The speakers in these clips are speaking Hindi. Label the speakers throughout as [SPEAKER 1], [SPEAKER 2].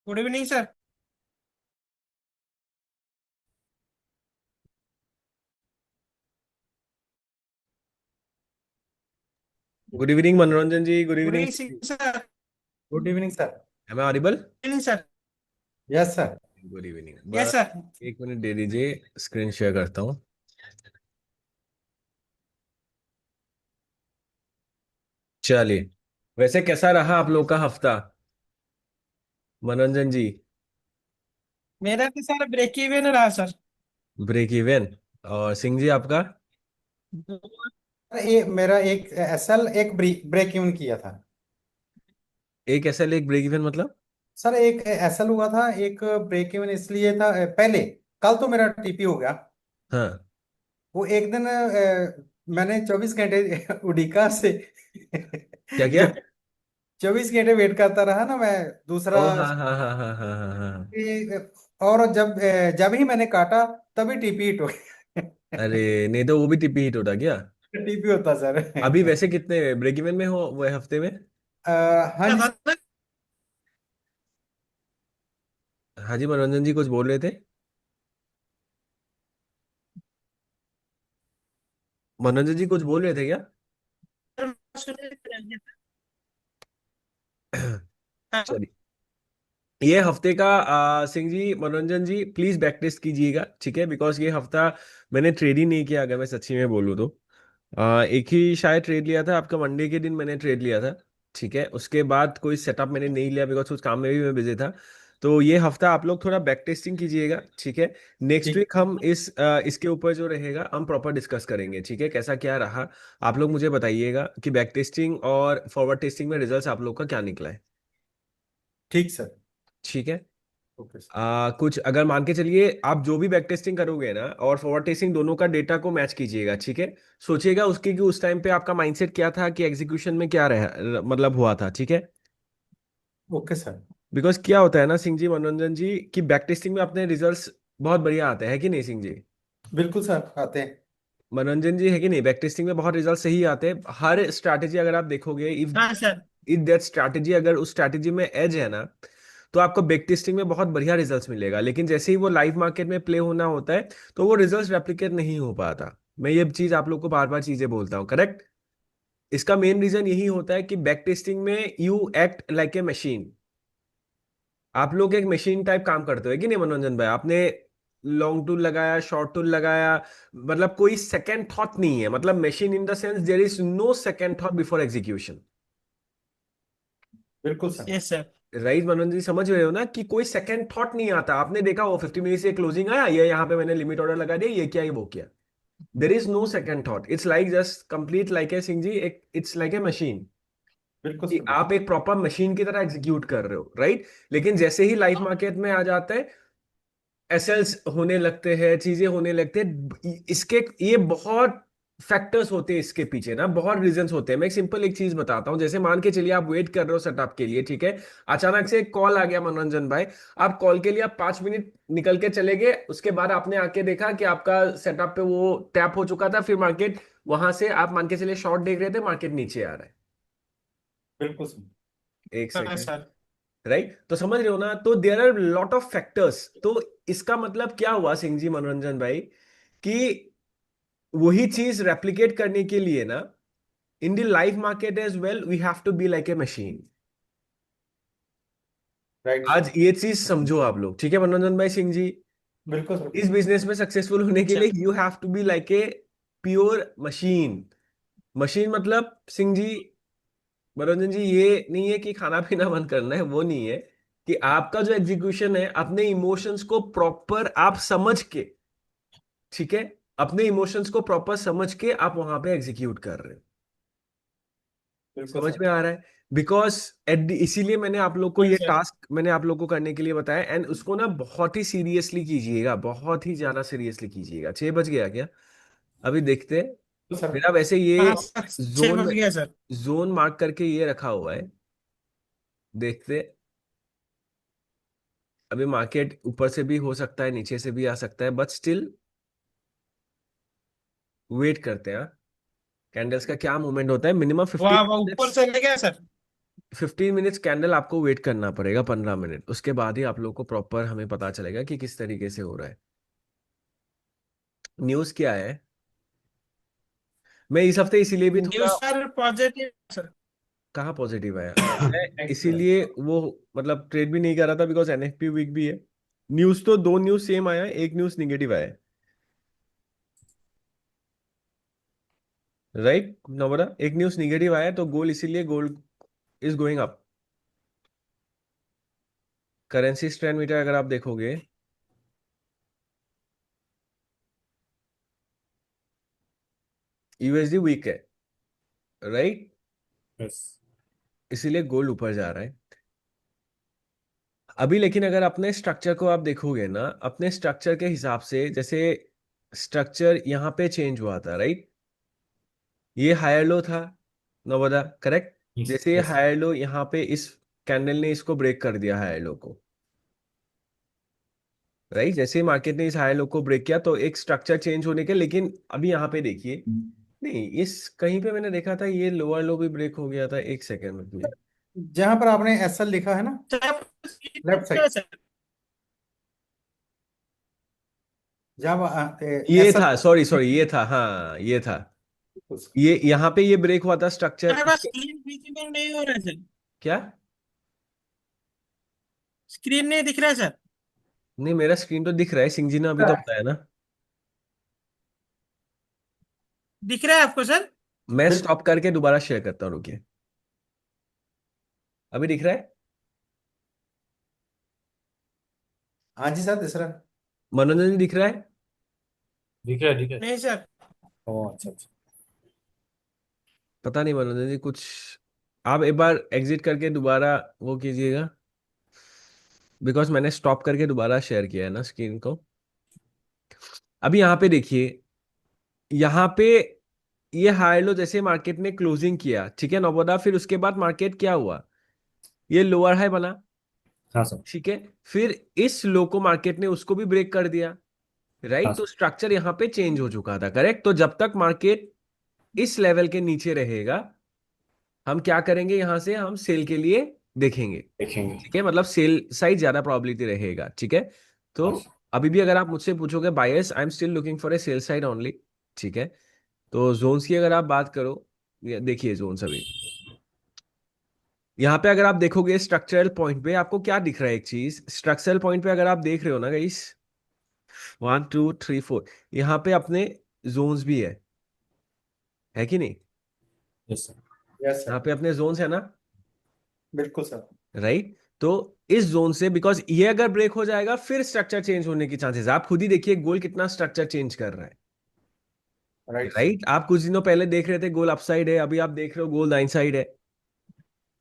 [SPEAKER 1] Good evening sir.
[SPEAKER 2] Good evening Manoranjan ji. Good
[SPEAKER 1] good
[SPEAKER 2] evening
[SPEAKER 1] evening sir.
[SPEAKER 3] Good evening sir.
[SPEAKER 2] Am I audible?
[SPEAKER 1] Evening sir.
[SPEAKER 3] Yes sir.
[SPEAKER 2] Good evening.
[SPEAKER 1] Yes
[SPEAKER 2] बस
[SPEAKER 1] सर।
[SPEAKER 2] एक मिनट दे दीजिए, स्क्रीन शेयर करता हूँ। चलिए, वैसे कैसा रहा आप लोग का हफ्ता, मनोरंजन जी?
[SPEAKER 1] मेरा तो सर ब्रेक इवन रहा सर।
[SPEAKER 2] Break even. और सिंह जी आपका?
[SPEAKER 3] मेरा एक एसएल एक ब्रेक इवन किया था।
[SPEAKER 2] एक ऐसा एक ब्रेक इवन मतलब?
[SPEAKER 3] सर एक एसएल हुआ था, एक ब्रेक इवन इसलिए था पहले। कल तो मेरा टीपी हो गया।
[SPEAKER 2] हाँ।
[SPEAKER 3] वो एक दिन मैंने 24 घंटे उडिका से
[SPEAKER 2] क्या क्या?
[SPEAKER 3] जो 24 घंटे वेट करता रहा ना मैं दूसरा।
[SPEAKER 2] ओ हाँ हाँ हाँ हाँ हाँ हाँ हाँ।
[SPEAKER 3] और जब ही मैंने काटा तभी टीपी हिट हो गया।
[SPEAKER 2] अरे नहीं, तो वो भी टिप्पी हिट होता क्या?
[SPEAKER 3] टीपी होता सर।
[SPEAKER 2] अभी वैसे कितने ब्रेक इवन में हो वो हफ्ते में?
[SPEAKER 3] हाँ जी।
[SPEAKER 2] हाँ जी, मनोरंजन जी कुछ बोल रहे थे। मनोरंजन जी कुछ बोल रहे थे क्या?
[SPEAKER 1] हाँ।
[SPEAKER 2] चलिए, ये हफ्ते का सिंह जी, मनोरंजन जी प्लीज बैक टेस्ट कीजिएगा, ठीक है? बिकॉज ये हफ्ता मैंने ट्रेड ही नहीं किया, अगर मैं सच्ची में बोलूँ तो। एक ही शायद ट्रेड लिया था आपका, मंडे के दिन मैंने ट्रेड लिया था। ठीक है, उसके बाद कोई सेटअप मैंने नहीं लिया बिकॉज कुछ काम में भी मैं बिजी था। तो ये हफ्ता आप लोग थोड़ा बैक टेस्टिंग कीजिएगा, ठीक है? नेक्स्ट
[SPEAKER 3] ठीक।
[SPEAKER 2] वीक हम इसके ऊपर जो रहेगा हम प्रॉपर डिस्कस करेंगे, ठीक है? कैसा क्या रहा आप लोग मुझे बताइएगा कि बैक टेस्टिंग और फॉरवर्ड टेस्टिंग में रिजल्ट आप लोग का क्या निकला है।
[SPEAKER 3] ठीक सर।
[SPEAKER 2] ठीक है।
[SPEAKER 3] Okay sir.
[SPEAKER 2] कुछ अगर मान के चलिए, आप जो भी बैक टेस्टिंग करोगे ना और फॉरवर्ड टेस्टिंग, दोनों का डेटा को मैच कीजिएगा, ठीक है? सोचिएगा उसके कि उस टाइम पे आपका माइंडसेट क्या था, कि एग्जीक्यूशन में क्या रहा, मतलब हुआ था, ठीक है?
[SPEAKER 3] Okay sir.
[SPEAKER 2] बिकॉज क्या होता है ना सिंह जी, मनोरंजन जी, कि बैक टेस्टिंग में अपने रिजल्ट्स बहुत बढ़िया आते हैं, कि नहीं सिंह जी?
[SPEAKER 3] बिल्कुल सर आते हैं।
[SPEAKER 2] मनोरंजन जी, है कि नहीं? बैक टेस्टिंग में बहुत रिजल्ट सही आते हैं। हर स्ट्रैटेजी अगर आप देखोगे, इफ
[SPEAKER 1] हाँ सर।
[SPEAKER 2] इफ दैट स्ट्रैटेजी, अगर उस स्ट्रैटेजी में एज है ना, तो आपको बैक टेस्टिंग में बहुत बढ़िया रिजल्ट्स मिलेगा। लेकिन जैसे ही वो लाइव मार्केट में प्ले होना होता है, तो वो रिजल्ट्स रेप्लिकेट नहीं हो पाता। मैं ये चीज आप लोग को बार बार चीजें बोलता हूँ, करेक्ट? इसका मेन रीजन यही होता है कि बैक टेस्टिंग में you act like a machine. आप लोग एक मशीन टाइप काम करते हो, कि नहीं मनोरंजन भाई? आपने लॉन्ग टूल लगाया, शॉर्ट टूल लगाया, मतलब कोई सेकंड थॉट नहीं है। मतलब machine in the sense there is no second thought before execution.
[SPEAKER 3] बिल्कुल सर।
[SPEAKER 1] Yes sir.
[SPEAKER 2] Right Manoj ji, समझ रहे हो ना कि कोई सेकंड थॉट नहीं आता। आपने देखा वो 50 मिनट से क्लोजिंग आया, ये यहाँ पे मैंने लिमिट ऑर्डर लगा दिया, ये क्या, ये वो किया। There is no second thought, it's like just complete like a Singh ji, एक इट्स लाइक ए मशीन।
[SPEAKER 3] बिल्कुल
[SPEAKER 2] कि
[SPEAKER 3] सर।
[SPEAKER 2] आप एक प्रॉपर मशीन की तरह एग्जीक्यूट कर रहे हो, राइट? लेकिन जैसे ही लाइफ मार्केट में आ जाता है, एसएल्स होने लगते हैं, चीजें होने लगते हैं, इसके ये बहुत फैक्टर्स होते हैं, इसके पीछे ना बहुत रीजंस होते हैं। मैं एक सिंपल एक चीज बताता हूँ। जैसे मान के चलिए आप वेट कर रहे हो सेटअप के लिए, ठीक है? अचानक से एक कॉल आ गया मनोरंजन भाई, आप कॉल के लिए आप 5 मिनट निकल के चले गए, उसके बाद आपने आके देखा कि आपका सेटअप पे वो टैप हो चुका था, फिर मार्केट वहां से आप मान के चलिए शॉर्ट देख रहे थे, मार्केट नीचे आ रहा है।
[SPEAKER 3] बिल्कुल सर।
[SPEAKER 2] एक
[SPEAKER 1] हाँ
[SPEAKER 2] सेकेंड।
[SPEAKER 1] सर।
[SPEAKER 2] राइट, तो समझ रहे हो ना? तो there are lot of factors. तो इसका मतलब क्या हुआ सिंह जी, मनोरंजन भाई, कि वही चीज रेप्लिकेट करने के लिए ना, in the live market as well we have to be like a machine.
[SPEAKER 3] Right
[SPEAKER 2] आज
[SPEAKER 3] सर।
[SPEAKER 2] ये चीज समझो आप लोग, ठीक है मनोरंजन भाई, सिंह जी?
[SPEAKER 3] बिल्कुल सर।
[SPEAKER 2] इस बिजनेस में सक्सेसफुल होने के लिए
[SPEAKER 1] sir.
[SPEAKER 2] You have to be like a pure machine. Machine मतलब सिंह जी, मनोरंजन जी, ये नहीं है कि खाना पीना बंद करना है, वो नहीं है। कि आपका जो एग्जीक्यूशन है, अपने इमोशंस को प्रॉपर आप समझ के, ठीक है, अपने इमोशंस को प्रॉपर समझ के आप वहां पे एग्जीक्यूट कर रहे हो।
[SPEAKER 3] बिल्कुल
[SPEAKER 2] समझ
[SPEAKER 3] सर।
[SPEAKER 2] में आ रहा है? बिकॉज इसीलिए मैंने आप लोग को
[SPEAKER 1] हाँ
[SPEAKER 2] ये
[SPEAKER 1] सर।
[SPEAKER 2] टास्क मैंने आप लोग को करने के लिए बताया, एंड उसको ना बहुत ही सीरियसली कीजिएगा, बहुत ही ज्यादा सीरियसली कीजिएगा। 6 बज गया क्या? अभी देखते हैं।
[SPEAKER 3] सर।
[SPEAKER 2] मेरा वैसे ये
[SPEAKER 1] हाँ सर, 6 बज
[SPEAKER 2] जोन
[SPEAKER 1] गया सर।
[SPEAKER 2] जोन मार्क करके ये रखा हुआ है। देखते हैं। अभी मार्केट ऊपर से भी हो सकता है, नीचे से भी आ सकता है, बट स्टिल वेट करते हैं। कैंडल्स का क्या मूवमेंट होता है, मिनिमम 50
[SPEAKER 1] वहाँ वहाँ ऊपर
[SPEAKER 2] स्टेप्स।
[SPEAKER 1] चले गया सर।
[SPEAKER 2] 15 मिनट्स कैंडल आपको वेट करना पड़ेगा, 15 मिनट, उसके बाद ही आप लोग को प्रॉपर हमें पता चलेगा कि किस तरीके से हो रहा है। न्यूज़ क्या है, मैं इस हफ्ते इसीलिए भी
[SPEAKER 1] न्यूज
[SPEAKER 2] थोड़ा,
[SPEAKER 1] सर पॉजिटिव सर।
[SPEAKER 2] कहाँ पॉजिटिव आया, मैं इसीलिए वो मतलब ट्रेड भी नहीं कर रहा था बिकॉज एनएफपी वीक भी है। न्यूज़ तो दो न्यूज़ सेम आया है, एक न्यूज़ निगेटिव आया है, राइट नवरा, एक न्यूज़ निगेटिव आया है, तो गोल्ड इसीलिए gold is going up. Currency strength meter अगर आप देखोगे, यूएसडी वीक है, राइट,
[SPEAKER 3] यस।
[SPEAKER 2] इसीलिए गोल्ड ऊपर जा रहा है अभी। लेकिन अगर अपने स्ट्रक्चर को आप देखोगे ना, अपने स्ट्रक्चर के हिसाब से, जैसे स्ट्रक्चर यहाँ पे चेंज हुआ था, राइट, ये हायर लो था नवदा, करेक्ट,
[SPEAKER 3] यस।
[SPEAKER 2] जैसे ये
[SPEAKER 3] यस।
[SPEAKER 2] हायर लो यहाँ पे इस कैंडल ने इसको ब्रेक कर दिया हायर लो को, राइट, जैसे मार्केट ने इस हायर लो को ब्रेक किया तो एक स्ट्रक्चर चेंज होने के, लेकिन अभी यहाँ पे देखिए, नहीं इस कहीं पे मैंने देखा था ये लोअर लो भी ब्रेक हो गया था, एक सेकेंड में,
[SPEAKER 3] जहां पर आपने एसएल लिखा है ना,
[SPEAKER 1] सर आपको स्क्रीन पे
[SPEAKER 3] लेफ्ट
[SPEAKER 1] दिख रहा
[SPEAKER 3] साइड,
[SPEAKER 1] है सर?
[SPEAKER 3] जहां
[SPEAKER 2] ये
[SPEAKER 3] एसएल।
[SPEAKER 2] था, सॉरी सॉरी, ये था, हाँ ये था, ये यहाँ पे ये ब्रेक हुआ था स्ट्रक्चर
[SPEAKER 1] मेरे पास स्क्रीन विजिबल नहीं हो रहा है सर।
[SPEAKER 2] क्या,
[SPEAKER 1] स्क्रीन नहीं दिख रहा है सर।
[SPEAKER 2] नहीं मेरा स्क्रीन तो दिख रहा है, सिंह जी ने अभी तो बताया ना।
[SPEAKER 1] दिख रहा है आपको सर?
[SPEAKER 2] मैं
[SPEAKER 3] बिल्कुल।
[SPEAKER 2] स्टॉप करके दोबारा शेयर करता हूँ, रुकिए, अभी दिख रहा है,
[SPEAKER 3] हाँ जी सर, तीसरा।
[SPEAKER 2] मनोरंजन जी दिख रहा है,
[SPEAKER 3] ठीक है, ठीक है।
[SPEAKER 1] नहीं सर।
[SPEAKER 3] ओ अच्छा अच्छा।
[SPEAKER 2] पता नहीं मनोरंजन जी कुछ, आप एक बार एग्जिट करके दोबारा वो कीजिएगा, बिकॉज मैंने स्टॉप करके दोबारा शेयर किया है ना स्क्रीन को। अभी यहाँ पे देखिए, यहाँ पे ये हाई लो जैसे मार्केट ने क्लोजिंग किया, ठीक है नौबदा, फिर उसके बाद मार्केट क्या हुआ, ये लोअर हाई बना,
[SPEAKER 3] हाँ सर।
[SPEAKER 2] ठीक है, फिर इस लो को मार्केट ने उसको भी ब्रेक कर दिया,
[SPEAKER 3] हाँ
[SPEAKER 2] राइट, तो
[SPEAKER 3] सर।
[SPEAKER 2] स्ट्रक्चर यहाँ पे चेंज हो चुका था, करेक्ट, तो जब तक मार्केट इस लेवल के नीचे रहेगा, हम क्या करेंगे, यहां से हम सेल के लिए देखेंगे,
[SPEAKER 3] देखेंगे।
[SPEAKER 2] ठीक है, मतलब सेल साइड ज्यादा प्रोबेबिलिटी रहेगा, ठीक है। तो
[SPEAKER 3] हाँ सर।
[SPEAKER 2] अभी भी अगर आप मुझसे पूछोगे buyers, I am still looking for a sell side only, ठीक है। तो जोन्स की अगर आप बात करो, ये देखिए जोन्स अभी यहाँ पे अगर आप देखोगे स्ट्रक्चरल पॉइंट पे आपको क्या दिख रहा है, एक चीज स्ट्रक्चरल पॉइंट पे अगर आप देख रहे हो ना गाइस, 1 2 3 4, यहाँ पे अपने जोन्स भी है कि नहीं,
[SPEAKER 3] यस सर। यस
[SPEAKER 2] यहाँ
[SPEAKER 3] सर।
[SPEAKER 2] पे अपने जोन्स है ना,
[SPEAKER 3] बिल्कुल सर।
[SPEAKER 2] राइट, तो इस जोन से बिकॉज ये अगर ब्रेक हो जाएगा फिर स्ट्रक्चर चेंज होने की चांसेस, आप खुद ही देखिए गोल कितना स्ट्रक्चर चेंज कर रहा है,
[SPEAKER 3] राइट सर।
[SPEAKER 2] राइट, आप कुछ दिनों पहले देख रहे थे गोल अपसाइड है, अभी आप देख रहे हो गोल दाइन साइड है,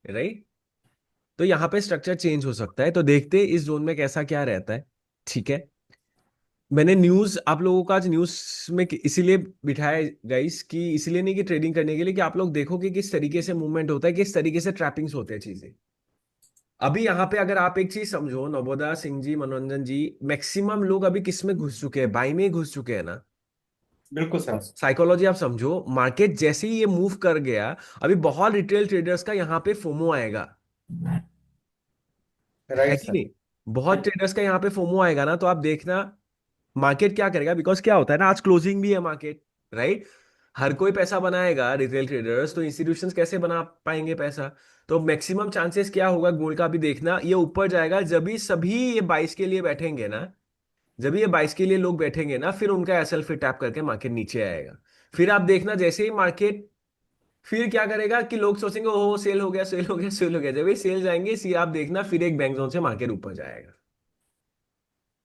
[SPEAKER 2] राइट, तो यहाँ पे स्ट्रक्चर चेंज हो सकता है, तो देखते हैं इस जोन में कैसा क्या रहता है, ठीक है। मैंने न्यूज आप लोगों का आज न्यूज में इसीलिए बिठाया गाइस, कि इसीलिए नहीं कि ट्रेडिंग करने के लिए, कि आप लोग देखो कि किस तरीके से मूवमेंट होता है, किस तरीके से ट्रैपिंग्स होते हैं चीजें। अभी यहाँ पे अगर आप एक चीज समझो नवोदा सिंह जी, मनोरंजन जी, मैक्सिमम लोग अभी किस में घुस चुके हैं, बाई में ही घुस चुके हैं ना।
[SPEAKER 3] बिल्कुल सर।
[SPEAKER 2] साइकोलॉजी आप समझो, मार्केट जैसे ही ये मूव कर गया, अभी बहुत रिटेल ट्रेडर्स का यहाँ पे फोमो आएगा, है
[SPEAKER 3] राइट
[SPEAKER 2] कि
[SPEAKER 3] सर।
[SPEAKER 2] नहीं, बहुत ट्रेडर्स का यहाँ पे फोमो आएगा ना, तो आप देखना मार्केट क्या करेगा, बिकॉज क्या होता है ना, आज क्लोजिंग भी है मार्केट, राइट, हर कोई पैसा बनाएगा रिटेल ट्रेडर्स, तो इंस्टीट्यूशंस कैसे बना पाएंगे पैसा, तो मैक्सिमम चांसेस क्या होगा गोल्ड का भी देखना, ये ऊपर जाएगा जब भी सभी ये बाइस के लिए बैठेंगे ना, जब ये बाइस के लिए लोग बैठेंगे ना, फिर उनका एसएल फिर टैप करके मार्केट नीचे आएगा, फिर आप देखना जैसे ही मार्केट फिर क्या करेगा कि लोग सोचेंगे ओहो सेल हो गया, सेल हो गया, सेल हो गया, जब ये सेल जाएंगे सी आप देखना फिर एक बैंक जोन से मार्केट ऊपर जाएगा।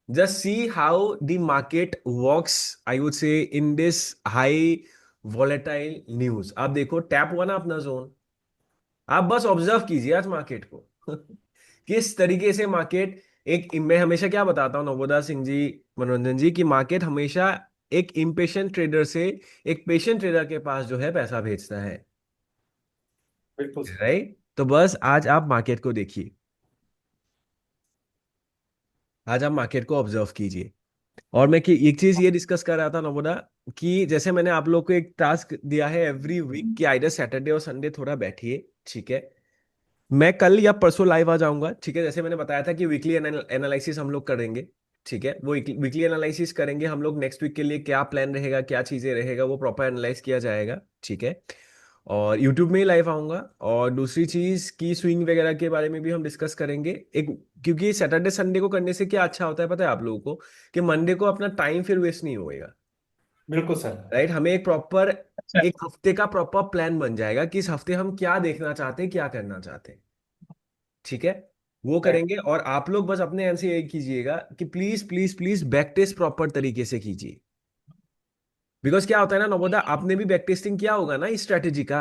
[SPEAKER 2] Just see how the market works, I would say, in this high volatile news. आप देखो टैप हुआ ना अपना जोन, आप बस ऑब्जर्व कीजिए आज मार्केट को किस तरीके से मार्केट, एक मैं हमेशा क्या बताता हूँ नवोदा सिंह जी, मनोरंजन जी, की मार्केट हमेशा एक इम्पेशेंट ट्रेडर से एक पेशेंट ट्रेडर के पास जो है पैसा भेजता है,
[SPEAKER 3] बिल्कुल सर।
[SPEAKER 2] राइट, तो बस आज आप मार्केट को देखिए, आज आप मार्केट को ऑब्जर्व कीजिए। और मैं कि एक चीज ये डिस्कस कर रहा था नवोदा, कि जैसे मैंने आप लोग को एक टास्क दिया है एवरी वीक कि आइदर सैटरडे और संडे थोड़ा बैठिए, ठीक है, मैं कल या परसों लाइव आ जाऊंगा, ठीक है। जैसे मैंने बताया था कि वीकली एनालिसिस हम लोग करेंगे, ठीक है। वो वीकली एनालिसिस करेंगे हम लोग, नेक्स्ट वीक के लिए क्या प्लान रहेगा, क्या चीज़ें रहेगा, वो प्रॉपर एनालाइज किया जाएगा, ठीक है। और यूट्यूब में ही लाइव आऊंगा। और दूसरी चीज़ की स्विंग वगैरह के बारे में भी हम डिस्कस करेंगे एक, क्योंकि सैटरडे संडे को करने से क्या अच्छा होता है पता है आप लोगों को, कि मंडे को अपना टाइम फिर वेस्ट नहीं होएगा,
[SPEAKER 3] बिल्कुल सर।
[SPEAKER 2] राइट। हमें एक प्रॉपर,
[SPEAKER 1] अच्छा।
[SPEAKER 2] एक हफ्ते का प्रॉपर प्लान बन जाएगा कि इस हफ्ते हम क्या देखना चाहते हैं, क्या करना चाहते हैं, ठीक है। वो
[SPEAKER 3] राइट।
[SPEAKER 2] करेंगे। और आप लोग बस अपने एंड से यही कीजिएगा कि please please please back test proper तरीके से कीजिए। बिकॉज क्या होता है ना नवोदा, आपने भी बैक टेस्टिंग किया होगा ना इस स्ट्रैटेजी का।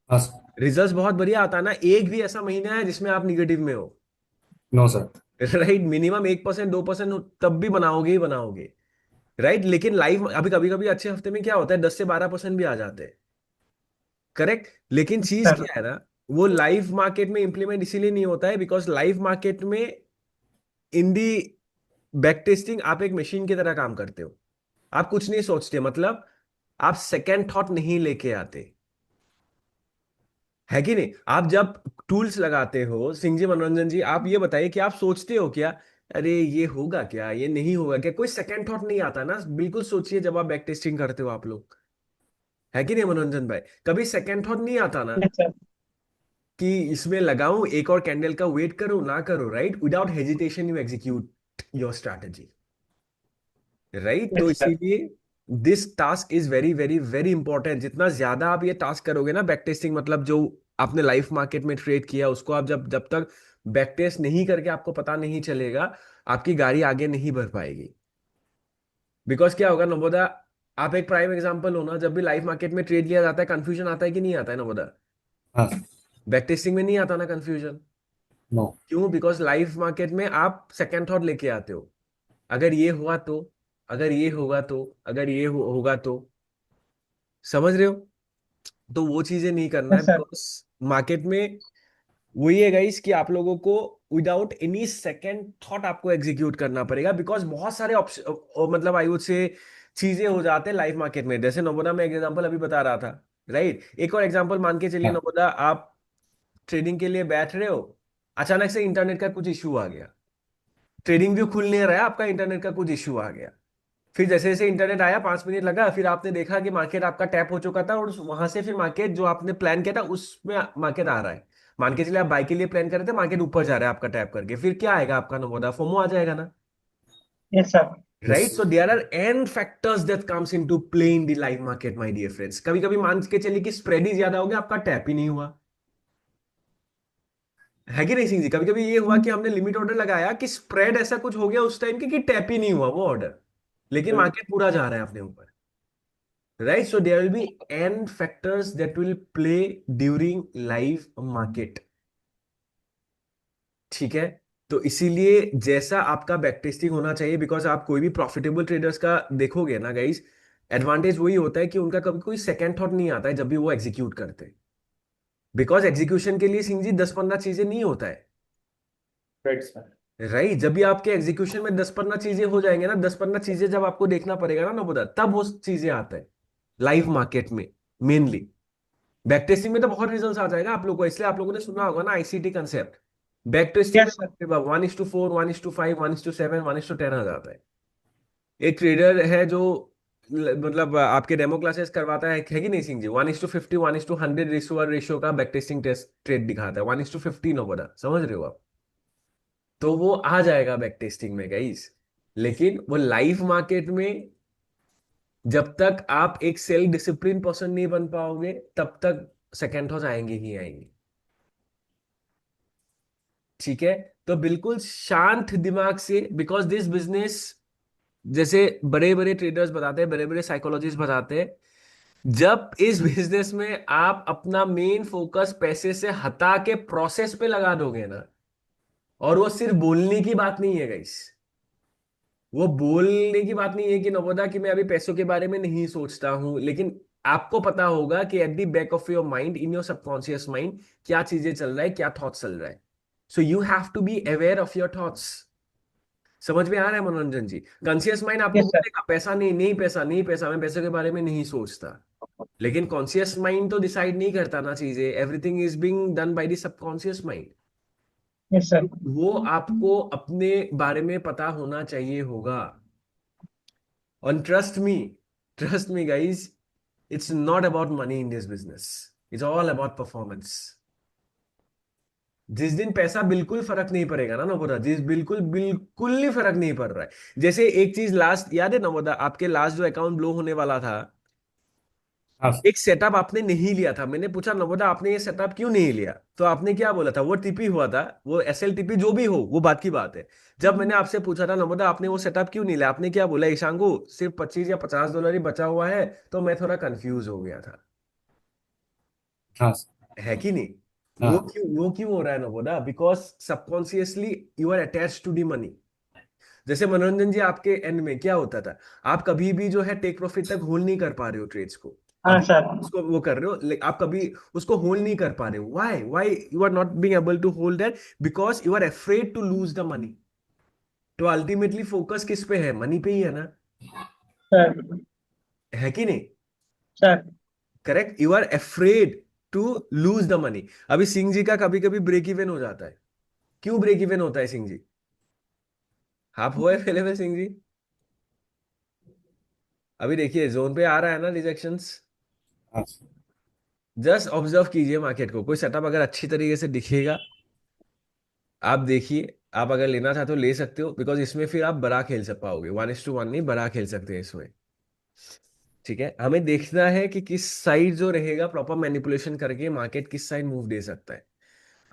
[SPEAKER 3] हाँ सर।
[SPEAKER 2] रिजल्ट्स बहुत बढ़िया आता है ना, एक भी ऐसा महीना है जिसमें आप निगेटिव में हो?
[SPEAKER 3] No sir.
[SPEAKER 2] राइट। मिनिमम 1% 2% तब भी बनाओगे ही बनाओगे, राइट। लेकिन लाइव अभी कभी कभी अच्छे हफ्ते में क्या होता है, 10 से 12% भी आ जाते हैं, करेक्ट। लेकिन चीज
[SPEAKER 1] सर।
[SPEAKER 2] क्या है ना, वो लाइव मार्केट में इंप्लीमेंट इसीलिए नहीं होता है बिकॉज लाइव मार्केट में इन दी बैक टेस्टिंग आप एक मशीन की तरह काम करते हो। आप कुछ नहीं सोचते, मतलब आप सेकेंड थॉट नहीं लेके आते, है कि नहीं। आप जब टूल्स लगाते हो, सिंह जी मनोरंजन जी, आप ये बताइए कि आप सोचते हो क्या, अरे ये होगा क्या, ये नहीं होगा क्या, कोई सेकेंड थॉट नहीं आता ना। बिल्कुल सोचिए जब आप बैक टेस्टिंग करते हो आप लोग, है कि नहीं मनोरंजन भाई, कभी सेकेंड थॉट नहीं आता ना,
[SPEAKER 1] यस सर।
[SPEAKER 2] कि इसमें लगाऊं एक और कैंडल का वेट करूं ना करूं, right. Without hesitation you execute your strategy, right. तो
[SPEAKER 1] यस सर।
[SPEAKER 2] इसीलिए this task is very very very important. जितना ज्यादा आप ये टास्क करोगे ना बैक टेस्टिंग, मतलब जो आपने लाइफ मार्केट में ट्रेड किया उसको आप जब जब तक बैक टेस्ट नहीं करके आपको पता नहीं चलेगा, आपकी गाड़ी आगे नहीं बढ़ पाएगी। बिकॉज क्या होगा नवोदा, आप एक प्राइम एग्जांपल हो ना, जब भी लाइफ मार्केट में ट्रेड किया जाता है कंफ्यूजन आता है कि नहीं आता है नवोदा?
[SPEAKER 3] हाँ सर।
[SPEAKER 2] बैक टेस्टिंग में नहीं आता ना कंफ्यूजन।
[SPEAKER 3] नो।
[SPEAKER 2] क्यों? बिकॉज लाइफ मार्केट में आप सेकेंड थॉट लेके आते हो, अगर ये हुआ तो, अगर ये होगा तो, अगर ये होगा तो, समझ रहे हो। तो वो चीजें नहीं करना है
[SPEAKER 1] यस सर।
[SPEAKER 2] बिकॉज मार्केट में वही है गाइस कि आप लोगों को विदाउट एनी सेकेंड थॉट आपको एग्जीक्यूट करना पड़ेगा। बिकॉज बहुत सारे ऑप्शन, मतलब आई वुड से चीजें हो जाते हैं लाइव मार्केट में। जैसे नवोदा में एग्जांपल अभी बता रहा था, राइट। एक और एग्जांपल मान के चलिए
[SPEAKER 3] हाँ।
[SPEAKER 2] नवोदा, आप ट्रेडिंग के लिए बैठ रहे हो, अचानक से इंटरनेट का कुछ इशू आ गया, ट्रेडिंग व्यू खुल नहीं रहा है आपका, इंटरनेट का कुछ इशू आ गया। फिर जैसे जैसे इंटरनेट आया, 5 मिनट लगा, फिर आपने देखा कि मार्केट आपका टैप हो चुका था, और वहां से फिर मार्केट जो आपने प्लान किया था उसमें मार्केट आ रहा है। मान के चलिए आप बाई के लिए प्लान कर रहे थे, मार्केट ऊपर जा रहा है आपका टैप करके, फिर क्या आएगा आपका नवोदा, फोमो आ जाएगा ना,
[SPEAKER 1] yes sir.
[SPEAKER 3] Yes.
[SPEAKER 2] Right. So there are an factors that comes into play in the live market my dear friends. कभी कभी मान के चलिए कि स्प्रेड ही ज्यादा हो गया, आपका टैप ही नहीं हुआ, है कि नहीं सिंह जी। कभी कभी ये हुआ कि हमने लिमिट ऑर्डर लगाया कि स्प्रेड ऐसा कुछ हो गया उस टाइम कि टैप ही नहीं हुआ वो ऑर्डर, लेकिन
[SPEAKER 3] बिल्कुल।
[SPEAKER 2] मार्केट पूरा जा रहा है अपने ऊपर, right. So there will be n factors that will play during live market, ठीक है। तो इसीलिए जैसा आपका बैक टेस्टिंग होना चाहिए, बिकॉज आप कोई भी प्रॉफिटेबल ट्रेडर्स का देखोगे ना गाइस, एडवांटेज वही होता है कि उनका कभी कोई सेकंड थॉट नहीं आता है जब भी वो एग्जीक्यूट करते हैं। बिकॉज एग्जीक्यूशन के लिए सिंह जी 10-15 चीजें नहीं होता है,
[SPEAKER 3] राइट सर।
[SPEAKER 2] राइट। जब भी आपके एग्जीक्यूशन में 10-15 चीजें हो जाएंगे ना, 10-15 चीजें जब आपको देखना पड़ेगा ना नबोदा, तब वो चीजें आता है लाइव मार्केट में मेनली। बैक टेस्टिंग में तो बहुत रिजल्ट आ जाएगा आप लोगों को, इसलिए आप लोगों ने सुना होगा ना आईसीटी कंसेप्ट। बैक टेस्टिंग में
[SPEAKER 1] यस सर।
[SPEAKER 2] 1:4, 1:5, 1:7, 1:10 आ जाता है। एक ट्रेडर है जो मतलब आपके डेमो क्लासेस करवाता है कि नहीं सिंह जी, 1:50, 1:100 रेशियो का बैक टेस्टिंग टेस्ट ट्रेड दिखाता है, 1:15 हो बता, समझ रहे हो आप। तो वो आ जाएगा बैक टेस्टिंग में गाइस। लेकिन वो लाइव मार्केट में जब तक आप एक सेल्फ डिसिप्लिन पर्सन नहीं बन पाओगे, तब तक सेकेंड थॉट आएंगे ही आएंगे, ठीक है। तो बिल्कुल शांत दिमाग से, बिकॉज दिस बिजनेस, जैसे बड़े बड़े ट्रेडर्स बताते हैं, बड़े बड़े साइकोलॉजिस्ट बताते हैं, जब इस बिजनेस में आप अपना मेन फोकस पैसे से हटा के प्रोसेस पे लगा दोगे ना, और वो सिर्फ बोलने की बात नहीं है गाइस, वो बोलने की बात नहीं है कि नवोदा कि मैं अभी पैसों के बारे में नहीं सोचता हूं, लेकिन आपको पता होगा कि at the back of your mind, in your subconscious mind, क्या चीजें चल रहा है, क्या थॉट चल रहा है। So you have to be aware of your thoughts. समझ में आ रहा है मनोरंजन जी? कॉन्शियस माइंड आपको
[SPEAKER 1] यस सर।
[SPEAKER 2] बोलेगा पैसा नहीं, नहीं पैसा, नहीं पैसा, मैं पैसे के बारे में नहीं सोचता, लेकिन कॉन्शियस माइंड तो डिसाइड नहीं करता ना चीजें, everything is being done by the subconscious mind.
[SPEAKER 1] Yes sir.
[SPEAKER 2] वो आपको अपने बारे में पता होना चाहिए होगा। और trust me guys, it's not about money in this business, it's all about performance. जिस दिन पैसा बिल्कुल फर्क नहीं पड़ेगा ना नवोदा, जिस बिल्कुल बिल्कुल ही फर्क नहीं पड़ रहा है। जैसे एक चीज लास्ट याद है नवोदा, आपके लास्ट जो अकाउंट ब्लो होने वाला था,
[SPEAKER 3] हाँ
[SPEAKER 2] एक सेटअप आपने नहीं लिया था। मैंने पूछा नवोदा आपने ये सेटअप क्यों नहीं लिया, तो आपने क्या बोला था, वो टीपी हुआ था, वो SLTP जो भी हो वो बात की बात है। जब मैंने आपसे पूछा था नवोदा आपने वो सेटअप क्यों नहीं लिया, आपने क्या बोला, ईशांगु सिर्फ 25 या 50 डॉलर ही बचा हुआ है, तो मैं थोड़ा कंफ्यूज हो गया था।
[SPEAKER 3] हाँ
[SPEAKER 2] है कि नहीं?
[SPEAKER 3] हाँ
[SPEAKER 2] वो क्यों हो रहा है Navoda, because subconsciously you are attach to the money. जैसे मनोरंजन जी आपके एंड में क्या होता था, आप कभी भी जो है टेक प्रॉफिट तक होल्ड नहीं कर पा रहे हो ट्रेड्स को।
[SPEAKER 1] हाँ
[SPEAKER 2] अभी
[SPEAKER 1] सर।
[SPEAKER 2] उसको वो कर रहे हो, आप कभी उसको होल्ड नहीं कर पा रहे हो। Why why you are not being able to hold that, because you are afraid to lose the money. तो अल्टीमेटली फोकस किस पे है, मनी पे ही है ना।
[SPEAKER 1] सर।
[SPEAKER 2] है कि नहीं?
[SPEAKER 1] Sir.
[SPEAKER 2] Correct, you are afraid to lose the money. अभी सिंह जी का कभी कभी ब्रेक इवन हो जाता है। क्यों ब्रेक इवन होता है सिंह जी? आप हुए अवेलेबल सिंह जी? अभी देखिए जोन पे आ रहा है ना रिजेक्शंस।
[SPEAKER 3] हाँ
[SPEAKER 2] जस्ट ऑब्जर्व कीजिए मार्केट को, कोई सेटअप अगर अच्छी तरीके से दिखेगा आप देखिए। आप अगर लेना चाहते हो ले सकते हो, बिकॉज इसमें फिर आप बड़ा खेल सक पाओगे, 1:1 नहीं, बड़ा खेल सकते हैं इसमें। ठीक है, हमें देखना है कि किस साइड जो रहेगा, प्रॉपर मैनिपुलेशन करके मार्केट किस साइड मूव दे सकता है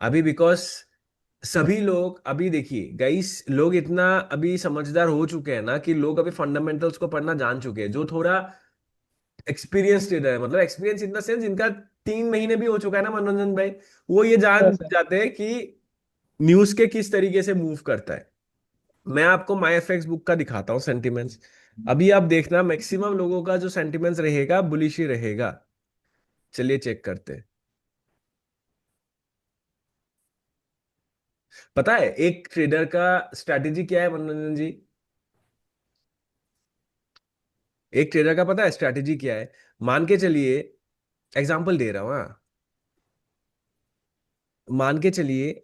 [SPEAKER 2] अभी। बिकॉज सभी लोग अभी देखिए गाइस, लोग इतना अभी समझदार हो चुके हैं ना कि लोग अभी फंडामेंटल्स को पढ़ना जान चुके हैं। जो थोड़ा एक्सपीरियंस ट्रेडर है, मतलब एक्सपीरियंस इन द सेंस जिनका 3 महीने भी हो चुका है ना मनोरंजन भाई, वो ये जान
[SPEAKER 1] सर।
[SPEAKER 2] जाते हैं कि न्यूज के किस तरीके से मूव करता है। मैं आपको माई एफएक्स बुक का दिखाता हूँ सेंटिमेंट्स। अभी आप देखना मैक्सिमम लोगों का जो सेंटिमेंट्स रहेगा बुलिश ही रहेगा। चलिए चेक करते हैं। पता है एक ट्रेडर का स्ट्रैटेजी क्या है मनोरंजन जी? एक ट्रेडर का पता है स्ट्रैटेजी क्या है? मान के चलिए, एग्जांपल दे रहा हूँ, हाँ, मान के चलिए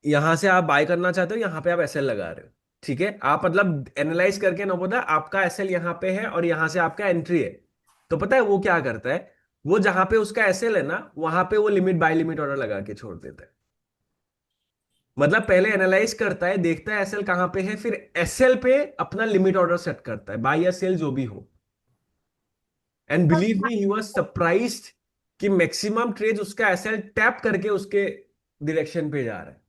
[SPEAKER 2] यहां से आप बाय करना चाहते हो, यहां पे आप एसएल लगा रहे हो। ठीक है, आप मतलब एनालाइज करके ना बोला आपका एसएल यहां पे है और यहां से आपका एंट्री है। तो पता है वो क्या करता है, वो जहां पे उसका एसएल है ना वहां पे वो लिमिट बाय लिमिट ऑर्डर लगा के छोड़ देता है। मतलब पहले एनालाइज करता है, देखता है एसएल कहां पे है, फिर एसएल पे अपना लिमिट ऑर्डर सेट करता है, बाय या सेल जो भी हो। And believe me he was surprised कि मैक्सिमम ट्रेड उसका एसएल टैप करके उसके डायरेक्शन पे जा रहा है।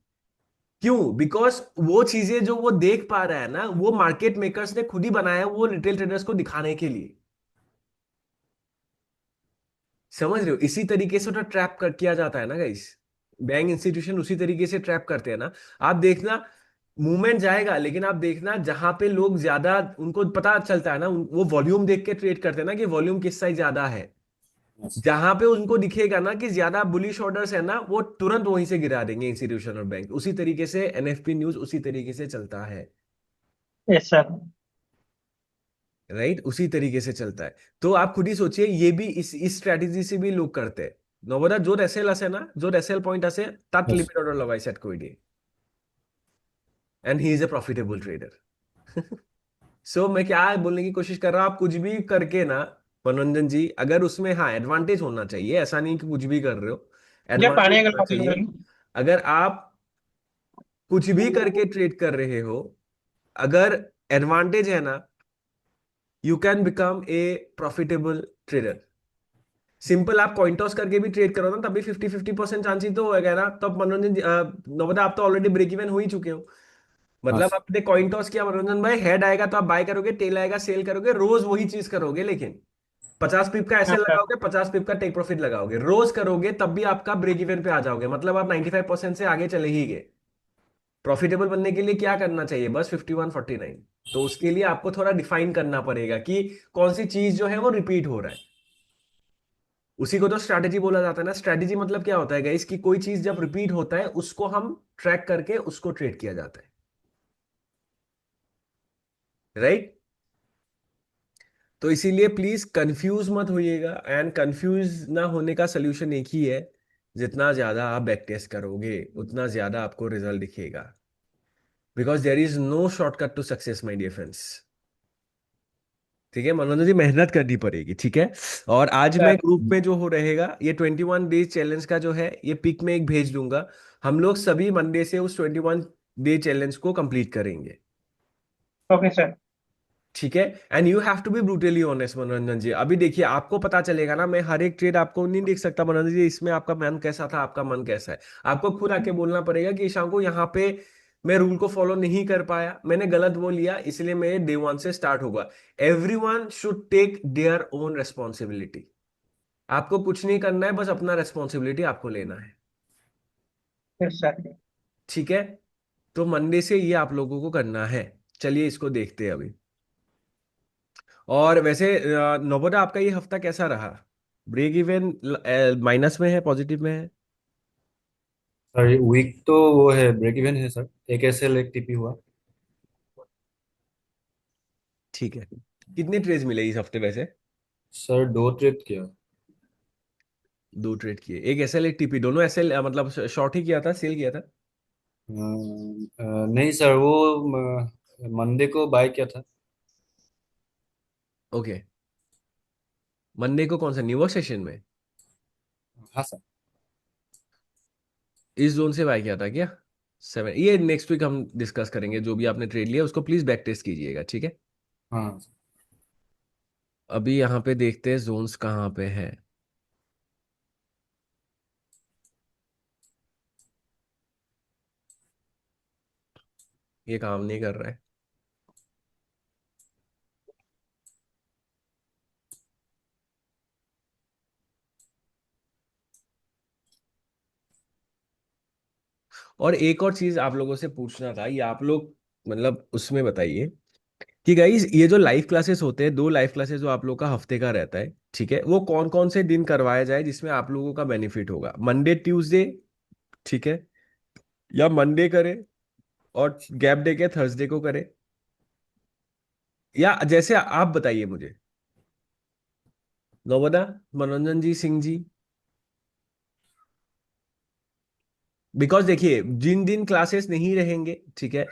[SPEAKER 2] क्यों? बिकॉज वो चीजें जो वो देख पा रहा है ना, वो मार्केट मेकर्स ने खुद ही बनाया है, वो रिटेल ट्रेडर्स को दिखाने के लिए। समझ रहे हो? इसी तरीके से तो ट्रैप कर किया जाता है ना गाइस। बैंक इंस्टीट्यूशन उसी तरीके से ट्रैप करते हैं ना। आप देखना मूवमेंट जाएगा, लेकिन आप देखना जहां पे लोग ज्यादा उनको पता चलता है ना, वो वॉल्यूम देख के ट्रेड करते हैं ना कि वॉल्यूम किस साइड ज्यादा है। जहां पे उनको दिखेगा ना कि ज्यादा बुलिश ऑर्डर्स है ना, वो तुरंत वहीं से गिरा देंगे इंस्टीट्यूशन और बैंक। उसी तरीके से एनएफपी न्यूज उसी तरीके से चलता है।
[SPEAKER 1] Yes sir.
[SPEAKER 2] राइट, उसी तरीके से चलता है। तो आप खुद ही सोचिए, ये भी इस स्ट्रैटेजी से भी लोग करते हैं। नवोदा जो एसएल আছে ना, जो एसएल पॉइंट আছে তাত
[SPEAKER 3] yes,
[SPEAKER 2] লিমিট অর্ডার লগাই সেট করে দিয়ে, and he is a profitable trader. So मैं क्या बोलने की कोशिश कर रहा हूं, आप कुछ भी करके ना मनोरंजन जी, अगर उसमें हाँ एडवांटेज होना चाहिए, ऐसा नहीं कि कुछ भी कर रहे हो,
[SPEAKER 1] ये
[SPEAKER 2] एडवांटेज
[SPEAKER 1] पानी का
[SPEAKER 2] होना
[SPEAKER 1] ग्लास ले
[SPEAKER 2] चाहिए।
[SPEAKER 1] लो।
[SPEAKER 2] अगर आप कुछ भी करके ट्रेड कर रहे हो, अगर एडवांटेज है ना, you can become a profitable trader. Simple आप कॉइन टॉस करके भी ट्रेड करो ना, तब भी 50-50% चांस ही तो होगा ना। तब मनोरंजन नवदा आप तो ऑलरेडी ब्रेक इवन हो ही चुके हो।
[SPEAKER 3] हाँ
[SPEAKER 2] मतलब आपने कॉइन टॉस किया मनोरंजन भाई, हेड आएगा तो आप बाय करोगे, टेल आएगा सेल करोगे, रोज वही चीज करोगे। लेकिन 50 पिप का
[SPEAKER 1] हाँ
[SPEAKER 2] ऐसे
[SPEAKER 1] सर।
[SPEAKER 2] लगाओगे, 50 पिप का टेक प्रॉफिट लगाओगे, रोज करोगे, तब भी आपका ब्रेक इवन पे आ जाओगे। मतलब आप 95% से आगे चले ही गए। प्रॉफिटेबल बनने के लिए क्या करना चाहिए, बस 51-49। तो उसके लिए आपको थोड़ा डिफाइन करना पड़ेगा कि कौन सी चीज जो है वो रिपीट हो रहा है। उसी को तो स्ट्रैटेजी बोला जाता है ना। स्ट्रैटेजी मतलब क्या होता है गाइस, कि कोई चीज जब रिपीट होता है उसको हम ट्रैक करके उसको ट्रेड किया जाता है। राइट? तो इसीलिए प्लीज कंफ्यूज मत होइएगा, एंड कंफ्यूज ना होने का सोल्यूशन एक ही है, जितना ज्यादा आप बैक टेस्ट करोगे उतना ज्यादा आपको रिजल्ट दिखेगा। Because there is no shortcut to success my dear friends. ठीक है, मनोज जी, मेहनत करनी पड़ेगी, ठीक है। और आज मैं ग्रुप में जो हो रहेगा, ये 21 डेज चैलेंज का जो है, ये पिक में एक भेज दूंगा। हम लोग सभी मंडे से उस 21 डे चैलेंज को कंप्लीट करेंगे।
[SPEAKER 1] Okay sir.
[SPEAKER 2] ठीक है। And you have to be brutally honest Manoranjan ji. अभी देखिए, आपको पता चलेगा ना, मैं हर एक ट्रेड आपको नहीं देख सकता मनोरंजन जी, इसमें आपका मन कैसा था, आपका मन कैसा है। आपको खुद आके बोलना पड़ेगा कि ईशान को यहाँ पे मैं रूल को फॉलो नहीं कर पाया, मैंने गलत वो लिया, इसलिए मैं डे वन से स्टार्ट होगा। Everyone should take their own responsibility. आपको कुछ नहीं करना है, बस अपना रेस्पॉन्सिबिलिटी आपको लेना है।
[SPEAKER 1] Yes sir.
[SPEAKER 2] ठीक है। तो मंडे से ये आप लोगों को करना है। चलिए इसको देखते हैं अभी। और वैसे नोबोदा, आपका ये हफ्ता कैसा रहा? ब्रेक इवन माइनस में है, पॉजिटिव में है?
[SPEAKER 4] सर वीक तो वो है, ब्रेक इवन है सर। एक एसएल एक टीपी हुआ।
[SPEAKER 2] ठीक है। कितने ट्रेड्स मिले इस हफ्ते वैसे?
[SPEAKER 4] सर 2 ट्रेड किया।
[SPEAKER 2] 2 ट्रेड किए, एक एसएल एक टीपी, दोनों एसएल मतलब शॉर्ट ही किया था, सेल किया था?
[SPEAKER 4] नहीं सर, वो मंडे को बाय किया था।
[SPEAKER 2] ओके। मंडे को कौन सा न्यूयॉर्क सेशन में?
[SPEAKER 4] हाँ सर।
[SPEAKER 2] इस जोन से बाय किया था क्या? 7, ये नेक्स्ट वीक हम डिस्कस करेंगे। जो भी आपने ट्रेड लिया उसको प्लीज बैक टेस्ट कीजिएगा, ठीक है।
[SPEAKER 4] हाँ सर।
[SPEAKER 2] अभी यहाँ पे देखते हैं जोन्स कहाँ पे है। ये काम नहीं कर रहा है। और एक और चीज आप लोगों से पूछना था, ये आप लोग मतलब उसमें बताइए कि गाइज, ये जो लाइव क्लासेस होते हैं, 2 लाइव क्लासेस जो आप लोग का हफ्ते का रहता है, ठीक है, वो कौन कौन से दिन करवाया जाए जिसमें आप लोगों का बेनिफिट होगा? मंडे ट्यूसडे, ठीक है, या मंडे करे और गैप डे के थर्सडे को करे, या जैसे आप बताइए मुझे। नौबदा, मनोरंजन जी, सिंह जी। बिकॉज देखिए, जिन दिन क्लासेस नहीं रहेंगे, ठीक है,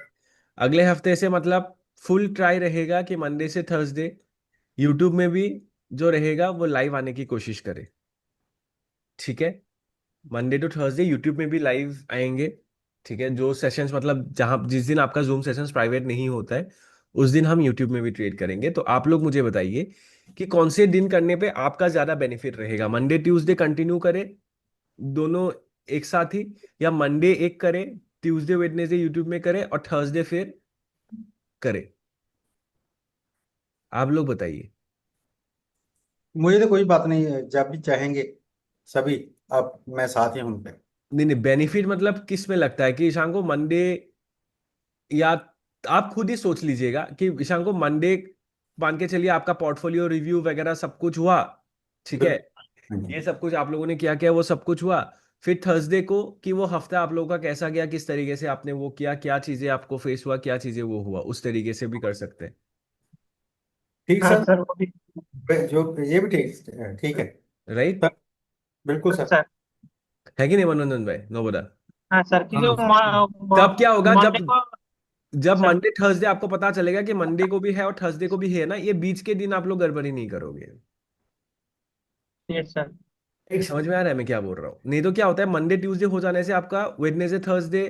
[SPEAKER 2] अगले हफ्ते से मतलब फुल ट्राई रहेगा कि मंडे से थर्सडे यूट्यूब में भी जो रहेगा वो लाइव आने की कोशिश करे। ठीक है। मंडे टू थर्सडे यूट्यूब में भी लाइव आएंगे। ठीक है, जो सेशंस मतलब जहां जिस दिन आपका जूम सेशंस प्राइवेट नहीं होता है, उस दिन हम यूट्यूब में भी ट्रेड करेंगे। तो आप लोग मुझे बताइए कि कौन से दिन करने पे आपका ज्यादा बेनिफिट रहेगा। मंडे ट्यूसडे कंटिन्यू करें दोनों एक साथ ही, या मंडे एक करें, ट्यूसडे वेडनेसडे यूट्यूब में करें और थर्सडे फिर करें? आप लोग बताइए।
[SPEAKER 3] मुझे तो कोई बात नहीं है, जब भी चाहेंगे सभी, अब मैं साथ ही हूं उनके।
[SPEAKER 2] नहीं नहीं, बेनिफिट मतलब किस में लगता है कि ईशान को मंडे, या आप खुद ही सोच लीजिएगा कि ईशान को मंडे मान के चलिए आपका पोर्टफोलियो रिव्यू वगैरह सब कुछ हुआ, ठीक है, ये सब कुछ आप लोगों ने क्या किया वो सब कुछ हुआ। फिर थर्सडे को कि वो हफ्ता आप लोगों का कैसा गया, किस तरीके से आपने वो किया, क्या चीजें आपको फेस हुआ, क्या चीजें वो हुआ, उस तरीके से भी कर सकते हैं।
[SPEAKER 3] ठीक
[SPEAKER 1] हाँ
[SPEAKER 3] सर।
[SPEAKER 1] सर, वो भी।
[SPEAKER 3] जो ये भी ठीक ठीक है
[SPEAKER 2] राइट?
[SPEAKER 3] सर। बिल्कुल
[SPEAKER 1] हाँ
[SPEAKER 3] सर।
[SPEAKER 1] सर।
[SPEAKER 2] है कि नहीं मनोरंजन भाई, नो बता।
[SPEAKER 1] हाँ सर, क्योंकि
[SPEAKER 4] हाँ सर।
[SPEAKER 2] तब क्या होगा,
[SPEAKER 1] मंडे
[SPEAKER 2] जब
[SPEAKER 1] को।
[SPEAKER 2] जब
[SPEAKER 1] सर।
[SPEAKER 2] मंडे थर्सडे आपको पता चलेगा कि मंडे को भी है और थर्सडे को भी है ना, ये बीच के दिन आप लोग गड़बड़ी नहीं करोगे।
[SPEAKER 1] Yes sir.
[SPEAKER 2] एक समझ में आ रहा है मैं क्या बोल रहा हूँ? नहीं तो क्या होता है, मंडे ट्यूसडे हो जाने से आपका Wednesday Thursday,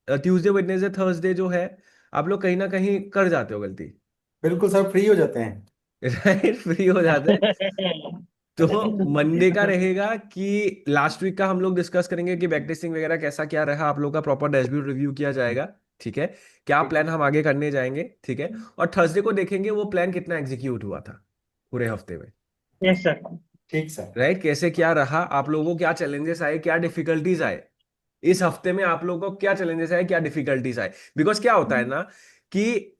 [SPEAKER 2] Tuesday Wednesday Thursday जो है, आप लोग कहीं ना कहीं कर जाते हो गलती।
[SPEAKER 3] बिल्कुल सर, फ्री हो जाते हैं।
[SPEAKER 2] राइट, फ्री हो जाते हैं। तो मंडे का रहेगा कि लास्ट वीक का हम लोग डिस्कस करेंगे कि बैक टेस्टिंग वगैरह कैसा क्या रहा, आप लोग का प्रॉपर डैशबोर्ड रिव्यू किया जाएगा। ठीक है, क्या प्लान हम आगे करने जाएंगे, ठीक है, और थर्सडे को देखेंगे वो प्लान कितना एग्जीक्यूट हुआ था पूरे हफ्ते में।
[SPEAKER 1] Yes sir.
[SPEAKER 3] ठीक सर।
[SPEAKER 2] राइट, कैसे क्या रहा, आप लोगों को क्या चैलेंजेस आए, क्या डिफिकल्टीज आए इस हफ्ते में, आप लोगों को क्या चैलेंजेस आए, क्या डिफिकल्टीज आए। बिकॉज क्या होता है ना कि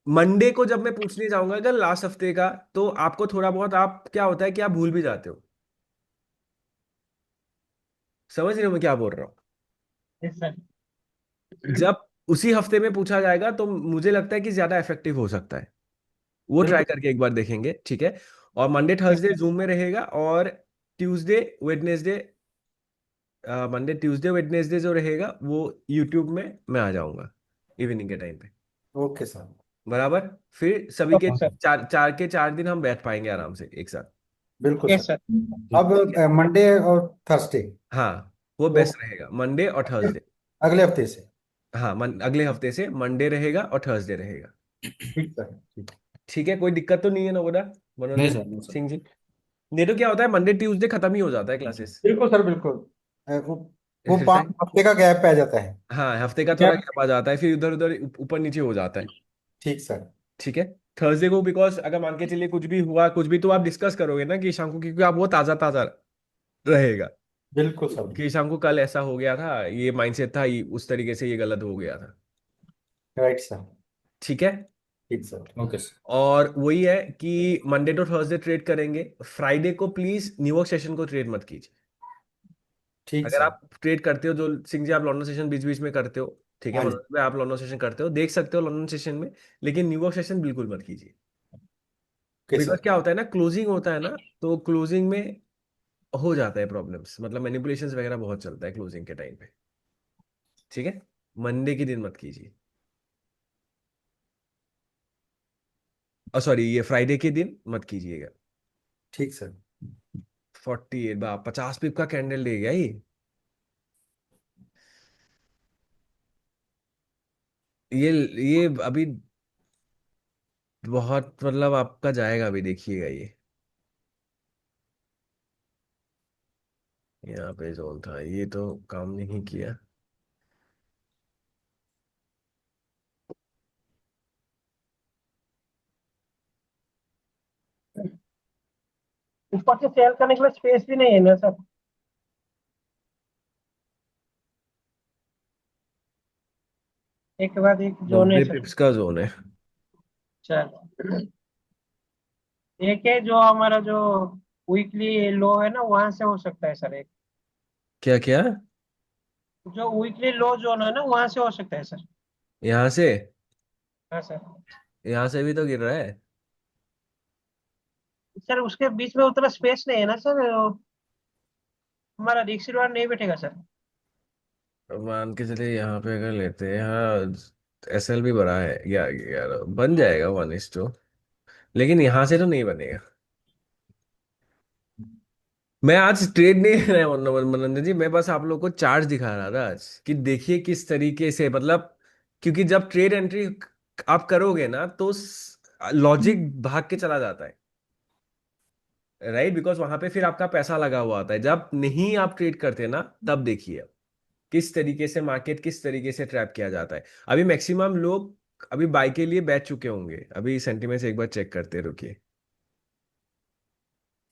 [SPEAKER 2] मंडे को जब मैं पूछने जाऊंगा अगर लास्ट हफ्ते का, तो आपको थोड़ा बहुत आप क्या होता है कि आप भूल भी जाते हो। समझ रहे हो मैं क्या बोल रहा हूँ?
[SPEAKER 1] Yes sir.
[SPEAKER 2] जब उसी हफ्ते में पूछा जाएगा तो मुझे लगता है कि ज्यादा इफेक्टिव हो सकता है। वो ट्राई
[SPEAKER 3] बिल्कुल
[SPEAKER 2] करके एक बार देखेंगे, ठीक है। और मंडे थर्सडे जूम में रहेगा, और Tuesday Wednesday, Monday Tuesday Wednesday जो रहेगा वो यूट्यूब में मैं आ जाऊंगा इवनिंग के टाइम पे।
[SPEAKER 3] Okay sir.
[SPEAKER 2] बराबर। फिर सभी के
[SPEAKER 1] ओके सर।
[SPEAKER 2] चार चार के 4 दिन हम बैठ पाएंगे आराम से एक साथ।
[SPEAKER 3] बिल्कुल
[SPEAKER 1] यस
[SPEAKER 3] सर।
[SPEAKER 1] सर।
[SPEAKER 3] अब
[SPEAKER 2] ठीक है।
[SPEAKER 3] मंडे और थर्सडे।
[SPEAKER 2] हाँ, वो
[SPEAKER 3] तो
[SPEAKER 2] बेस्ट रहेगा, मंडे और थर्सडे।
[SPEAKER 3] अगले हफ्ते से।
[SPEAKER 2] हाँ, अगले हफ्ते से मंडे रहेगा और थर्सडे रहेगा।
[SPEAKER 3] ठीक सर, ठीक।
[SPEAKER 2] ठीक है, कोई दिक्कत तो नहीं है ना बोला
[SPEAKER 4] नहीं
[SPEAKER 2] मनोरंजन
[SPEAKER 4] सर, नहीं सर।
[SPEAKER 2] सिंह जी? नहीं तो क्या होता है, मंडे ट्यूसडे खत्म ही हो जाता है क्लासेस।
[SPEAKER 3] बिल्कुल सर, बिल्कुल। वो 5 हफ्ते का गैप पै जाता है।
[SPEAKER 2] हाँ, हफ्ते का थोड़ा
[SPEAKER 3] गैप।
[SPEAKER 2] गैप आ जाता है, फिर इधर उधर ऊपर नीचे हो जाता है।
[SPEAKER 3] ठीक सर।
[SPEAKER 2] ठीक है। थर्सडे को बिकॉज अगर मान के चलिए कुछ भी हुआ, कुछ भी, तो आप डिस्कस करोगे ना कि शाम को, क्योंकि आप वो ताजा ताजा रहेगा
[SPEAKER 3] बिल्कुल सर।
[SPEAKER 2] कि शाम को कल ऐसा हो गया था, ये माइंडसेट था, उस तरीके से ये गलत हो गया था।
[SPEAKER 3] Right sir.
[SPEAKER 2] ठीक है।
[SPEAKER 3] ठीक सर।
[SPEAKER 4] Okay sir.
[SPEAKER 2] और वही है कि मंडे टू थर्सडे ट्रेड करेंगे, फ्राइडे को प्लीज न्यूयॉर्क सेशन को ट्रेड मत कीजिए।
[SPEAKER 3] ठीक
[SPEAKER 2] अगर
[SPEAKER 3] सर।
[SPEAKER 2] आप ट्रेड करते हो, जो सिंह जी आप लंदन सेशन बीच बीच में करते हो, ठीक है,
[SPEAKER 3] हाँ जी।
[SPEAKER 2] मनोज भाई आप लंदन सेशन करते हो, देख सकते हो लंदन सेशन में, लेकिन न्यूयॉर्क सेशन बिल्कुल मत कीजिए।
[SPEAKER 3] Okay
[SPEAKER 2] because
[SPEAKER 3] sir.
[SPEAKER 2] क्या होता है ना, क्लोजिंग होता है ना, तो क्लोजिंग में हो जाता है प्रॉब्लम्स, मतलब मैनिपुलेशंस वगैरह बहुत चलता है क्लोजिंग के टाइम पे। ठीक है। मंडे के दिन मत कीजिए, सॉरी, ये फ्राइडे के दिन मत कीजिएगा।
[SPEAKER 3] ठीक सर।
[SPEAKER 2] 48 बा 50 पिप का कैंडल दे गया ये। ये अभी बहुत, मतलब आपका जाएगा अभी, देखिएगा ये। यहाँ पे जोन था, ये तो काम नहीं किया।
[SPEAKER 1] ऊपर से सेल करने के लिए स्पेस भी नहीं है ना सर? एक के बाद एक जोन है
[SPEAKER 2] 90
[SPEAKER 1] सर।
[SPEAKER 2] पिप्स का जोन है।
[SPEAKER 1] चलो, एक है जो हमारा जो वीकली लो है ना, वहां से हो सकता है सर एक।
[SPEAKER 2] क्या क्या?
[SPEAKER 1] जो वीकली लो जोन है ना, वहां से हो सकता है सर।
[SPEAKER 2] यहाँ से?
[SPEAKER 1] हाँ सर।
[SPEAKER 2] यहाँ से भी तो गिर रहा है।
[SPEAKER 1] सर उसके बीच में उतना स्पेस नहीं है ना सर, हमारा रिक्स रिवार्ड नहीं बैठेगा सर।
[SPEAKER 2] मान के चलिए यहाँ पे अगर लेते हैं, हाँ, एसएल भी बड़ा है, या यार बन जाएगा 1:2, लेकिन यहाँ से तो नहीं बनेगा। मैं आज ट्रेड नहीं ले रहा हूँ मनोरंजन जी, मैं बस आप लोग को चार्ज दिखा रहा था आज, कि देखिए किस तरीके से, मतलब क्योंकि जब ट्रेड एंट्री आप करोगे ना, तो लॉजिक भाग के चला जाता है, राइट, बिकॉज वहां पे फिर आपका पैसा लगा हुआ होता है। जब नहीं आप ट्रेड करते ना, तब देखिए किस तरीके से मार्केट, किस तरीके से ट्रैप किया जाता है। अभी मैक्सिमम लोग अभी बाई के लिए बैठ चुके होंगे, अभी सेंटीमेंट्स एक बार चेक करते रुकिए।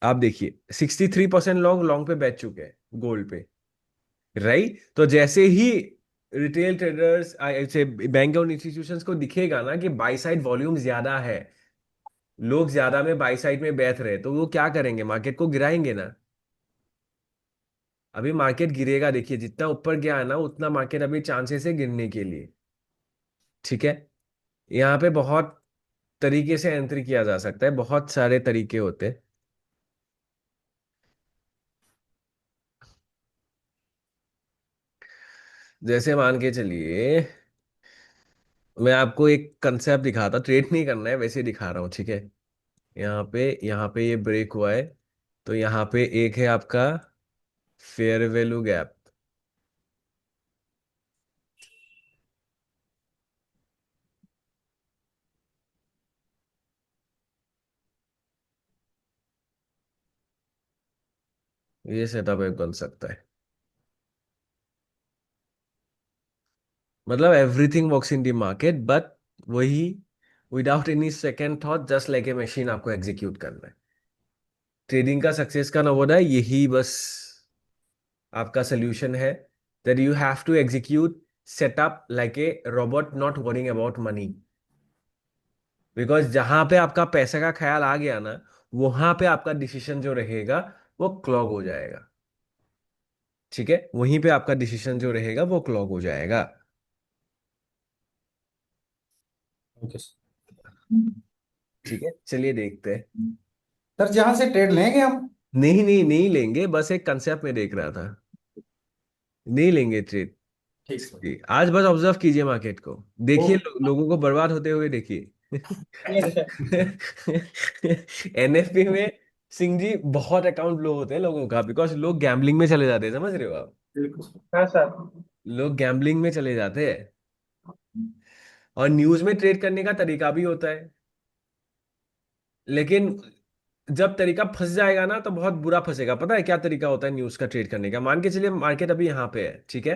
[SPEAKER 2] आप देखिए 63% लोग लॉन्ग पे बैठ चुके हैं गोल्ड पे, राइट। तो जैसे ही रिटेल ट्रेडर्स ऐसे बैंक और इंस्टीट्यूशंस को दिखेगा ना कि बाई साइड वॉल्यूम ज्यादा है, लोग ज्यादा में बाई साइड में बैठ रहे हैं, तो वो क्या करेंगे, मार्केट को गिराएंगे ना। अभी मार्केट गिरेगा, देखिए जितना ऊपर गया है ना, उतना मार्केट अभी चांसेस है गिरने के लिए। ठीक है। यहाँ पे बहुत तरीके से एंट्री किया जा सकता है, बहुत सारे तरीके होते हैं। जैसे मान के चलिए, मैं आपको एक कंसेप्ट दिखाता, ट्रेड नहीं करना है, वैसे ही दिखा रहा हूँ, ठीक है। यहाँ पे ये ब्रेक हुआ है, तो यहाँ पे एक है आपका फेयर वैल्यू गैप। ये सेटअप एक बन सकता है, मतलब everything works in the market, but वही without any second thought, just like a machine, आपको एग्जीक्यूट करना है। ट्रेडिंग का सक्सेस का नवोदय है यही बस, आपका सोल्यूशन है, that you have to execute setup like a robot, not worrying about money. Because जहां पे आपका पैसे का ख्याल आ गया ना, वहां पे आपका डिसीजन जो रहेगा वो क्लॉग हो जाएगा। ठीक है, वहीं पे आपका डिसीजन जो रहेगा वो क्लॉग हो जाएगा।
[SPEAKER 4] Okay sir.
[SPEAKER 2] ठीक है, चलिए देखते हैं।
[SPEAKER 3] सर जहां से ट्रेड लेंगे हम।
[SPEAKER 2] नहीं नहीं नहीं लेंगे, बस एक कंसेप्ट में देख रहा था। नहीं लेंगे ट्रेड।
[SPEAKER 3] ठीक सर।
[SPEAKER 2] आज बस ऑब्जर्व कीजिए मार्केट को,
[SPEAKER 3] ओ।
[SPEAKER 2] देखिए लोगों को बर्बाद होते हुए देखिए।
[SPEAKER 1] Yes sir.
[SPEAKER 2] एनएफपी में सिंह जी बहुत अकाउंट लो होते हैं लोगों का, बिकॉज लोग गैम्बलिंग में चले जाते हैं, समझ रहे हो आप।
[SPEAKER 3] बिल्कुल सर।
[SPEAKER 1] हाँ सर।
[SPEAKER 2] लोग गैम्बलिंग में चले जाते हैं। और न्यूज में ट्रेड करने का तरीका भी होता है, लेकिन जब तरीका फंस जाएगा ना तो बहुत बुरा फंसेगा। पता है क्या तरीका होता है न्यूज का ट्रेड करने का? मान के चलिए मार्केट अभी यहाँ पे है, ठीक है।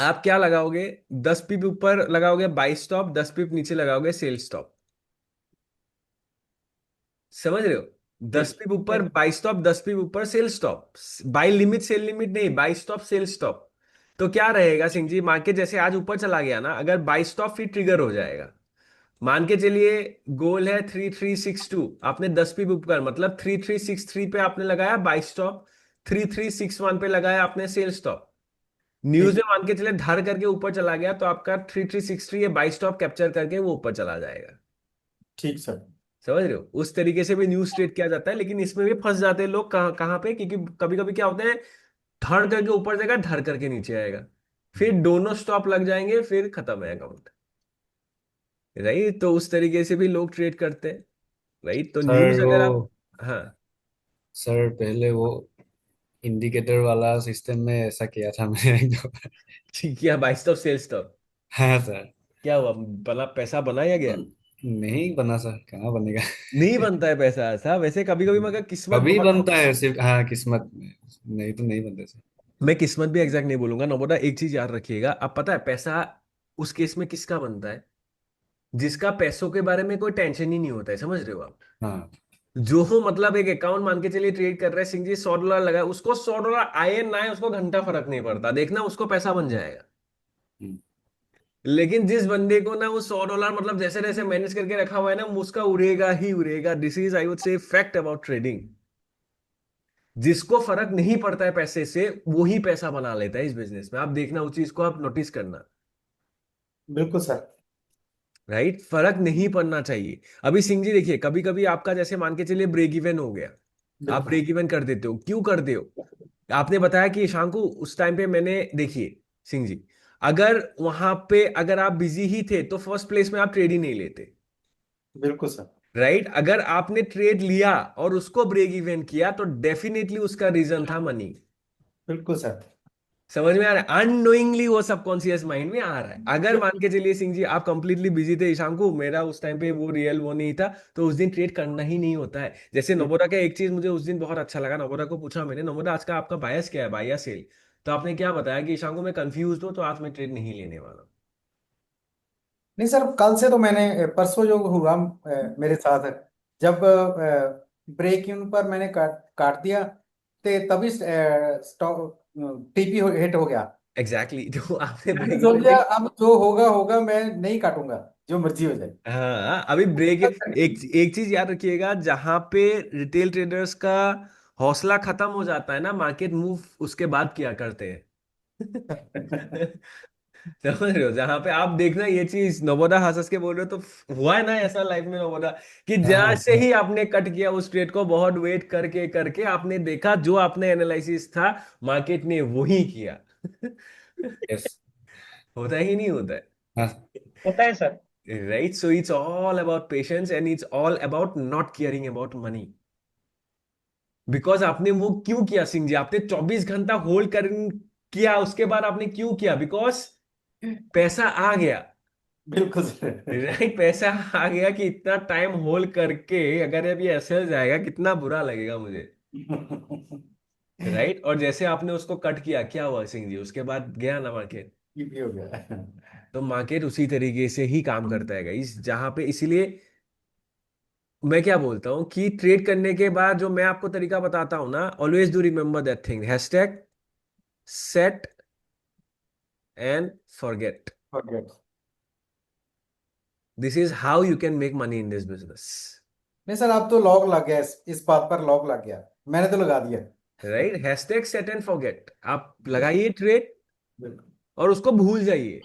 [SPEAKER 2] आप क्या लगाओगे? 10 पिप ऊपर लगाओगे बाई स्टॉप, 10 पिप नीचे लगाओगे सेल स्टॉप। समझ रहे हो? दस
[SPEAKER 3] ठीक।
[SPEAKER 2] पिप ऊपर बाई स्टॉप, 10 पिप ऊपर sell stop. Buy limit sell limit नहीं, बाई स्टॉप सेल स्टॉप। तो क्या रहेगा सिंह जी, मार्केट जैसे आज ऊपर चला गया ना, अगर बाई स्टॉप फिर ट्रिगर हो जाएगा। मान के चलिए गोल है 3362, आपने 10 पिप ऊपर मतलब 3363 पे आपने लगाया बाई स्टॉप, 3361 पे लगाया आपने सेल स्टॉप। न्यूज
[SPEAKER 3] ठीक।
[SPEAKER 2] में मान के चले धर करके ऊपर चला गया तो आपका 3363 ये बाई स्टॉप कैप्चर करके वो ऊपर चला जाएगा।
[SPEAKER 3] ठीक सर।
[SPEAKER 2] समझ रहे हो? उस तरीके से भी न्यूज ट्रेड किया जाता है, लेकिन इसमें भी फंस जाते हैं लोग। कहाँ कहाँ पे? क्योंकि कभी कभी क्या होता है, धड़ करके ऊपर जाएगा, धड़ करके नीचे आएगा, फिर दोनों स्टॉप लग जाएंगे, फिर खत्म है अकाउंट। राइट, तो उस तरीके से भी लोग ट्रेड करते हैं। राइट, तो न्यूज
[SPEAKER 4] सर वो
[SPEAKER 2] अगर आप, हाँ।
[SPEAKER 4] सर पहले वो इंडिकेटर वाला सिस्टम में ऐसा किया था मैंने एक दो बार।
[SPEAKER 2] ठीक किया, बाई स्टॉप सेल स्टॉप।
[SPEAKER 4] हाँ सर।
[SPEAKER 2] क्या हुआ, भला पैसा बनाया गया?
[SPEAKER 4] नहीं बना सर, कहाँ बनेगा।
[SPEAKER 2] नहीं बनता है पैसा ऐसा वैसे, कभी कभी मगर किस्मत
[SPEAKER 4] कभी
[SPEAKER 2] बहुत।
[SPEAKER 4] बनता है सिर्फ, हाँ किस्मत में, नहीं तो नहीं बनते सर।
[SPEAKER 2] मैं किस्मत भी एग्जैक्ट नहीं बोलूंगा नोबोटा, एक चीज याद रखिएगा। अब पता है पैसा उस केस में किसका बनता है, जिसका पैसों के बारे में कोई टेंशन ही नहीं होता है। समझ रहे हो आप?
[SPEAKER 4] हाँ।
[SPEAKER 2] जो हो मतलब एक अकाउंट मान के चलिए ट्रेड कर रहे हैं सिंह जी, $100 लगा, उसको $100 आए ना आए उसको घंटा फर्क नहीं पड़ता, देखना उसको पैसा बन जाएगा।
[SPEAKER 4] हम्म।
[SPEAKER 2] लेकिन जिस बंदे को ना वो $100 मतलब जैसे जैसे मैनेज करके रखा हुआ है ना, उसका उड़ेगा ही उड़ेगा। दिस इज आई वुड से फैक्ट अबाउट ट्रेडिंग। जिसको फर्क नहीं पड़ता है पैसे से, वही पैसा बना लेता है इस बिजनेस में। आप देखना, उस चीज को आप नोटिस करना।
[SPEAKER 3] बिल्कुल सर।
[SPEAKER 2] राइट, फर्क नहीं पड़ना चाहिए। अभी सिंह जी देखिए, कभी कभी आपका जैसे मान के चलिए ब्रेक इवन हो गया, आप
[SPEAKER 3] बिल्कुल।
[SPEAKER 2] ब्रेक इवन कर देते हो, क्यों करते हो? आपने बताया कि शांकु उस टाइम पे मैंने देखिए सिंह जी, अगर वहां पे अगर आप बिजी ही थे तो फर्स्ट प्लेस में आप ट्रेड ही नहीं लेते।
[SPEAKER 3] बिल्कुल सर।
[SPEAKER 2] राइट, अगर आपने ट्रेड लिया और उसको ब्रेक इवन किया तो डेफिनेटली उसका रीजन था मनी।
[SPEAKER 3] बिल्कुल सर।
[SPEAKER 2] समझ में आ रहा है? अननोइंगली वो सबकॉन्शियस माइंड में आ रहा है। अगर मान के चलिए सिंह जी आप कंप्लीटली बिजी थे ईशांकु, मेरा उस टाइम पे वो रियल वो नहीं था, तो उस दिन ट्रेड करना ही नहीं होता है। जैसे नोबोरा का एक चीज मुझे उस दिन बहुत अच्छा लगा, नोबोरा को पूछा मैंने, नोबोरा आज का आपका बायस क्या है, बाय या सेल? तो आपने क्या बताया कि ईशांकु मैं कंफ्यूज हूँ तो आज मैं ट्रेड नहीं लेने वाला।
[SPEAKER 3] नहीं सर, कल से तो मैंने परसों जो हुआ मेरे साथ, जब ब्रेक इन पर मैंने काट दिया, ते तभी स्टॉक टीपी हिट हो गया।
[SPEAKER 2] एग्जैक्टली तो आपने
[SPEAKER 3] मैंने
[SPEAKER 2] ब्रेक
[SPEAKER 3] सोच
[SPEAKER 2] इवन
[SPEAKER 3] लिया
[SPEAKER 2] पे,
[SPEAKER 3] अब जो होगा होगा, मैं नहीं काटूंगा, जो मर्जी हो जाए।
[SPEAKER 2] हाँ अभी ब्रेक, एक एक चीज याद रखिएगा, जहां पे रिटेल ट्रेडर्स का हौसला खत्म हो जाता है ना, मार्केट मूव उसके बाद किया करते हैं। समझ रहे हो? जहां पे आप देखना ये चीज, नवोदा हंस के बोल रहे हो तो हुआ है ना ऐसा लाइफ में नवोदा, कि
[SPEAKER 3] हाँ।
[SPEAKER 2] जैसे ही आपने कट किया उस ट्रेड को, बहुत वेट करके करके आपने देखा जो आपने एनालिसिस था, मार्केट ने वही किया।
[SPEAKER 4] यस।
[SPEAKER 2] होता ही नहीं होता
[SPEAKER 4] हाँ।
[SPEAKER 1] होता है सर।
[SPEAKER 2] है। Right, so it's all about patience and it's all about not caring about money. Because आपने वो क्यों किया सिंह जी, आपने 24 घंटा होल्ड कर किया, उसके बाद आपने क्यों किया? बिकॉज पैसा आ गया।
[SPEAKER 3] बिल्कुल सर।
[SPEAKER 2] राइट, पैसा आ गया कि इतना टाइम होल्ड करके अगर अब ये ऐसे जाएगा कितना बुरा लगेगा मुझे। राइट, और जैसे आपने उसको कट किया, क्या हुआ सिंह जी, उसके बाद गया ना मार्केट।
[SPEAKER 3] ये भी हो गया।
[SPEAKER 2] तो मार्केट उसी तरीके से ही काम करता है गाइस, जहां पे, इसीलिए मैं क्या बोलता हूँ कि ट्रेड करने के बाद जो मैं आपको तरीका बताता हूँ ना, always do remember that thing, hashtag set and forget.
[SPEAKER 3] Forget।
[SPEAKER 2] This is how you can make money in this business.
[SPEAKER 3] नहीं सर, अब तो लॉक लग गया, इस बात पर लॉक लग गया, मैंने तो लगा दिया।
[SPEAKER 2] Right, hashtag set and forget, आप लगाइए ट्रेड
[SPEAKER 3] बिल्कुल
[SPEAKER 2] और उसको भूल जाइए।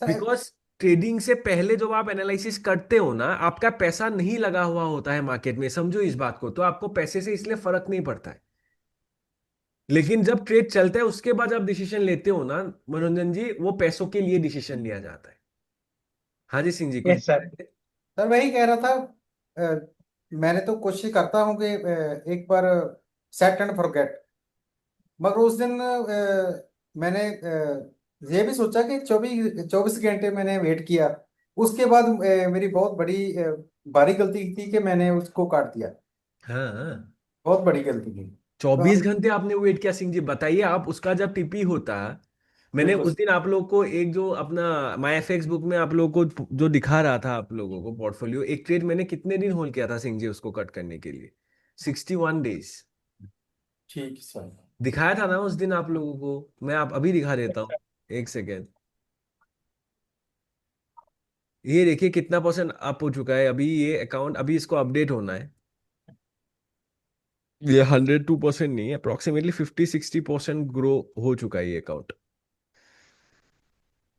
[SPEAKER 3] सर।
[SPEAKER 2] बिकॉज ट्रेडिंग से पहले जब आप एनालिसिस करते हो ना, आपका पैसा नहीं लगा हुआ होता है मार्केट में, समझो इस बात को, तो आपको पैसे से इसलिए फर्क नहीं पड़ता है। लेकिन जब ट्रेड चलता है उसके बाद आप डिसीजन लेते हो ना मनोरंजन जी, वो पैसों के लिए डिसीजन लिया जाता है। हाँ जी सिंह जी, कुछ
[SPEAKER 1] यस
[SPEAKER 2] बता
[SPEAKER 1] सर।
[SPEAKER 2] रहे थे?
[SPEAKER 3] सर वही कह रहा था। मैंने तो कोशिश करता हूँ कि एक बार सेट एंड फॉरगेट, मगर उस दिन मैंने ये भी सोचा कि 24 24 घंटे मैंने वेट किया। उसके बाद मेरी बहुत बड़ी भारी गलती थी कि मैंने उसको काट दिया।
[SPEAKER 2] हाँ,
[SPEAKER 3] बहुत बड़ी गलती थी। तो
[SPEAKER 2] 24 घंटे आपने वेट किया सिंह जी, बताइए आप, उसका जब टीपी होता, मैंने
[SPEAKER 3] बिल्कुल
[SPEAKER 2] उस दिन आप लोग को एक जो अपना माई एफएक्स बुक में आप लोग को जो दिखा रहा था आप लोगों को पोर्टफोलियो, एक ट्रेड मैंने कितने दिन होल्ड किया था सिंह जी उसको कट करने के लिए? 61 डेज
[SPEAKER 3] ठीक है सर।
[SPEAKER 2] दिखाया था ना उस दिन आप लोगों को। मैं आप अभी दिखा देता हूँ, एक सेकेंड। ये देखिए कितना परसेंट अप हो चुका है अभी ये अकाउंट, अभी इसको अपडेट होना है। ये 102% नहीं है, अप्रोक्सीमेटली 50-60% ग्रो हो चुका है ये अकाउंट।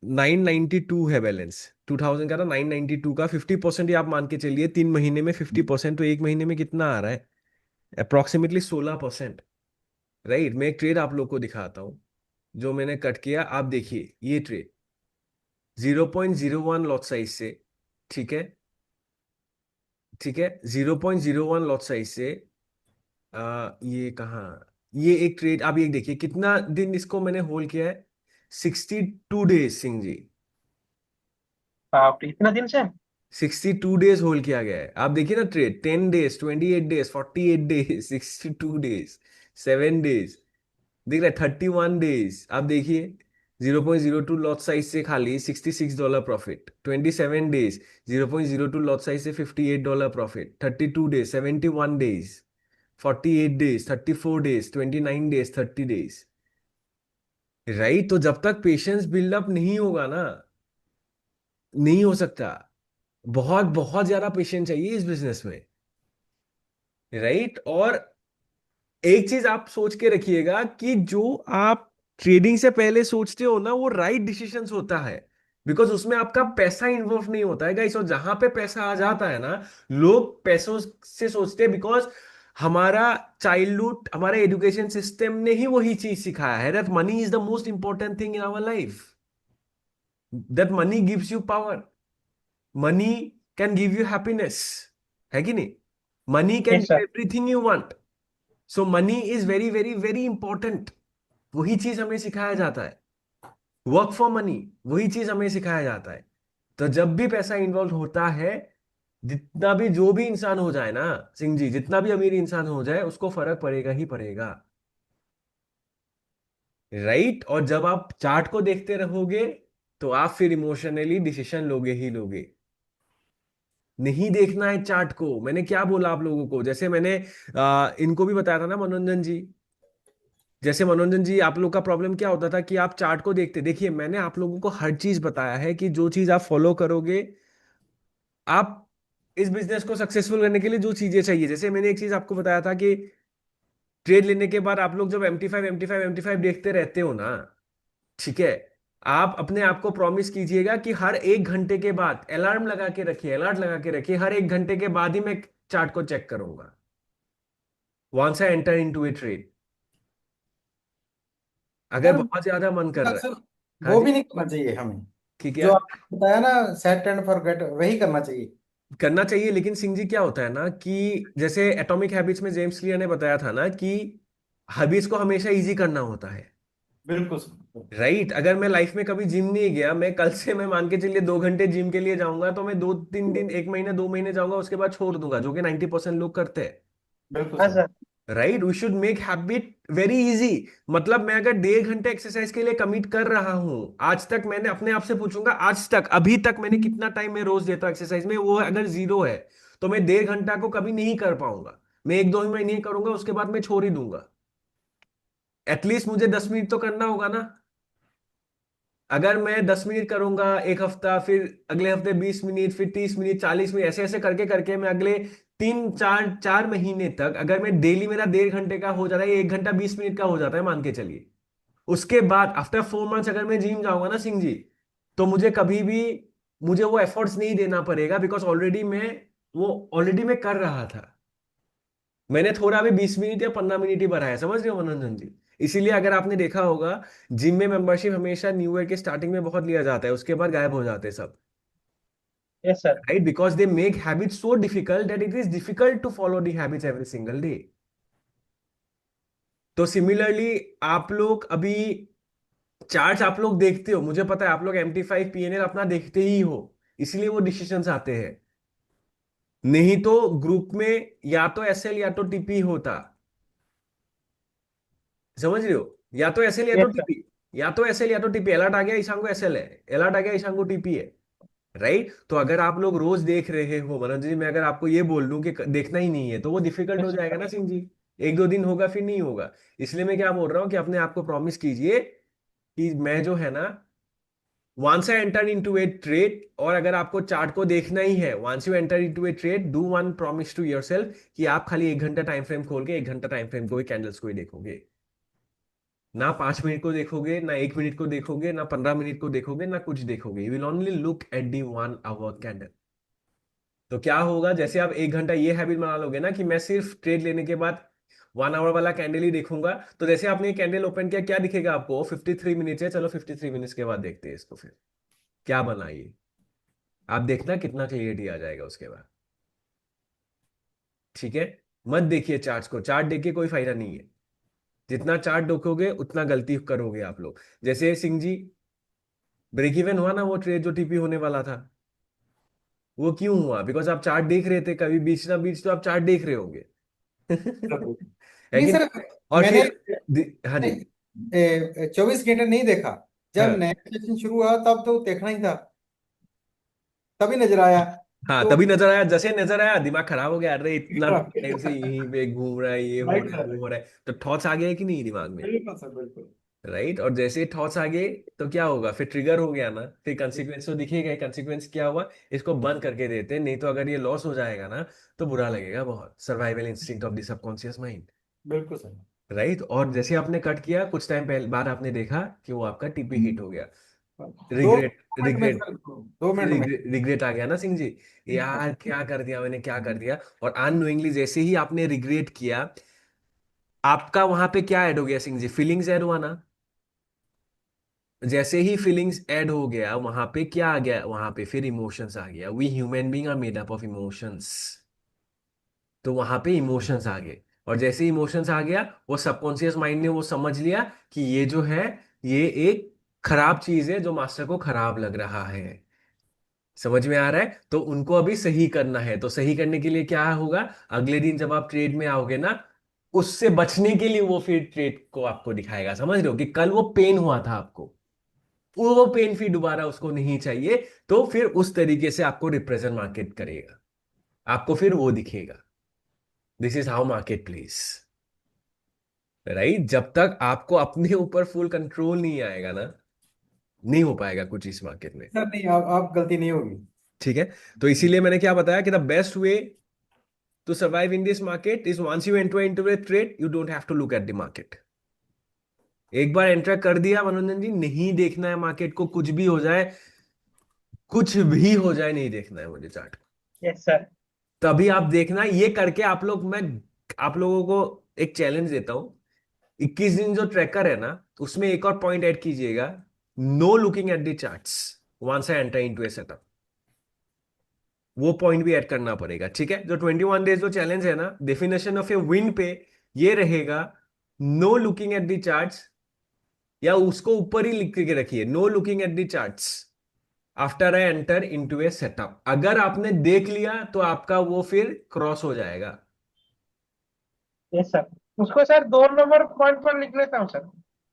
[SPEAKER 2] 992 है बैलेंस, 2000 का था, 992 का 50% ही आप मान के चलिए, 3 महीने में 50%, तो एक महीने में कितना आ रहा है? अप्रोक्सीमेटली 16%। राइट, मैं एक ट्रेड आप लोग को दिखाता हूँ जो मैंने कट किया, आप देखिए ये ट्रेड 0.01 लॉट साइज से, ठीक है, ठीक है, 0.01 लॉट साइज से, ये कहाँ, ये एक ट्रेड आप ये देखिए कितना दिन इसको मैंने होल्ड किया है, 62 डेज सिंह जी,
[SPEAKER 1] बाप रे, इतना दिन से।
[SPEAKER 2] 62 डेज होल्ड किया गया है। आप देखिए ना trade, 10 days, 28 days, 48 days, 62 days, 7 days, दिख रहा है, 31 डेज, आप देखिए 0.02 लॉट साइज से खाली $66 प्रॉफिट, 27 डेज 0.02 लॉट साइज से $58 profit, 32 days, 71 days, 48 days, 34 days, 29 days, 30 days. Right, तो जब तक पेशेंस बिल्डअप नहीं होगा ना, नहीं हो सकता। बहुत बहुत ज्यादा पेशेंस चाहिए इस बिजनेस में। राइट, और एक चीज आप सोच के रखिएगा कि जो आप ट्रेडिंग से पहले सोचते हो ना, वो राइट डिसीजंस होता है, बिकॉज उसमें आपका पैसा इन्वॉल्व नहीं होता है गाइस। और जहां पे पैसा आ जाता है ना, लोग पैसों से सोचते हैं, बिकॉज हमारा चाइल्डहुड, हमारे एजुकेशन सिस्टम ने ही वही चीज सिखाया है, that money is the most important thing in our life, that money gives you power, money can give you happiness, है कि नहीं? Money can
[SPEAKER 1] yes
[SPEAKER 2] give
[SPEAKER 1] sir.
[SPEAKER 2] Everything you want. So money is very very very important. वही चीज हमें सिखाया जाता है, वर्क फॉर मनी, वही चीज हमें सिखाया जाता है। तो जब भी पैसा इन्वॉल्व होता है, जितना भी जो भी इंसान हो जाए ना सिंह जी, जितना भी अमीर इंसान हो जाए, उसको फर्क पड़ेगा ही पड़ेगा। राइट, और जब आप चार्ट को देखते रहोगे तो आप फिर इमोशनली डिसीजन लोगे ही लोगे। नहीं देखना है चार्ट को, मैंने क्या बोला आप लोगों को, जैसे मैंने इनको भी बताया था ना मनोरंजन जी, जैसे मनोरंजन जी आप लोग का प्रॉब्लम क्या होता था कि आप चार्ट को देखते, देखिए मैंने आप लोगों को हर चीज बताया है कि जो चीज आप फॉलो करोगे, आप इस बिजनेस को सक्सेसफुल करने के लिए जो चीजें चाहिए, जैसे मैंने एक चीज आपको बताया था कि ट्रेड लेने के बाद आप लोग जब MT5 देखते रहते हो ना, ठीक है, आप अपने आप को प्रॉमिस कीजिएगा कि हर 1 घंटे के बाद अलार्म लगा के रखिए, अलर्ट लगा के रखिए, हर 1 घंटे के बाद ही मैं चार्ट को चेक करूंगा once I enter into a trade, अगर
[SPEAKER 3] सर
[SPEAKER 2] बहुत ज्यादा मन कर रहा है।
[SPEAKER 3] अक्सर
[SPEAKER 2] हाँ
[SPEAKER 3] वो
[SPEAKER 2] जी,
[SPEAKER 3] भी नहीं करना चाहिए हमें।
[SPEAKER 2] ठीक
[SPEAKER 3] जो
[SPEAKER 2] है,
[SPEAKER 3] आपने बताया ना, सेट एंड फॉरगेट, वही करना चाहिए।
[SPEAKER 2] करना चाहिए, लेकिन सिंह जी क्या होता है ना कि जैसे एटॉमिक हैबिट्स में जेम्स क्लियर ने बताया था ना कि हैबिट्स को हमेशा इजी करना होता है।
[SPEAKER 3] बिल्कुल सर।
[SPEAKER 2] राइट, अगर मैं लाइफ में कभी जिम नहीं गया, मैं कल से मैं मान के चलिए 2 घंटे जिम के लिए जाऊंगा, तो मैं 2-3 दिन, 1 महीने 2 महीने जाऊंगा, उसके बाद छोड़ दूंगा, जो कि 90% लोग करते हैं।
[SPEAKER 3] बिल्कुल
[SPEAKER 1] हाँ
[SPEAKER 3] sir.
[SPEAKER 1] Sir.
[SPEAKER 2] Right, we should make habit very easy. मतलब मैं अगर 1.5 घंटे एक्सरसाइज के लिए कमिट कर रहा हूं, आज तक मैंने अपने आप से पूछूंगा, आज तक अभी तक मैंने कितना टाइम मैं रोज देता हूं एक्सरसाइज में, वो अगर 0 है तो मैं 1.5 घंटा को कभी नहीं कर पाऊंगा। मैं 1-2 महीने करूंगा, उसके बाद मैं छोड़ ही दूंगा। एटलीस्ट मुझे 10 मिनट तो करना होगा ना। अगर मैं 10 मिनट करूंगा एक हफ्ता, फिर अगले हफ्ते 20 मिनट, फिर 30 मिनट, 40 मिनट, ऐसे ऐसे करके करके मैं अगले 3-4 महीने तक, अगर मैं डेली मेरा 1.5 घंटे का हो जाता है, 1 घंटा 20 मिनट का हो जाता है मान के चलिए, उसके बाद आफ्टर 4 मंथ्स अगर मैं जिम जाऊंगा ना सिंह जी, तो मुझे कभी भी मुझे वो एफर्ट्स नहीं देना पड़ेगा, बिकॉज ऑलरेडी मैं कर रहा था। मैंने थोड़ा भी 20 मिनट या 15 मिनट ही बढ़ाया, समझ रहे हो मनोरंजन जी? इसीलिए अगर आपने देखा होगा, जिम में मेंबरशिप हमेशा न्यू ईयर के स्टार्टिंग में बहुत लिया जाता है, उसके बाद गायब हो जाते हैं सब।
[SPEAKER 1] Yes sir.
[SPEAKER 2] Right, because they make habit so difficult that it is difficult to follow the habits every single day. तो सिमिलरली आप लोग अभी चार्ट्स आप लोग देखते हो, मुझे पता है आप लोग MT5 PNL अपना देखते ही हो, इसलिए वो डिसीजंस आते हैं। नहीं तो ग्रुप में या तो SL या तो TP होता, समझ रहे हो? या तो SL या तो
[SPEAKER 1] यस सर।
[SPEAKER 2] TP, या तो SL या तो TP। अलर्ट आ गया ईशान को SL है, अलर्ट आ गया ईशान को TP है। राइट, तो अगर आप लोग रोज देख रहे हो मनोज जी, मैं अगर आपको ये बोल दूं कि देखना ही नहीं है, तो वो डिफिकल्ट हो
[SPEAKER 1] यस
[SPEAKER 2] जाएगा
[SPEAKER 1] सर।
[SPEAKER 2] ना सिंह जी। एक दो दिन होगा फिर नहीं होगा। इसलिए मैं क्या बोल रहा हूँ कि अपने आप को प्रॉमिस कीजिए कि मैं जो है ना, once I enter into a trade, और अगर आपको चार्ट को देखना ही है, once you enter into a trade, do one promise to yourself कि आप खाली 1 घंटा टाइम फ्रेम खोल के 1 घंटा टाइम फ्रेम को ही, कैंडल्स को ही देखोगे। ना 5 मिनट को देखोगे, ना 1 मिनट को देखोगे, ना 15 मिनट को देखोगे, ना कुछ देखोगे। You will only look at the 1 our candle. तो क्या होगा, जैसे आप 1 घंटा ये हैबिट बना लोगे ना कि मैं सिर्फ ट्रेड लेने के बाद 1 आवर वाला कैंडल ही देखूंगा, तो जैसे आपने कैंडल ओपन किया, क्या दिखेगा आपको? 53 मिनट है, चलो 53 मिनट के बाद देखते हैं इसको फिर क्या बना ये। आप देखना कितना क्लियरिटी आ जाएगा उसके बाद। ठीक है, मत देखिए चार्ट को, चार्ट देख के कोई फायदा नहीं है। जितना चार्ट देखोगे उतना गलती करोगे आप लोग। जैसे सिंह जी, ब्रेक इवन हुआ ना वो ट्रेड जो TP होने वाला था, वो क्यों हुआ? बिकॉज आप चार्ट देख रहे थे, कभी बीच ना बीच तो आप चार्ट देख रहे होंगे। है
[SPEAKER 3] नहीं
[SPEAKER 2] कि
[SPEAKER 3] सर,
[SPEAKER 2] नहीं? और
[SPEAKER 3] मैंने
[SPEAKER 2] फिर हाँ जी।
[SPEAKER 3] 24 घंटे नहीं देखा। जब
[SPEAKER 2] हाँ
[SPEAKER 3] नया सेशन शुरू हुआ तब तो देखना ही था, तभी नजर आया।
[SPEAKER 2] हाँ,
[SPEAKER 3] तो
[SPEAKER 2] तभी नजर आया, जैसे नजर आया दिमाग खराब हो गया, अरे इतना टाइम से यहीं पे घूम रहा है, ये हो
[SPEAKER 3] राइट
[SPEAKER 2] रहा है,
[SPEAKER 3] सर,
[SPEAKER 2] वो हो रहा है, तो थॉट्स आ गए कि नहीं दिमाग में?
[SPEAKER 3] बिल्कुल सर, बिल्कुल।
[SPEAKER 2] राइट, और जैसे थॉट्स आ गए तो क्या होगा, फिर ट्रिगर हो गया ना, फिर कंसिक्वेंस तो दिखेगा। कंसिक्वेंस क्या हुआ, इसको बंद करके देते, नहीं तो अगर ये लॉस हो जाएगा ना, तो बुरा लगेगा बहुत। Survival instinct of the subconscious mind.
[SPEAKER 3] बिल्कुल सर।
[SPEAKER 2] राइट, और जैसे आपने कट किया, कुछ टाइम पहले बाद आपने देखा कि वो आपका TP हिट हो गया।
[SPEAKER 3] दो
[SPEAKER 2] रिग्रेट,
[SPEAKER 3] मिनट में
[SPEAKER 2] रिग्रेट,
[SPEAKER 3] सर, 2 मिनट में।
[SPEAKER 2] रिग्रेट आ गया ना सिंह जी, यार क्या कर दिया मैंने, क्या कर दिया। और अननोइंगली जैसे ही आपने रिग्रेट किया, आपका वहां पे क्या ऐड हो गया सिंह जी? फीलिंग्स ऐड हुआ ना। जैसे ही फीलिंग्स ऐड हो गया, वहां पे क्या आ गया? वहां पे फिर इमोशंस आ गया। We human being are made up of emotions. तो वहां पे इमोशंस आ गए, और जैसे इमोशंस आ गया, वो सबकॉन्शियस माइंड ने वो समझ लिया कि ये जो है, ये एक खराब चीज है जो मास्टर को खराब लग रहा है। समझ में आ रहा है? तो उनको अभी सही करना है। तो सही करने के लिए क्या होगा, अगले दिन जब आप ट्रेड में आओगे ना, उससे बचने के लिए वो फिर ट्रेड को आपको दिखाएगा। समझ रहे हो कि कल वो पेन हुआ था आपको, वो पेन फिर दोबारा उसको नहीं चाहिए। तो फिर उस तरीके से आपको रिप्रेजेंट मार्केट करेगा, आपको फिर वो दिखेगा। This is how market place. Right, जब तक आपको अपने ऊपर फुल कंट्रोल नहीं आएगा ना, नहीं हो पाएगा कुछ इस मार्केट में।
[SPEAKER 3] सर नहीं, आप गलती नहीं होगी।
[SPEAKER 2] ठीक है, तो इसीलिए मैंने क्या बताया कि the best way to survive in this market is once you enter into a trade, you don't have to look at the market. एक बार एंटर कर दिया मनोरंजन जी, नहीं देखना है मार्केट को, कुछ भी हो जाए, कुछ भी हो जाए, नहीं देखना है मुझे चार्ट को।
[SPEAKER 1] Yes sir.
[SPEAKER 2] तभी आप देखना ये करके आप लोग, मैं आप लोगों को एक चैलेंज देता हूं। 21 दिन जो ट्रैकर है ना, उसमें एक और पॉइंट ऐड कीजिएगा, no looking at the charts once I enter into a setup. वो पॉइंट भी ऐड करना पड़ेगा। ठीक है, जो 21 डेज जो चैलेंज है ना, डेफिनेशन ऑफ ए विन पे ये रहेगा, no looking at the charts, या उसको ऊपर ही लिख के रखिए, no looking at the charts after I enter into a setup. अगर आपने देख लिया तो आपका वो फिर क्रॉस हो जाएगा।
[SPEAKER 1] Yes sir. उसको सर 2 नंबर पॉइंट पर लिख लेता हूँ सर।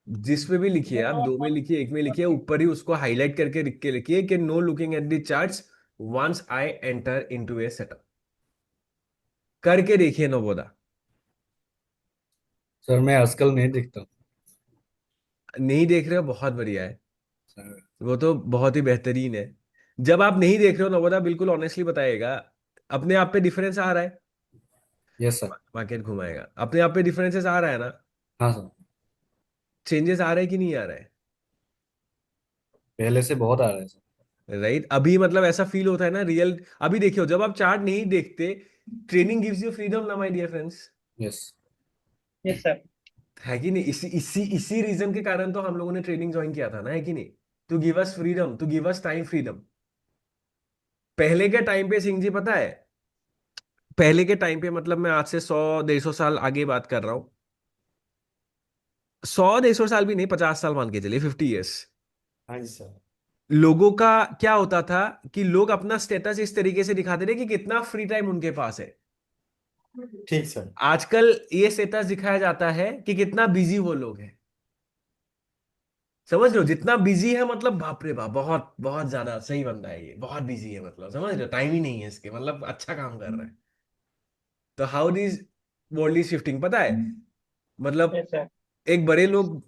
[SPEAKER 2] जिस पे भी लिखिए, आप 2 में लिखिए, 1 में लिखिए, ऊपर ही उसको हाईलाइट करके लिख के लिखिए कि no looking at the charts once I enter into a setup. करके देखिए नवोदा।
[SPEAKER 4] सर मैं आजकल नहीं देखता हूँ
[SPEAKER 2] नहीं देख रहे हो, बहुत बढ़िया है,
[SPEAKER 4] सर।
[SPEAKER 2] वो तो बहुत ही बेहतरीन है। जब आप नहीं देख रहे हो नवोदा, बिल्कुल ऑनेस्टली बताइएगा, अपने आप पे डिफरेंस आ रहा है?
[SPEAKER 4] Yes sir.
[SPEAKER 2] मार्केट घुमाएगा, अपने आप पे डिफरेंसेस आ रहा है ना?
[SPEAKER 4] हाँ सर,
[SPEAKER 2] चेंजेस आ रहे हैं कि नहीं आ रहे हैं?
[SPEAKER 4] पहले से बहुत आ रहा है सर।
[SPEAKER 2] राइट? अभी मतलब ऐसा फील होता है ना रियल। अभी देखियो, जब आप चार्ट नहीं देखते, ट्रेनिंग गिव्स यू फ्रीडम ना my dear friends,
[SPEAKER 4] yes.
[SPEAKER 1] Yes sir.
[SPEAKER 2] है कि नहीं? इसी इसी इसी रीजन के कारण तो हम लोगों ने ट्रेनिंग ज्वाइन किया था ना, है कि नहीं? To give us freedom, to give us time freedom. पहले के टाइम पे सिंह जी पता है, पहले के टाइम पे मतलब मैं आज से 100 150 साल आगे बात कर रहा हूँ। 100 150 साल भी नहीं, 50 साल मान के चलिए, 50 ईयर्स।
[SPEAKER 3] हाँ जी सर।
[SPEAKER 2] लोगों का क्या होता था कि लोग अपना स्टेटस इस तरीके से दिखाते थे कि कितना फ्री टाइम उनके पास है।
[SPEAKER 3] ठीक सर।
[SPEAKER 2] आजकल ये स्टेटस दिखाया जाता है कि कितना बिजी वो लोग हैं। समझ लो, जितना बिजी है मतलब बाप रे बाप, बहुत बहुत ज्यादा सही बंदा है ये, बहुत बिजी है, मतलब समझ लो टाइम ही नहीं है इसके, मतलब अच्छा काम कर रहा है। तो how this world is shifting पता है? मतलब
[SPEAKER 1] यस सर।
[SPEAKER 2] एक बड़े लोग,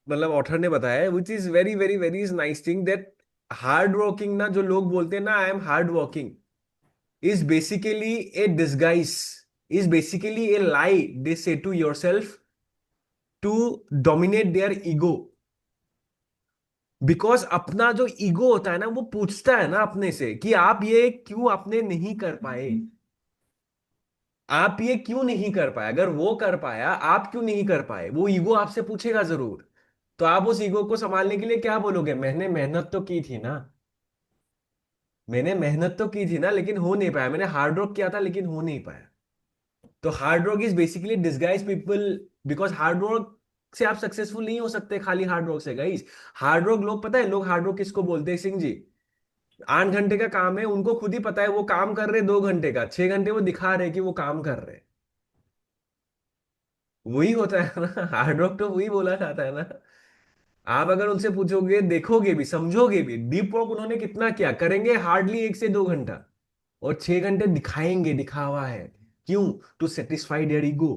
[SPEAKER 2] मतलब ऑथर ने बताया, which is very very very is nice thing, that hard working ना, जो लोग बोलते हैं ना I am hard working, is basically a disguise, is basically a lie they say to yourself to dominate their ego. Because अपना जो ईगो होता है ना, वो पूछता है ना अपने से कि आप ये क्यों अपने नहीं कर पाए, आप ये क्यों नहीं कर पाए, अगर वो कर पाया आप क्यों नहीं कर पाए, वो ईगो आपसे पूछेगा जरूर। तो आप उस ईगो को संभालने के लिए क्या बोलोगे? मैंने मेहनत तो की थी ना, मैंने मेहनत तो की थी ना, लेकिन हो नहीं पाया, मैंने हार्ड वर्क किया था लेकिन हो नहीं पाया। तो hard work is basically disguise people, because hard work से आप सक्सेसफुल नहीं हो सकते खाली हार्ड वर्क से गाइस। हार्ड वर्क, लोग पता है लोग हार्ड वर्क किसको बोलते हैं सिंह जी? 8 घंटे का काम है, उनको खुद ही पता है वो काम कर रहे 2 घंटे का, 6 घंटे वो दिखा रहे कि वो काम कर रहे। वही होता है ना हार्ड वर्क, तो वही बोला जाता है ना। आप अगर उनसे पूछोगे, देखोगे भी, समझोगे भी, डीप वर्क उन्होंने कितना किया, करेंगे हार्डली 1 से 2 घंटा, और 6 घंटे दिखाएंगे, दिखावा है। क्यों? To satisfy their ego.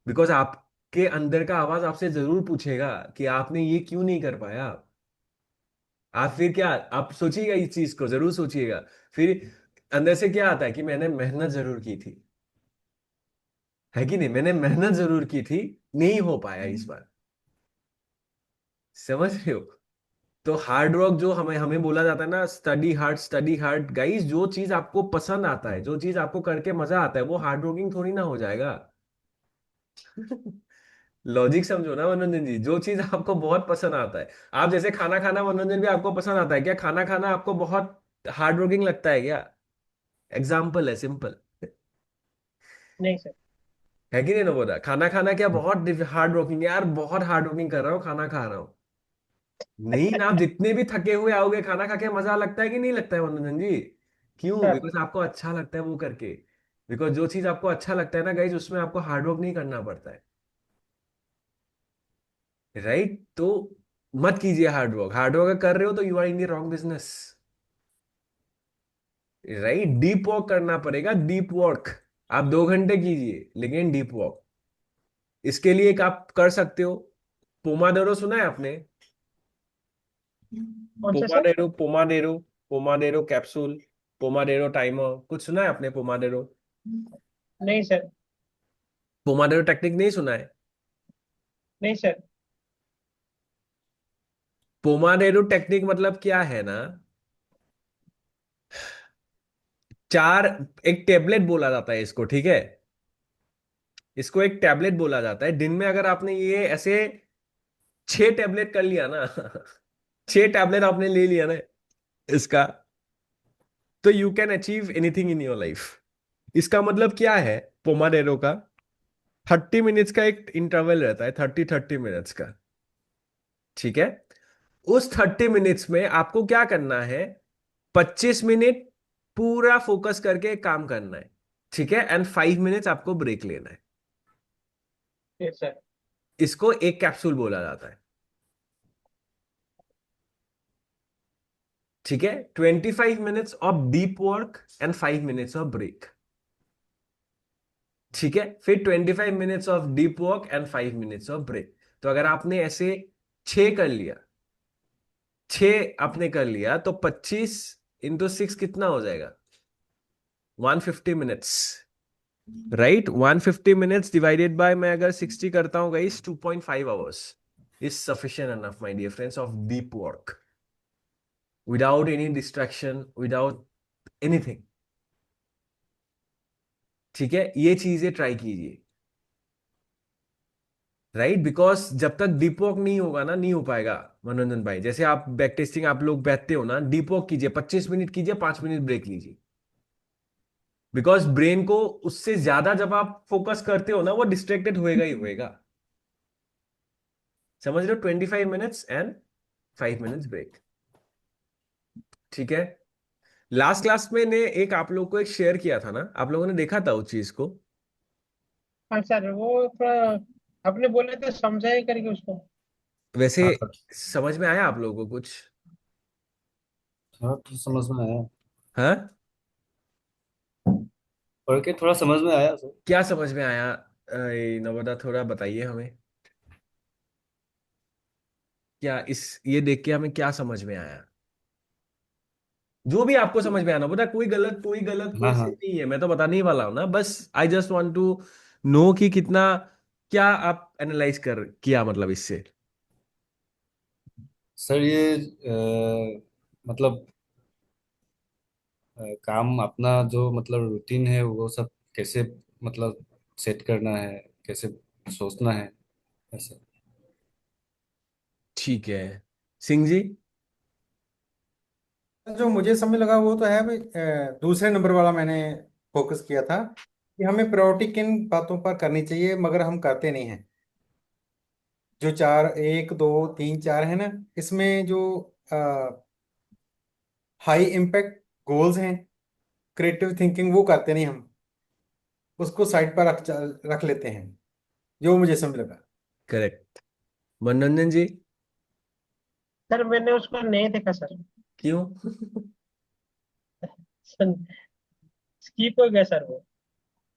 [SPEAKER 2] Because आपके अंदर का आवाज आपसे जरूर पूछेगा कि आपने ये क्यों नहीं कर पाया। आप फिर क्या, आप सोचिएगा इस चीज को, जरूर सोचिएगा। फिर अंदर से क्या आता है कि मैंने मेहनत जरूर की थी, है कि नहीं? मैंने मेहनत जरूर की थी, नहीं हो पाया इस बार। समझ रहे हो? तो हार्ड वर्क जो हमें हमें बोला जाता है ना, स्टडी हार्ड गाइस, जो चीज आपको पसंद आता है, जो चीज आपको करके मजा आता है, वो हार्ड वर्किंग थोड़ी ना हो जाएगा। लॉजिक समझो ना मनोरंजन जी, जो चीज आपको बहुत पसंद आता है, आप जैसे खाना खाना, मनोरंजन भी आपको पसंद आता है क्या? खाना खाना आपको बहुत हार्ड वर्किंग लगता है क्या? एग्जाम्पल है, सिंपल।
[SPEAKER 1] नहीं सर।
[SPEAKER 2] है कि नहीं ना? बोला खाना खाना क्या बहुत हार्ड वर्किंग है यार, बहुत हार्ड वर्किंग कर रहा हूँ, खाना खा रहा हूँ। नहीं ना, आप जितने भी थके हुए आओगे, खाना खा के मजा लगता है कि नहीं लगता है मनोरंजन जी? क्यों?
[SPEAKER 1] सर
[SPEAKER 2] बिकॉज आपको अच्छा लगता है वो करके। बिकॉज जो चीज आपको अच्छा लगता है ना गाइज, उसमें आपको हार्ड वर्क नहीं करना पड़ता है। राइट? तो मत कीजिए हार्ड वर्क, हार्ड वर्क कर रहे हो तो you are in the wrong business. Right? Deep work करना पड़ेगा, डीप वर्क। आप 2 घंटे कीजिए लेकिन डीप वर्क। इसके लिए एक आप कर सकते हो, पोमाडोरो सुना है आपने?
[SPEAKER 1] कौन से सर?
[SPEAKER 2] पोमाडेरो, पोमाडेरो, पोमाडेरो कैप्सूल, पोमाडेरो टाइमर, कुछ सुना है आपने पोमाडेरो?
[SPEAKER 1] नहीं सर।
[SPEAKER 2] पोमाडेरो टेक्निक नहीं सुना है?
[SPEAKER 1] नहीं सर।
[SPEAKER 2] पोमाडेरो टेक्निक मतलब क्या है ना, चार, एक टेबलेट बोला जाता है इसको, ठीक है? इसको एक टैबलेट बोला जाता है। दिन में अगर आपने ये ऐसे 6 टैबलेट कर लिया ना 6 टैबलेट आपने ले लिया ना इसका, तो you can achieve anything in your life. इसका मतलब क्या है? पोमाडेरो का 30 मिनट्स का एक इंटरवल रहता है, 30 30 मिनट्स का, ठीक है? उस 30 मिनट्स में आपको क्या करना है? 25 मिनट पूरा फोकस करके काम करना है, ठीक है? एंड 5 मिनट्स आपको ब्रेक लेना है।
[SPEAKER 1] Yes sir.
[SPEAKER 2] इसको एक कैप्सूल बोला जाता है, ठीक है? 25 minutes of deep work and 5 minutes of break, ठीक है? फिर 25 minutes of deep work and 5 minutes of break. तो अगर आपने ऐसे 6 कर लिया, 6 आपने कर लिया, तो 25 × 6 कितना हो जाएगा? 150 minutes. Right? 150 minutes divided by, मैं अगर 60 करता हूं guys, 2.5 hours is sufficient enough my dear friends of deep work. Without any distraction, without anything. ठीक है, ये चीजें ट्राई कीजिए, राइट? बिकॉज जब तक डीप वॉक नहीं होगा ना, नहीं हो पाएगा मनोरंजन भाई। जैसे आप बैक टेस्टिंग आप लोग बैठते हो ना, डीप वॉक कीजिए, 25 मिनट कीजिए, 5 मिनट ब्रेक लीजिए। बिकॉज ब्रेन को उससे ज्यादा जब आप फोकस करते हो ना, वो डिस्ट्रैक्टेड होएगा ही होएगा। समझ रहे हो? 25 मिनट्स एंड 5 मिनट्स ब्रेक। ठीक है। लास्ट क्लास में ने एक आप लोग को एक शेयर किया था ना, आप लोगों ने देखा था उस चीज को?
[SPEAKER 1] हाँ सर, वो थोड़ा आपने बोले तो समझा ही करके उसको।
[SPEAKER 2] वैसे
[SPEAKER 4] हाँ सर।
[SPEAKER 2] समझ में आया आप लोगों को कुछ?
[SPEAKER 4] हाँ तो समझ में आया,
[SPEAKER 2] हाँ,
[SPEAKER 4] पढ़ के थोड़ा समझ में आया सर।
[SPEAKER 2] क्या समझ में आया? नवोदा थोड़ा बताइए हमें, क्या इस ये देख के हमें क्या समझ में आया? जो भी आपको समझ में आना, पता कोई गलत
[SPEAKER 4] हाँ
[SPEAKER 2] कोई सही
[SPEAKER 4] हाँ
[SPEAKER 2] नहीं है, मैं तो बताने ही वाला हूं ना। बस I just want to know कि कितना, क्या आप एनालाइज कर किया मतलब इससे।
[SPEAKER 4] सर, ये मतलब काम अपना जो मतलब रूटीन है वो सब कैसे मतलब सेट करना है, कैसे सोचना है, ऐसा।
[SPEAKER 2] ठीक है, सिंह जी।
[SPEAKER 3] जो मुझे समय लगा वो तो है भाई, दूसरे नंबर वाला मैंने फोकस किया था कि हमें प्रायोरिटी किन बातों पर करनी चाहिए, मगर हम करते नहीं हैं। जो चार, एक दो तीन चार है ना, इसमें जो हाई इम्पैक्ट गोल्स हैं, क्रिएटिव थिंकिंग, वो करते नहीं हम, उसको साइड पर रख लेते हैं, जो मुझे समझ लगा।
[SPEAKER 2] करेक्ट। मनोरंजन जी।
[SPEAKER 1] सर मैंने उसको नहीं देखा सर।
[SPEAKER 2] क्यों?
[SPEAKER 1] स्कीप हो गया सर वो।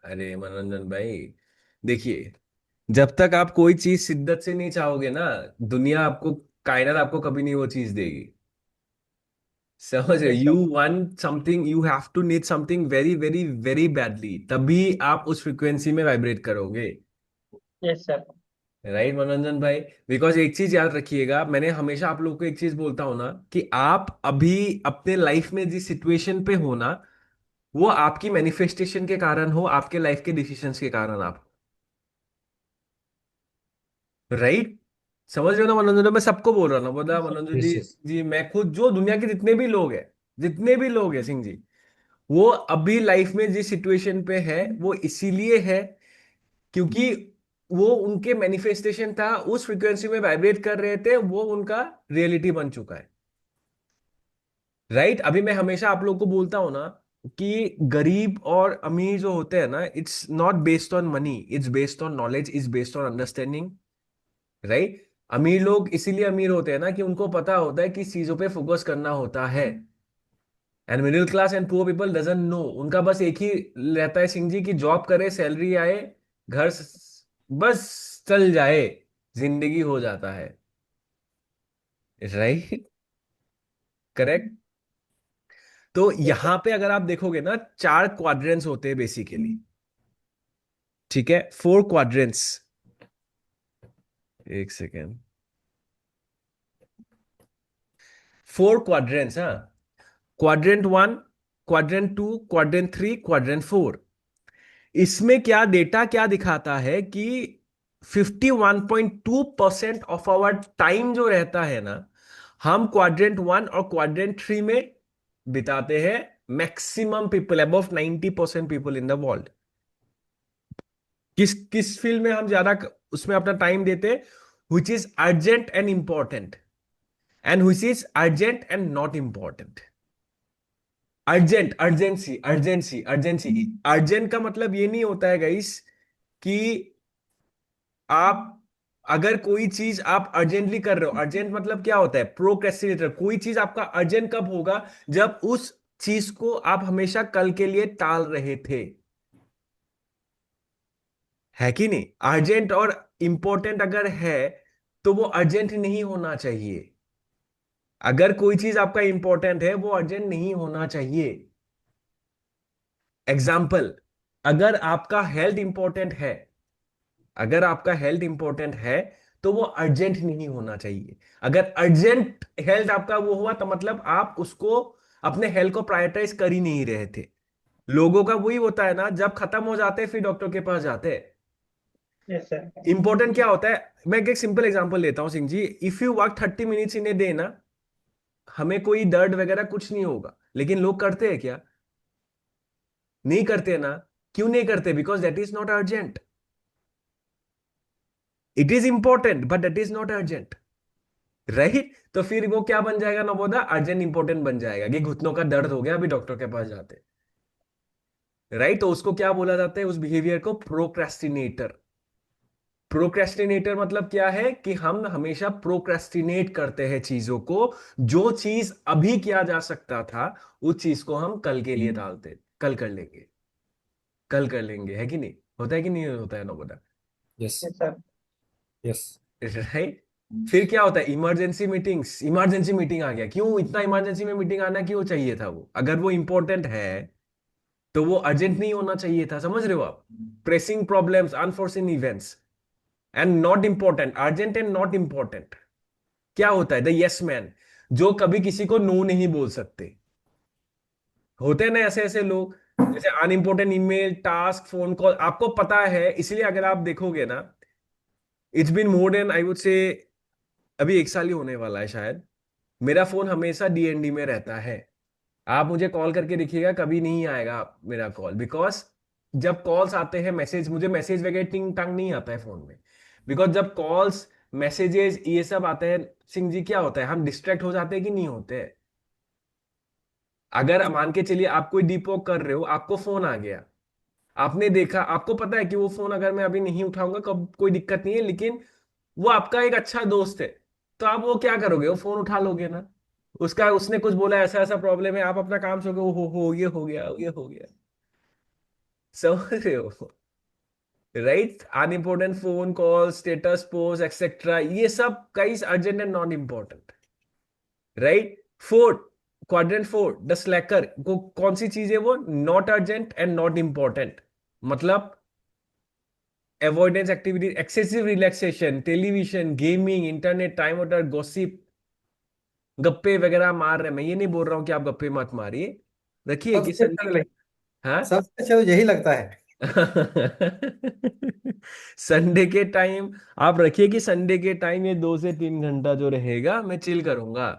[SPEAKER 2] अरे मनोरंजन भाई, देखिए, जब तक आप कोई चीज शिद्दत से नहीं चाहोगे ना, दुनिया आपको, कायनात आपको कभी नहीं वो चीज देगी। समझ रहे?
[SPEAKER 1] Yes
[SPEAKER 2] you
[SPEAKER 1] sir.
[SPEAKER 2] Want something, you have to need something very very very badly, तभी आप उस फ्रिक्वेंसी में वाइब्रेट करोगे।
[SPEAKER 1] Yes sir.
[SPEAKER 2] राइट मनोरंजन भाई? बिकॉज एक चीज याद रखिएगा, मैंने हमेशा आप लोग को एक चीज बोलता हूं ना, कि आप अभी अपने लाइफ में जिस सिचुएशन पे हो ना, वो आपकी मैनिफेस्टेशन के कारण हो, आपके लाइफ के डिसीजंस के कारण आप, राइट? समझ रहे हो ना मनोरंजन? मैं सबको बोल रहा हूँ ना, बोला
[SPEAKER 1] यस सर।
[SPEAKER 2] मनोरंजन जी।
[SPEAKER 4] Yes yes.
[SPEAKER 2] जी मैं खुद, जो दुनिया के जितने भी लोग हैं सिंह जी, वो अभी लाइफ में जिस सिचुएशन पे है, वो इसीलिए है क्योंकि वो उनके मैनिफेस्टेशन था, उस फ्रिक्वेंसी में वाइब्रेट कर रहे थे, वो उनका रियलिटी बन चुका है। राइट? अभी मैं हमेशा आप लोग को बोलता हूं ना, कि गरीब और अमीर जो होते हैं ना, it's not based on money, it's based on knowledge, it's based on understanding. Right? अमीर लोग इसीलिए अमीर होते हैं ना, कि उनको पता होता है किस चीजों पे फोकस करना होता है। And middle class and poor people doesn't know, उनका बस एक ही रहता है सिंह जी, की जॉब करे, सैलरी आए, घर बस चल जाए, जिंदगी हो जाता है। राइट? करेक्ट। तो
[SPEAKER 1] यस सर।
[SPEAKER 2] यहां पे अगर आप देखोगे ना, 4 क्वाड्रेंट्स होते हैं बेसिकली। ठीक है, 4 क्वाड्रेंट्स। एक सेकेंड। 4 क्वाड्रेंट्स, हाँ। Quadrant 1, quadrant 2, quadrant 3, quadrant 4। इसमें क्या डेटा क्या दिखाता है कि 51.2% ऑफ आवर टाइम जो रहता है ना, हम क्वाड्रेंट 1 और क्वाड्रेंट 3 में बिताते हैं। Maximum people, above 90% people in the world. किस किस फील्ड में हम ज्यादा उसमें अपना टाइम देते हैं? Which is urgent and important, and which is urgent and not important. Urgent, urgency. Urgent का मतलब ये नहीं होता है गाइस, कि आप, अगर कोई चीज आप अर्जेंटली कर रहे हो, अर्जेंट मतलब क्या होता है? प्रोक्रेस्टिनेटर। कोई चीज आपका अर्जेंट कब होगा? जब उस चीज को आप हमेशा कल के लिए टाल रहे थे। है कि नहीं? अर्जेंट और इंपॉर्टेंट अगर है, तो वो अर्जेंट नहीं होना चाहिए। अगर कोई चीज आपका इंपॉर्टेंट है, वो अर्जेंट नहीं होना चाहिए। एग्जाम्पल, अगर आपका हेल्थ इंपॉर्टेंट है, अगर आपका हेल्थ इंपॉर्टेंट है, तो वो अर्जेंट नहीं होना चाहिए। अगर अर्जेंट हेल्थ आपका वो हुआ तो मतलब आप उसको अपने हेल्थ को प्रायोरिटाइज कर ही नहीं रहे थे। लोगों का वही होता है ना, जब खत्म हो जाते हैं फिर डॉक्टर के पास जाते हैं।
[SPEAKER 1] Yes sir.
[SPEAKER 2] इंपॉर्टेंट क्या होता है, मैं एक सिंपल एग्जांपल लेता हूं Singh ji. If you work 30 minutes in a day ना, हमें कोई दर्द वगैरह कुछ नहीं होगा, लेकिन लोग करते हैं क्या? नहीं करते ना। क्यों नहीं करते? Because that is not urgent. It is important but that is not urgent, right? तो फिर वो क्या बन जाएगा नवोदा? अर्जेंट इंपॉर्टेंट बन जाएगा कि घुटनों का दर्द हो गया, अभी डॉक्टर के पास जाते, राइट? तो उसको क्या बोला जाता है, उस बिहेवियर को? प्रोक्रेस्टिनेटर। प्रोक्रेस्टिनेटर मतलब क्या है कि हम हमेशा प्रोक्रेस्टिनेट करते हैं चीजों को। जो चीज अभी किया जा सकता था, उस चीज को हम कल के लिए डालते, कल कर लेंगे, कल कर लेंगे, है कि नहीं? होता है कि नहीं होता है Navoda?
[SPEAKER 4] Yes.
[SPEAKER 1] Yes sir.
[SPEAKER 4] Yes.
[SPEAKER 2] Right. फिर क्या होता है? Emergency meetings. इमरजेंसी मीटिंग आ गया, क्यों इतना इमरजेंसी में मीटिंग आना क्यों चाहिए था? वो अगर वो इंपॉर्टेंट है तो वो अर्जेंट नहीं होना चाहिए था, समझ रहे हो आप? Pressing problems, unforeseen events and not important, urgent and not important. क्या होता है? द यस मैन, जो कभी किसी को नो नहीं बोल सकते। होते हैं ना ऐसे ऐसे लोग, जैसे unimportant email, task, phone call, आपको पता है, इसलिए अगर आप देखोगे ना, it's been more than I would say अभी 1 साल ही होने वाला है शायद, मेरा फोन हमेशा डीएनडी में रहता है। आप मुझे कॉल करके देखिएगा, कभी नहीं आएगा मेरा कॉल, बिकॉज जब कॉल्स आते हैं, मैसेज, मुझे मैसेज वगैरह टिंग टंग नहीं आता है फोन में। बिकॉज जब कॉल्स, मैसेजेस ये सब आते हैं सिंह जी, क्या होता है, हम डिस्ट्रैक्ट हो जाते हैं कि नहीं होते? अगर मान के चलिए आप कोई डीपोक कर रहे हो, आपको फोन आ गया, आपने देखा, आपको पता है कि वो फोन अगर मैं अभी नहीं उठाऊंगा कब कोई दिक्कत नहीं है, लेकिन वो आपका एक अच्छा दोस्त है, तो आप वो क्या करोगे? वो फोन उठा लोगे ना। उसका, उसने कुछ बोला, ऐसा ऐसा प्रॉब्लम है, आप अपना काम छोड़ के, हो ये हो गया, ये हो गया, समझ रहे हो? Right. Unimportant phone call, status post etcetera, ये सब कई urgent and not important, right? Fourth, quadrant four, the slacker को कौन सी चीज है वो? Not urgent and not important. मतलब avoidance activity, excessive relaxation, television, gaming, internet, time waster, gossip, गप्पे वगैरह मार रहे हैं। मैं ये नहीं बोल रहा हूं कि आप गप्पे मत मारिए, रखिए कि
[SPEAKER 3] सबसे
[SPEAKER 2] संडे
[SPEAKER 3] अच्छा
[SPEAKER 2] के, हाँ।
[SPEAKER 3] सबसे अच्छा तो यही लगता है।
[SPEAKER 2] संडे के टाइम आप रखिए कि संडे के टाइम ये 2 से 3 घंटा जो रहेगा मैं चिल करूंगा,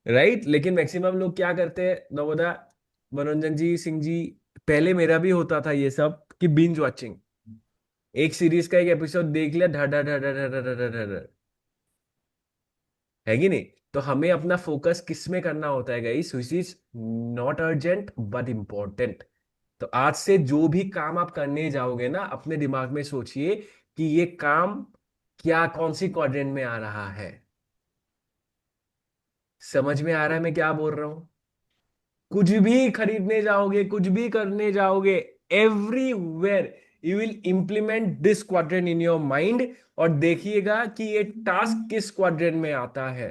[SPEAKER 2] राइट? लेकिन मैक्सिमम लोग क्या करते हैं नवोदा, मनोरंजन जी, सिंह जी, पहले मेरा भी होता था ये सब कि बिंज वॉचिंग, एक सीरीज का एक एपिसोड देख लिया, धड़ धड़ धड़ धड़ धड़ धड़ धड़ धड़, है कि नहीं? तो हमें अपना फोकस किस में करना होता है guys, which is not urgent but important. तो आज से जो भी काम आप करने जाओगे ना, अपने दिमाग में सोचिए कि ये काम क्या, कौन सी क्वाड्रेंट में आ रहा है। समझ में आ रहा है मैं क्या बोल रहा हूं? कुछ भी खरीदने जाओगे, कुछ भी करने जाओगे, everywhere you will implement this quadrant in your mind, और देखिएगा कि ये टास्क किस क्वाड्रेंट में आता है।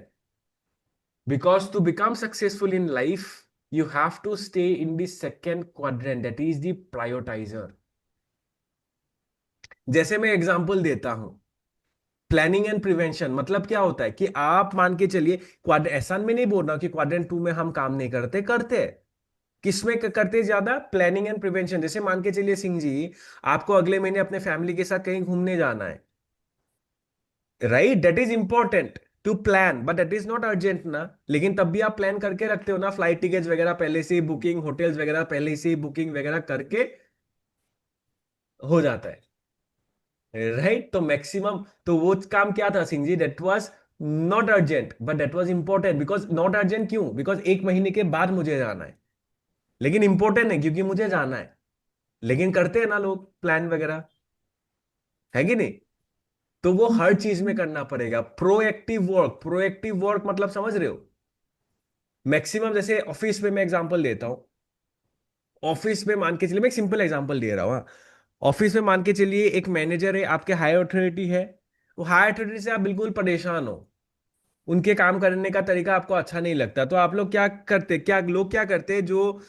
[SPEAKER 2] Because to become successful in life you have to stay in the second quadrant, that is the prioritiser. जैसे मैं एग्जांपल देता हूं, प्लानिंग एंड प्रिवेंशन मतलब क्या होता है कि आप मान के चलिए, क्वाड्रेंट, ऐसा मैं नहीं बोल रहा हूं कि क्वाड्रेंट 2 में हम काम नहीं करते, करते हैं। किसमें करते ज्यादा? Planning and prevention. जैसे मान के चलिए सिंह जी, आपको अगले महीने अपने फैमिली के साथ कहीं घूमने जाना है, right? That is important to plan, but that is not urgent ना। लेकिन तब भी आप प्लान करके रखते हो ना, फ्लाइट टिकट्स वगैरह पहले से ही बुकिंग, होटल्स वगैरह पहले से ही बुकिंग वगैरह करके हो जाता है, राइट? तो मैक्सिमम, तो वो काम क्या था Singh ji? That was not urgent but that was important. Because not urgent क्यों? बिकॉज 1 महीने के बाद मुझे जाना है, लेकिन इंपॉर्टेंट है क्योंकि मुझे जाना है। लेकिन करते हैं ना लोग प्लान वगैरह, है कि नहीं? तो वो हर चीज में करना पड़ेगा, प्रोएक्टिव वर्क। प्रोएक्टिव वर्क मतलब समझ रहे हो? मैक्सिमम जैसे ऑफिस में मैं एग्जांपल देता हूं, ऑफिस में मान के चलिए, मैं एक सिंपल एग्जांपल दे रहा हूं, हाँ। ऑफिस में मान के चलिए एक मैनेजर है, आपके हायर अथॉरिटी है, वो हायर अथॉरिटी से आप बिल्कुल परेशान हो, उनके काम करने का तरीका आपको अच्छा नहीं लगता, तो आप लोग क्या करते, क्या लोग क्या करते हैं, जो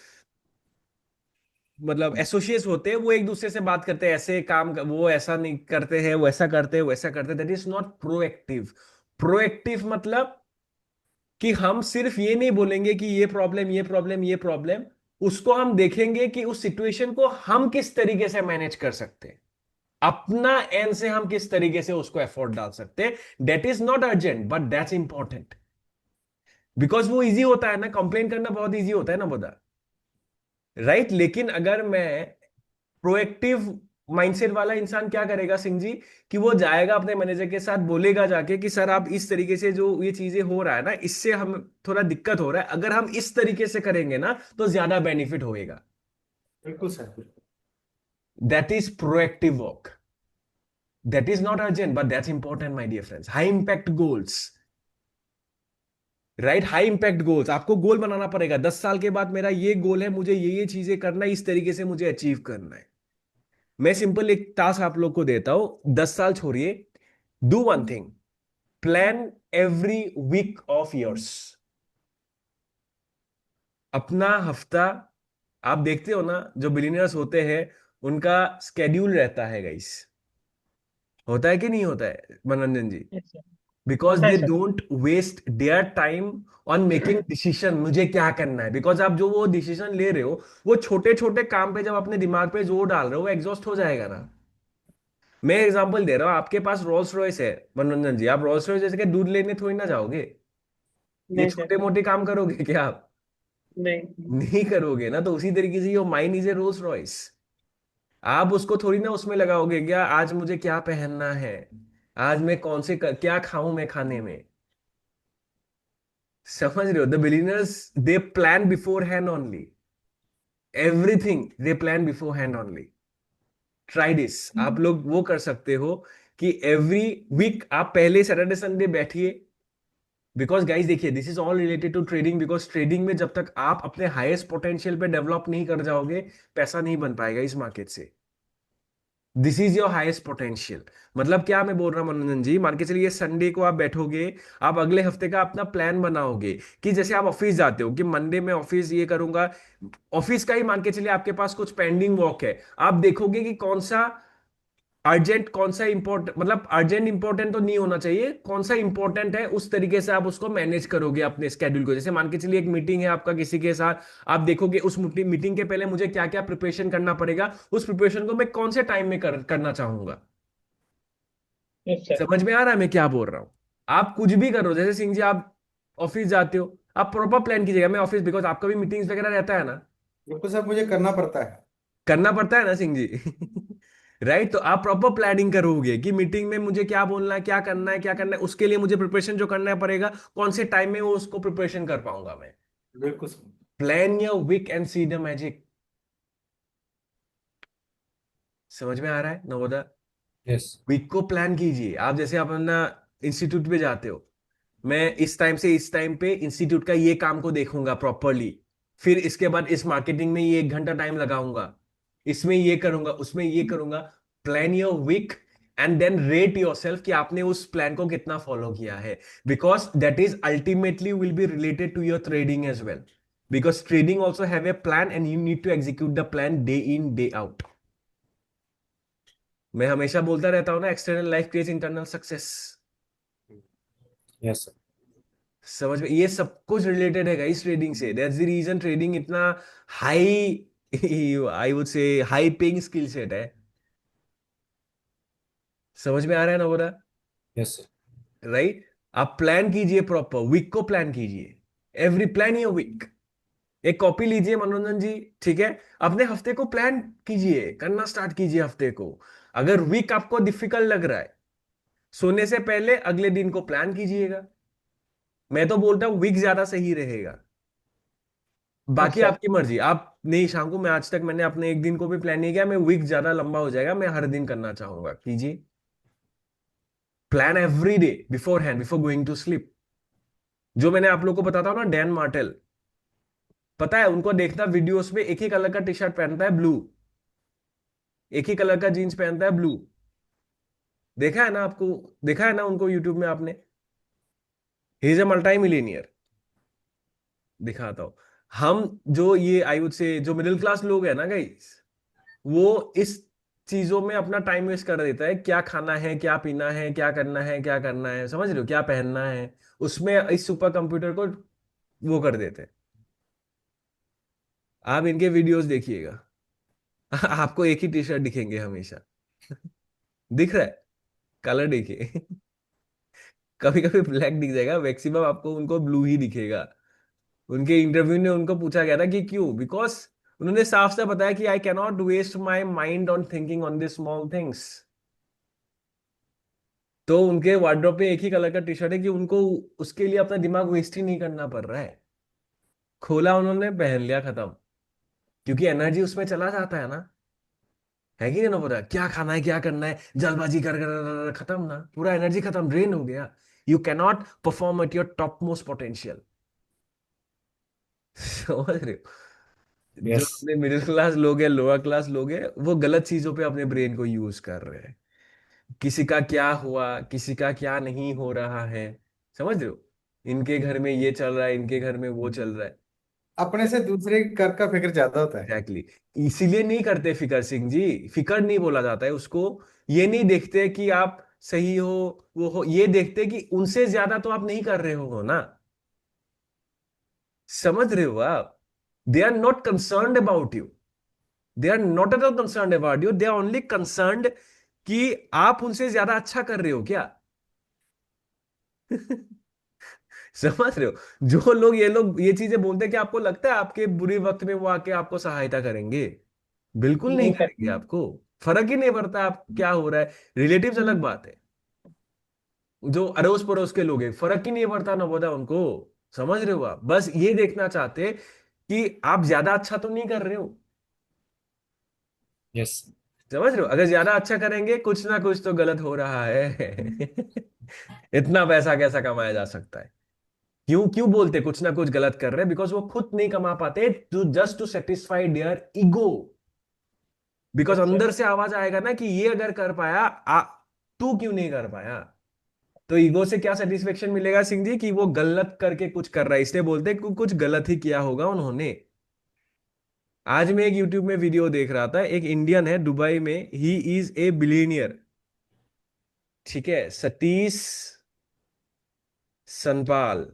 [SPEAKER 2] मतलब एसोसिएट्स होते हैं, वो एक दूसरे से बात करते हैं, ऐसे काम वो ऐसा नहीं करते हैं, वो ऐसा करते हैं, वो ऐसा करते हैं, that is not proactive. Proactive मतलब कि हम सिर्फ ये नहीं बोलेंगे कि ये प्रॉब्लम, ये प्रॉब्लम, ये प्रॉब्लम, उसको हम देखेंगे कि उस सिचुएशन को हम किस तरीके से मैनेज कर सकते हैं, अपना एंड से हम किस तरीके से उसको एफोर्ट डाल सकते हैं। That is not urgent but that's important, because वो इजी होता है ना, कंप्लेन करना बहुत इजी होता है ना बोधा, राइट। लेकिन अगर मैं प्रोएक्टिव माइंडसेट वाला इंसान क्या करेगा सिंह जी, कि वो जाएगा अपने मैनेजर के साथ, बोलेगा जाके कि सर आप इस तरीके से जो ये चीजें हो रहा है ना, इससे हम थोड़ा दिक्कत हो रहा है, अगर हम इस तरीके से करेंगे ना तो ज्यादा बेनिफिट होएगा।
[SPEAKER 3] बिल्कुल सर, बिल्कुल।
[SPEAKER 2] That is proactive work. That is not urgent but that's important my dear friends. High impact goals, right, high impact goals, आपको गोल बनाना पड़ेगा। 10 साल के बाद मेरा ये गोल है, मुझे ये चीजें करना है, इस तरीके से मुझे अचीव करना है। मैं सिंपल एक टास्क आप लोग को देता हूं, 10 साल छोड़िए, do one thing, plan every week of yours. अपना हफ्ता, आप देखते हो ना जो बिलियनर्स होते हैं उनका स्केड्यूल रहता है गाइस, होता है कि नहीं होता है मनोरंजन जी?
[SPEAKER 1] Yes, sir.
[SPEAKER 2] बिकॉज
[SPEAKER 1] होता है
[SPEAKER 2] दे
[SPEAKER 1] sir.
[SPEAKER 2] Don't waste their time on making decision, मुझे क्या करना है। बिकॉज आप जो वो डिसीजन ले रहे हो, वो छोटे छोटे काम पे जब अपने दिमाग पे जोर डाल रहे हो, वो एग्जॉस्ट हो जाएगा ना। मैं एग्जांपल दे रहा हूँ, आपके पास रोल्स रॉयस है मनोरंजन जी, आप रोल्स रॉयस जैसे कि दूध लेने थोड़ी ना जाओगे, ये
[SPEAKER 1] नहीं सर।
[SPEAKER 2] छोटे मोटे काम करोगे क्या आप?
[SPEAKER 1] नहीं।
[SPEAKER 2] नहीं करोगे ना। तो उसी तरीके से your mind is a Rolls Royce, आप उसको थोड़ी ना उसमें लगाओगे क्या, आज मुझे क्या पहनना है, आज मैं कौन से क्या खाऊं मैं खाने में। समझ रहे हो? The billionaires they plan before hand only, everything they plan before hand only. Try this, आप लोग वो कर सकते हो कि एवरी वीक आप पहले सैटरडे संडे बैठिए। बिकॉज गाइस देखिए, this is all related to trading, because trading में जब तक आप अपने हाईएस्ट पोटेंशियल पे डेवलप नहीं कर जाओगे, पैसा नहीं बन पाएगा इस मार्केट से। This is your highest potential. मतलब क्या मैं बोल रहा हूं मनोरंजन जी, मान के चलिए संडे को आप बैठोगे, आप अगले हफ्ते का अपना प्लान बनाओगे, कि जैसे आप ऑफिस जाते हो कि मंडे में ऑफिस ये करूंगा, ऑफिस का ही मान के चलिए आपके पास कुछ पेंडिंग वर्क है, आप देखोगे कि कौन सा अर्जेंट, कौन सा इंपॉर्टेंट, मतलब अर्जेंट इंपॉर्टेंट तो नहीं होना चाहिए, कौन सा इंपॉर्टेंट है, उस तरीके से आप उसको मैनेज करोगे अपने स्केड्यूल को। जैसे मान के चलिए एक मीटिंग है आपका किसी के साथ, आप देखोगे उस मीटिंग के पहले मुझे क्या क्या प्रिपरेशन करना पड़ेगा, उस प्रिपरेशन को मैं कौन से टाइम में करना चाहूंगा।
[SPEAKER 1] Yes sir.
[SPEAKER 2] समझ में आ रहा है मैं क्या बोल रहा हूँ? आप कुछ भी करो, जैसे सिंह जी आप ऑफिस जाते हो, आप प्रॉपर प्लान कीजिएगा। मैं ऑफिस, बिकॉज आपका भी मीटिंग्स वगैरह रहता है ना,
[SPEAKER 3] बिल्कुल सर, मुझे करना पड़ता है।
[SPEAKER 2] करना पड़ता है ना सिंह जी। राइट, तो आप प्रॉपर प्लानिंग करोगे कि मीटिंग में मुझे क्या बोलना है, क्या करना है, क्या करना है, उसके लिए मुझे प्रिपरेशन जो करना पड़ेगा, कौन से टाइम में वो उसको प्रिपरेशन कर पाऊंगा मैं।
[SPEAKER 3] बिल्कुल sir.
[SPEAKER 2] Plan your week and see the magic. समझ में आ रहा है नवोदा?
[SPEAKER 4] यस।
[SPEAKER 2] वीक को प्लान कीजिए। आप जैसे अपना इंस्टीट्यूट पे जाते हो, मैं इस टाइम से इस टाइम पे इंस्टीट्यूट का ये काम को देखूंगा प्रॉपरली, फिर इसके बाद इस मार्केटिंग में ये 1 घंटा टाइम लगाऊंगा, इसमें ये करूंगा, उसमें ये करूंगा। Plan your week and then rate yourself कि आपने उस प्लान को कितना फॉलो किया है, because that is ultimately will be related to your trading as well, because trading also have a plan and you need to execute the plan day in day out. मैं हमेशा बोलता रहता हूं ना, external life creates internal success.
[SPEAKER 4] Yes sir.
[SPEAKER 2] समझ में? ये सब कुछ रिलेटेड है इस ट्रेडिंग से, दैट्स द रीजन ट्रेडिंग इतना हाई, आई वुड से हाई पेइंग स्किल सेट है। समझ में आ रहा है ना बोला?
[SPEAKER 4] Yes sir.
[SPEAKER 2] राइट। आप प्लान कीजिए, प्रॉपर वीक को प्लान कीजिए, एवरी प्लान योर वीक। एक कॉपी लीजिए मनोरंजन जी, ठीक है, अपने हफ्ते को प्लान कीजिए, करना स्टार्ट कीजिए हफ्ते को। अगर वीक आपको डिफिकल्ट लग रहा है, सोने से पहले अगले दिन को प्लान कीजिएगा। मैं तो बोलता हूं वीक ज्यादा सही रहेगा,
[SPEAKER 1] यस
[SPEAKER 2] बाकी
[SPEAKER 1] सर।
[SPEAKER 2] आपकी मर्जी। आप नहीं, शाम को मैं आज तक मैंने अपने एक दिन को भी प्लान नहीं किया, मैं वीक ज्यादा लंबा हो जाएगा, मैं हर दिन करना चाहूंगा, कीजिए। Plan every day beforehand, before going to sleep. जो मैंने आप लोग को बताता हूँ ना, डैन मार्टेल, पता है उनको देखना वीडियोस में, एक ही कलर का टी शर्ट पहनता है ब्लू, एक ही कलर का जीन्स पहनता है ब्लू। देखा है ना आपको? देखा है ना उनको यूट्यूब में आपने? ही इज ए मल्टी मिलीनियर। दिखाता हूं, हम जो ये आई वुड से जो मिडिल क्लास लोग है ना गाइस, वो इस चीजों में अपना टाइम वेस्ट कर देता है, क्या खाना है, क्या पीना है, क्या करना है, क्या करना है, समझ रहे हो, क्या पहनना है, उसमें इस सुपर कंप्यूटर को वो कर देते हैं। आप इनके वीडियोस देखिएगा। आपको एक ही टी शर्ट दिखेंगे हमेशा। दिख रहा है? कलर देखिए। कभी कभी ब्लैक दिख जाएगा, मैक्सिमम आपको उनको ब्लू ही दिखेगा। उनके इंटरव्यू में उनको पूछा गया था कि क्यों, बिकॉज उन्होंने साफ साफ बताया कि I cannot waste my mind on thinking on this small things. तो उनके वार्डरोब पे एक ही कलर का टी शर्ट है कि उनको उसके लिए अपना दिमाग वेस्ट ही नहीं करना पड़ रहा है। खोला उन्होंने, पहन लिया, खत्म। क्योंकि एनर्जी उसमें चला जाता है ना। है कि नहीं ना, पूरा क्या खाना है, क्या करना है, जल्दबाजी कर खत्म ना, पूरा एनर्जी खत्म, ड्रेन हो गया। You cannot perform at your top most potential. समझ रहे हो? जो
[SPEAKER 4] यस।
[SPEAKER 2] अपने मिडिल क्लास लोग हैं, लोअर क्लास लोग हैं, वो गलत चीजों पे अपने ब्रेन को यूज कर रहे हैं। किसी का क्या हुआ, किसी का क्या नहीं हो रहा है, समझ रहे हो, इनके घर में ये चल रहा है, इनके घर में वो चल रहा है।
[SPEAKER 3] अपने से दूसरे के घर का फिक्र ज्यादा होता है।
[SPEAKER 2] Exactly exactly. इसीलिए नहीं करते फिकर सिंह जी, फिकर नहीं बोला जाता है उसको। ये नहीं देखते कि आप सही हो, वो हो, ये देखते कि उनसे ज्यादा तो आप नहीं कर रहे हो ना। समझ रहे हो आप? They are not concerned about you, they are not at all concerned about you, they are only concerned कि आप उनसे ज्यादा अच्छा कर रहे हो क्या। समझ रहे हो? जो लोग ये चीजें बोलते हैं, कि आपको लगता है आपके बुरे वक्त में वो आके आपको सहायता करेंगे? बिल्कुल नहीं
[SPEAKER 1] नहीं
[SPEAKER 2] करेंगे।
[SPEAKER 1] करते।
[SPEAKER 2] आपको फर्क ही नहीं पड़ता आप क्या हो रहा है। रिलेटिव्स अलग बात है, जो अड़ोस पड़ोस के लोग हैं, फर्क ही नहीं पड़ता ना पता उनको। समझ रहे हो? आप बस ये देखना चाहते कि आप ज्यादा अच्छा तो नहीं कर रहे हो।
[SPEAKER 4] यस।
[SPEAKER 2] समझ रहे हो? अगर ज्यादा अच्छा करेंगे, कुछ ना कुछ तो गलत हो रहा है। इतना पैसा कैसा कमाया जा सकता है? क्यों क्यों बोलते कुछ ना कुछ गलत कर रहे हैं? बिकॉज वो खुद नहीं कमा पाते, to just to satisfy their ego. Because
[SPEAKER 1] अच्छा।
[SPEAKER 2] अंदर से आवाज आएगा ना कि ये अगर कर पाया, तू क्यों नहीं कर पाया? तो ईगो से क्या सेटिस्फेक्शन मिलेगा सिंह जी, कि वो गलत करके कुछ कर रहा है, इसलिए बोलते हैं कि कुछ गलत ही किया होगा उन्होंने। आज मैं एक यूट्यूब में वीडियो देख रहा था, एक इंडियन है दुबई में, ही इज ए बिलियनियर। ठीक है, Satish Sanpal,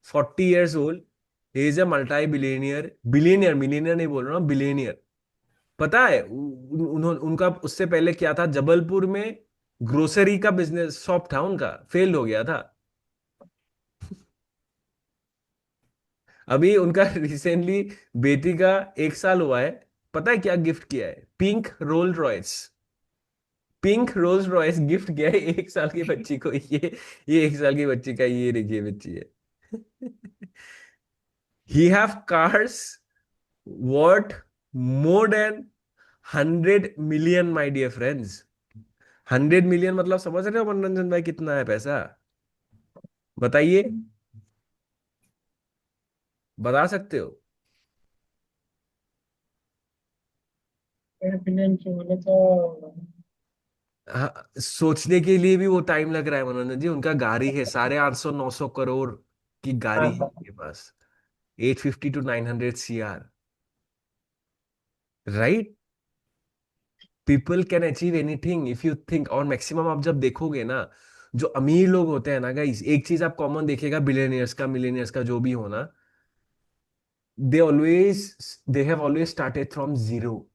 [SPEAKER 2] 40 years old, he is a multi billionaire, billionaire, millionaire नहीं बोल रहा हूँ, बिलियनियर। पता है उन्होंने, उनका उससे पहले क्या था, जबलपुर में ग्रोसरी का बिजनेस शॉप था उनका, फेल हो गया था। अभी उनका रिसेंटली बेटी का 1 साल हुआ है। पता है क्या गिफ्ट किया है? Pink Rolls Royce. Pink Rolls Royce gift किया है 1 साल की बच्ची को। ये 1 साल की बच्ची का, ये देखिए बच्ची है। He have cars worth more than 100 million, my dear friends. 100 million मतलब समझ रहे हो मनोरंजन भाई, कितना है पैसा? बताइए, बता सकते हो?
[SPEAKER 1] फिल्म की बोले तो
[SPEAKER 2] हाँ, सोचने के लिए भी वो टाइम लग रहा है मनोरंजन जी। उनका गाड़ी है, 850-900 करोड़ की गाड़ी है
[SPEAKER 1] हाँ,
[SPEAKER 2] उनके पास। 850 to 900 CR, right? People can achieve anything if you think. और मैक्सिमम आप जब देखोगे ना, जो अमीर लोग होते हैं ना गाइस, एक चीज आप कॉमन देखिएगा, बिलियनियर्स का, मिलियनियर्स का, जो भी होना, they have always started from zero.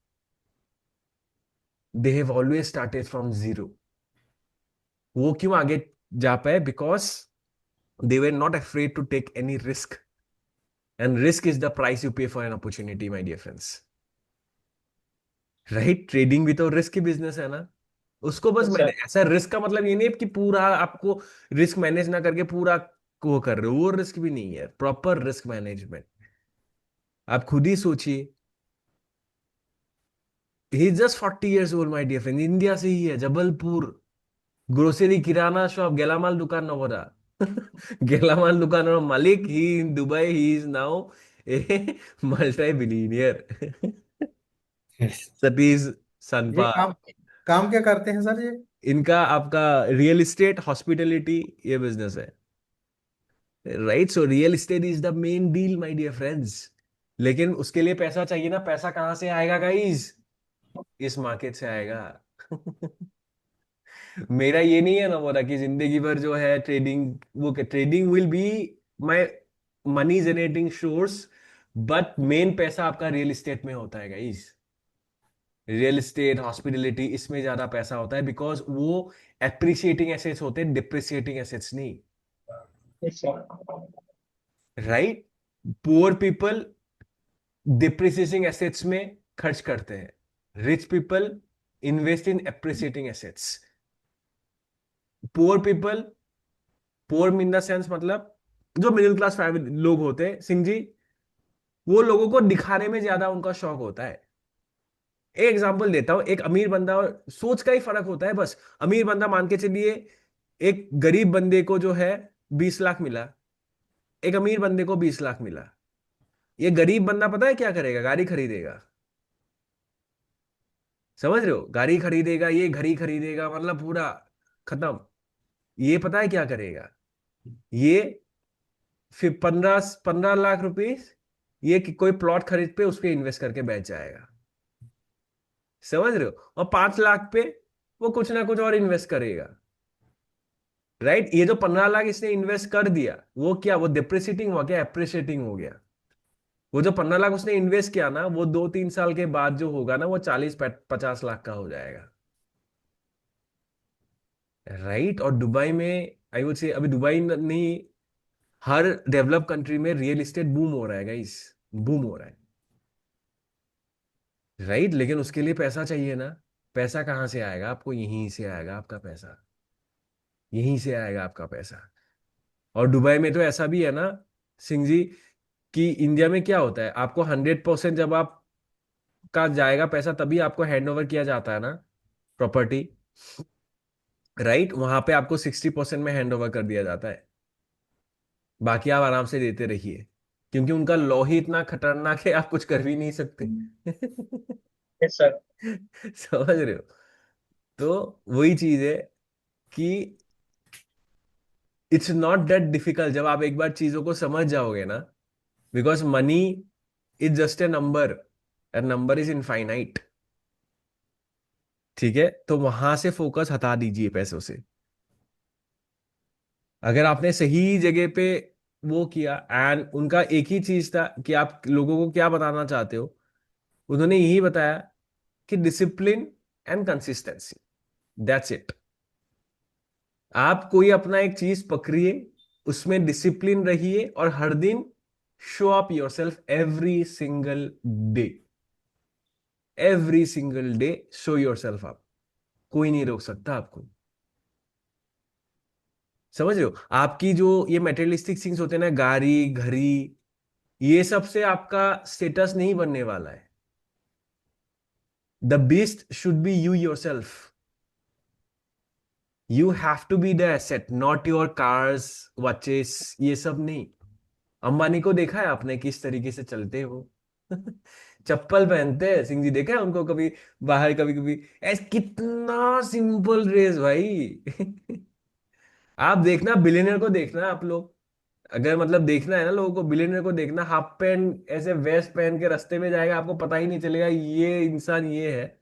[SPEAKER 2] They have always started from zero. वो क्यों आगे जा पाए? Because they were not afraid to take any risk, and risk is the price you pay for an opportunity, my dear friends, right? Trading भी तो रिस्क की बिजनेस है ना। उसको बस
[SPEAKER 1] अच्छा।
[SPEAKER 2] मैंने ऐसा, रिस्क का मतलब ये नहीं है कि पूरा आपको रिस्क मैनेज ना करके पूरा वो कर रहे हो, वो रिस्क भी नहीं है, प्रॉपर रिस्क मैनेजमेंट। आप खुद ही सोचिए, he just 40 years old, my dear friend, India से ही है, जबलपुर, ग्रोसरी किराना शॉप, गेलामाल दुकान न हो रहा। गेलामाल दुकान और मालिक, he in Dubai, he is now a multi billionaire.
[SPEAKER 4] Yes.
[SPEAKER 2] Satish
[SPEAKER 3] ये
[SPEAKER 2] सनपाल।
[SPEAKER 3] काम काम क्या करते हैं सर ये?
[SPEAKER 2] इनका आपका रियल एस्टेट, हॉस्पिटैलिटी, ये बिजनेस है। Right, so real estate is the main deal my dear friends. लेकिन उसके लिए पैसा चाहिए ना, पैसा कहाँ से आएगा गाइस? इस मार्केट से आएगा। मेरा ये नहीं है ना बोला कि जिंदगी भर जो है ट्रेडिंग, वो trading will be my money generating source, but main पैसा आपका रियल एस्टेट में होता है गाइस। रियल एस्टेट, हॉस्पिटलिटी, इसमें ज्यादा पैसा होता है, बिकॉज वो एप्रिसिएटिंग एसेट्स होते हैं, डिप्रिसिएटिंग एसेट्स नहीं।
[SPEAKER 1] Yes sir.
[SPEAKER 2] Right, poor people depreciating assets में खर्च करते हैं, rich people invest in appreciating assets. Poor people, poor in the sense मतलब जो मिडिल क्लास फैमिली लोग होते हैं सिंह जी, वो लोगों को दिखाने में ज्यादा उनका शौक होता है। एक एग्जांपल देता हूं, एक अमीर बंदा, और सोच का ही फर्क होता है बस। अमीर बंदा मान के चलिए, एक गरीब बंदे को जो है 20 लाख मिला, एक अमीर बंदे को 20 लाख मिला। ये गरीब बंदा पता है क्या करेगा? गाड़ी खरीदेगा। समझ रहे हो? गाड़ी खरीदेगा, ये घड़ी खरीदेगा, मतलब पूरा खत्म। ये पता है क्या करेगा? ये फिर 15 15 लाख रुपीस ये कोई प्लॉट खरीद पे उस पे इन्वेस्ट करके बेच जाएगा। समझ रहे हो? और 5 लाख पे वो कुछ ना कुछ और इन्वेस्ट करेगा। राइट, ये जो 15 लाख इसने इन्वेस्ट कर दिया, वो क्या, वो डिप्रिसिएटिंग हुआ क्या, एप्रिसिएटिंग हो गया? वो जो 15 लाख उसने इन्वेस्ट किया ना, वो 2 3 साल के बाद जो होगा ना, वो 40 50 लाख का हो जाएगा। राइट, और दुबई में आई वुड से, अभी दुबई नहीं, हर डेवलप कंट्री में रियल एस्टेट बूम हो रहा है गाइस, बूम हो रहा है। राइट, लेकिन उसके लिए पैसा चाहिए ना। पैसा कहाँ से आएगा? आपको यहीं से आएगा आपका पैसा, यहीं से आएगा आपका पैसा। और दुबई में तो ऐसा भी है ना सिंह जी, कि इंडिया में क्या होता है, आपको 100% जब आप का जाएगा पैसा, तभी आपको हैंड ओवर किया जाता है ना प्रॉपर्टी। राइट, वहां पे आपको 60% में हैंड ओवर कर दिया जाता है, बाकी आप आराम से देते रहिए, क्योंकि उनका लॉ ही इतना खतरनाक है, आप कुछ कर भी नहीं सकते।
[SPEAKER 1] Yes sir.
[SPEAKER 2] समझ रहे हो? तो वही चीज है कि इट्स नॉट दैट डिफिकल्ट जब आप एक बार चीजों को समझ जाओगे ना, because money is just a number, and number is infinite. ठीक है, तो वहां से फोकस हटा दीजिए पैसों से। अगर आपने सही जगह पे वो किया, एंड उनका एक ही चीज था कि आप लोगों को क्या बताना चाहते हो, उन्होंने यही बताया कि discipline and consistency, that's it. आप कोई अपना एक चीज पकड़िए, उसमें डिसिप्लिन रहिए, और हर दिन show up yourself every single day, every single day show yourself up. कोई नहीं रोक सकता आपको। समझ रहे हो? आपकी जो ये मेटेरियलिस्टिक थिंग्स होते हैं ना, गाड़ी घड़ी, ये सब से आपका स्टेटस नहीं बनने वाला है। The beast should be you yourself. You have to be the asset, not your cars, watches, ये सब नहीं। अंबानी को देखा है आपने किस तरीके से चलते हैं वो? चप्पल पहनते हैं सिंह जी, देखा है उनको कभी बाहर? कभी कभी ऐस कितना सिंपल ड्रेस भाई। आप देखना बिलियनर को, देखना आप लोग, अगर मतलब देखना है ना लोगों को, बिलियनर को देखना, हाफ पैंट ऐसे वेस्ट पहन के रास्ते में जाएगा, आपको पता ही नहीं चलेगा ये इंसान ये है।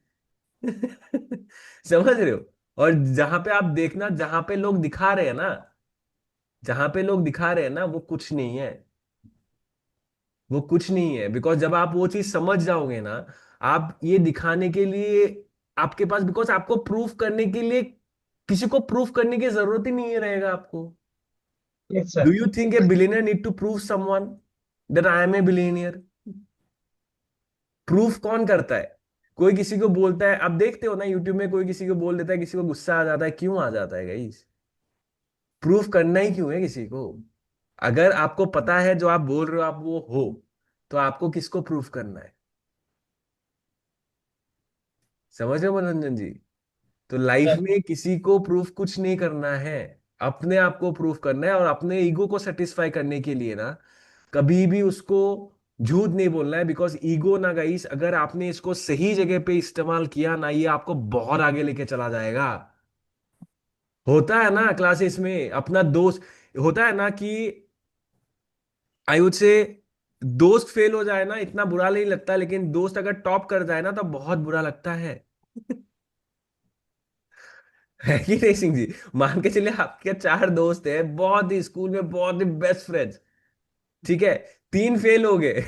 [SPEAKER 2] समझ रहे हो? और जहां पे आप देखना, जहां पे लोग दिखा रहे हैं ना, जहां पे लोग दिखा रहे हैं ना, वो कुछ नहीं है, वो कुछ नहीं है। बिकॉज जब आप वो चीज समझ जाओगे ना, आप ये दिखाने के लिए आपके पास, बिकॉज आपको प्रूफ करने के लिए किसी को प्रूफ करने की जरूरत ही नहीं है रहेगा आपको।
[SPEAKER 1] Yes
[SPEAKER 2] do
[SPEAKER 1] sir.
[SPEAKER 2] You think a billionaire need to prove someone that I am a billionaire? Proof कौन करता है? कोई किसी को बोलता है, आप देखते हो ना यूट्यूब में, कोई किसी को बोल देता है, किसी को गुस्सा आ जाता है, क्यों आ जाता है गाइस? प्रूफ करना ही क्यों है किसी को? अगर आपको पता है जो आप बोल रहे हो आप वो हो, तो आपको किसको प्रूफ करना है? समझ रहे हो मनोरंजन जी? तो लाइफ
[SPEAKER 1] सर।
[SPEAKER 2] में किसी को प्रूफ कुछ नहीं करना है, अपने आप को प्रूफ करना है। और अपने ईगो को सेटिस्फाई करने के लिए ना, कभी भी उसको झूठ नहीं बोलना है, बिकॉज ईगो ना गाइस, अगर आपने इसको सही जगह पे इस्तेमाल किया ना, ये आपको बहुत आगे लेके चला जाएगा। होता है ना क्लासेस में, अपना दोस्त होता है ना कि आई वुड से दोस्त फेल हो जाए ना इतना बुरा नहीं लगता, लेकिन दोस्त अगर टॉप कर जाए ना तो बहुत बुरा लगता है। है कि नहीं सिंह जी? मान के चलिए आपके चार दोस्त हैं, बहुत ही स्कूल में बहुत ही बेस्ट फ्रेंड्स, ठीक है, तीन फेल हो गए,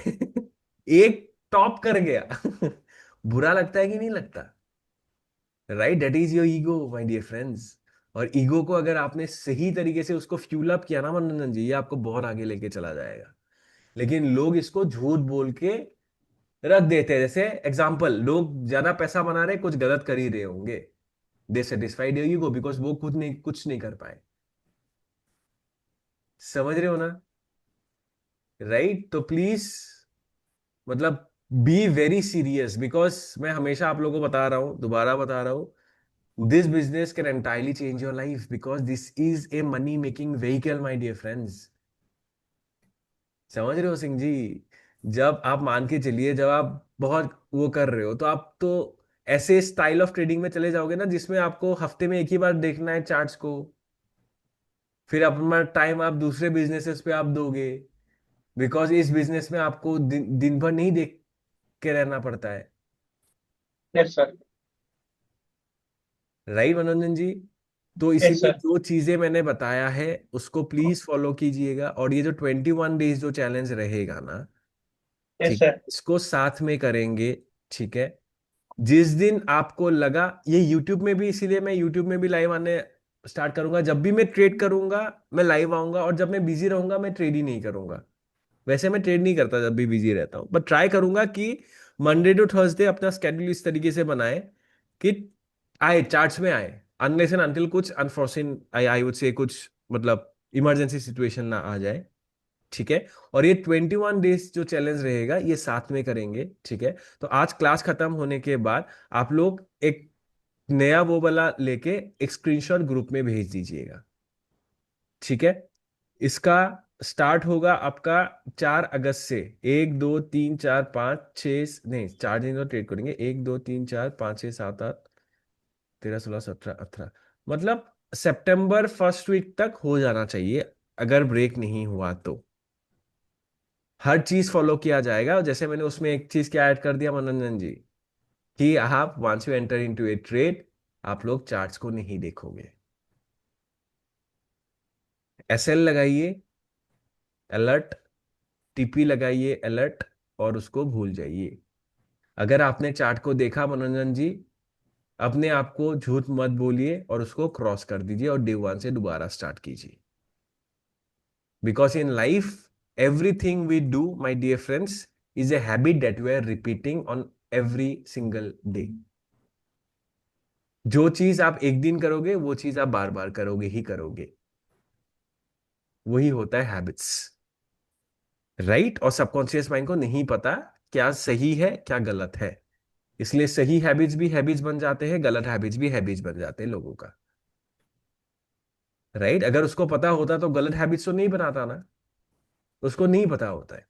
[SPEAKER 2] एक टॉप कर गया, बुरा लगता है कि नहीं लगता? Right, that is your ego my dear friends. और ईगो को अगर आपने सही तरीके से उसको फ्यूल अप किया ना मनोरंजन जी, ये आपको बहुत आगे लेके चला जाएगा। लेकिन लोग इसको झूठ बोल के रख देते हैं। जैसे एग्जाम्पल, लोग ज्यादा पैसा बना रहे, कुछ गलत कर ही रहे होंगे, दे सेटिस्फाइड योर ईगो बिकॉज वो खुद नहीं, कुछ नहीं कर पाए। समझ रहे हो ना? राइट, तो प्लीज मतलब बी वेरी सीरियस, बिकॉज मैं हमेशा आप लोगों को बता रहा हूं, दोबारा बता रहा हूं, this business can entirely change your life because this is a money making vehicle my dear friends. समझ रहे हो सिंह जी? जब आप मान के चलिए, जब आप बहुत वो कर रहे हो तो आप तो ऐसे स्टाइल ऑफ ट्रेडिंग में चले जाओगे ना जिसमें आपको हफ्ते में एक ही बार देखना है चार्ट्स को, फिर अपना टाइम आप दूसरे बिजनेसेस पे आप दोगे, बिकॉज इस बिजनेस में आपको दिन भर नहीं देख के रहना पड़ता है।
[SPEAKER 1] Yes sir.
[SPEAKER 2] राइट मनोरंजन जी? तो
[SPEAKER 1] यस
[SPEAKER 2] इसीलिए
[SPEAKER 1] सर।
[SPEAKER 2] जो चीजें मैंने बताया है उसको प्लीज फॉलो कीजिएगा, और ये जो 21 डेज जो चैलेंज रहेगा ना,
[SPEAKER 1] यस
[SPEAKER 2] ठीक है,
[SPEAKER 1] सर।
[SPEAKER 2] इसको साथ में करेंगे। ठीक है, जिस दिन आपको लगा, ये यूट्यूब में भी, इसीलिए मैं यूट्यूब में भी लाइव आने स्टार्ट करूंगा। जब भी मैं ट्रेड करूंगा मैं लाइव आऊंगा, और जब मैं बिजी रहूंगा मैं ट्रेड ही नहीं करूंगा। वैसे मैं ट्रेड नहीं करता जब भी बिजी रहता हूँ, बट ट्राई करूंगा कि मंडे टू थर्सडे अपना स्केड्यूल इस तरीके से बनाए कि आए, चार्ट्स में आए, अनलेस एंड अनटिल कुछ अनफोर्सिन आई आई वुड से कुछ मतलब इमरजेंसी सिचुएशन ना आ जाए। ठीक है, और ये 21 डेज जो चैलेंज रहेगा ये साथ में करेंगे। ठीक है, तो आज क्लास खत्म होने के बाद आप लोग एक नया वो वाला लेके एक स्क्रीनशॉट ग्रुप में भेज दीजिएगा। ठीक है, इसका स्टार्ट होगा आपका 4 अगस्त से। 1 2 3 4 5 6, नहीं 4 दिन तो ट्रेड करेंगे, 1 2 3 4 5 6 7 8 13 16 17 18, मतलब सितंबर फर्स्ट वीक तक हो जाना चाहिए अगर ब्रेक नहीं हुआ तो। हर चीज फॉलो किया जाएगा, और जैसे मैंने उसमें एक चीज क्या ऐड कर दिया मनोरंजन जी, कि आप once you enter into a trade, आप लोग चार्ट्स को नहीं देखोगे, एसएल लगाइए अलर्ट, टीपी लगाइए अलर्ट, और उसको भूल जाइए। अगर आपने चार्ट को देखा मनोरंजन जी, अपने आप को झूठ मत बोलिए और उसको क्रॉस कर दीजिए और डे वन से दोबारा स्टार्ट कीजिए। Because in life everything we do my dear friends is a habit that we are repeating on every single day. जो चीज आप एक दिन करोगे वो चीज आप बार बार करोगे ही करोगे, वही होता है हैबिट्स। राइट, और सबकॉन्शियस माइंड को नहीं पता क्या सही है क्या गलत है, इसलिए सही हैबिट्स भी हैबिट्स बन जाते हैं, गलत हैबिट्स भी हैबिट्स बन जाते हैं लोगों का। राइट, अगर उसको पता होता तो गलत हैबिट्स तो नहीं बनाता ना, उसको नहीं पता होता है।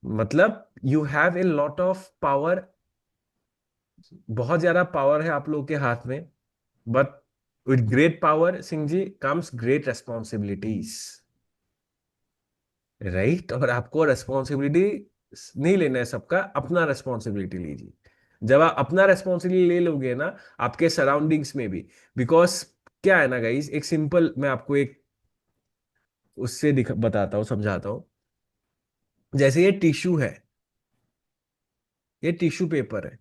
[SPEAKER 2] मतलब you have a lot of power, बहुत ज्यादा पावर है आप लोग के हाथ में, but with great power Singh ji comes great responsibilities. Right, और आपको रेस्पॉन्सिबिलिटी नहीं लेना है सबका, अपना रेस्पॉन्सिबिलिटी लीजिए। जब आप अपना रेस्पॉन्सिबिलिटी ले लोगे ना आपके सराउंडिंग्स में भी, बिकॉज क्या है ना गाइस, एक सिंपल मैं आपको एक उससे बताता हूँ, समझाता हूँ। जैसे ये टिश्यू है, ये टिश्यू पेपर है,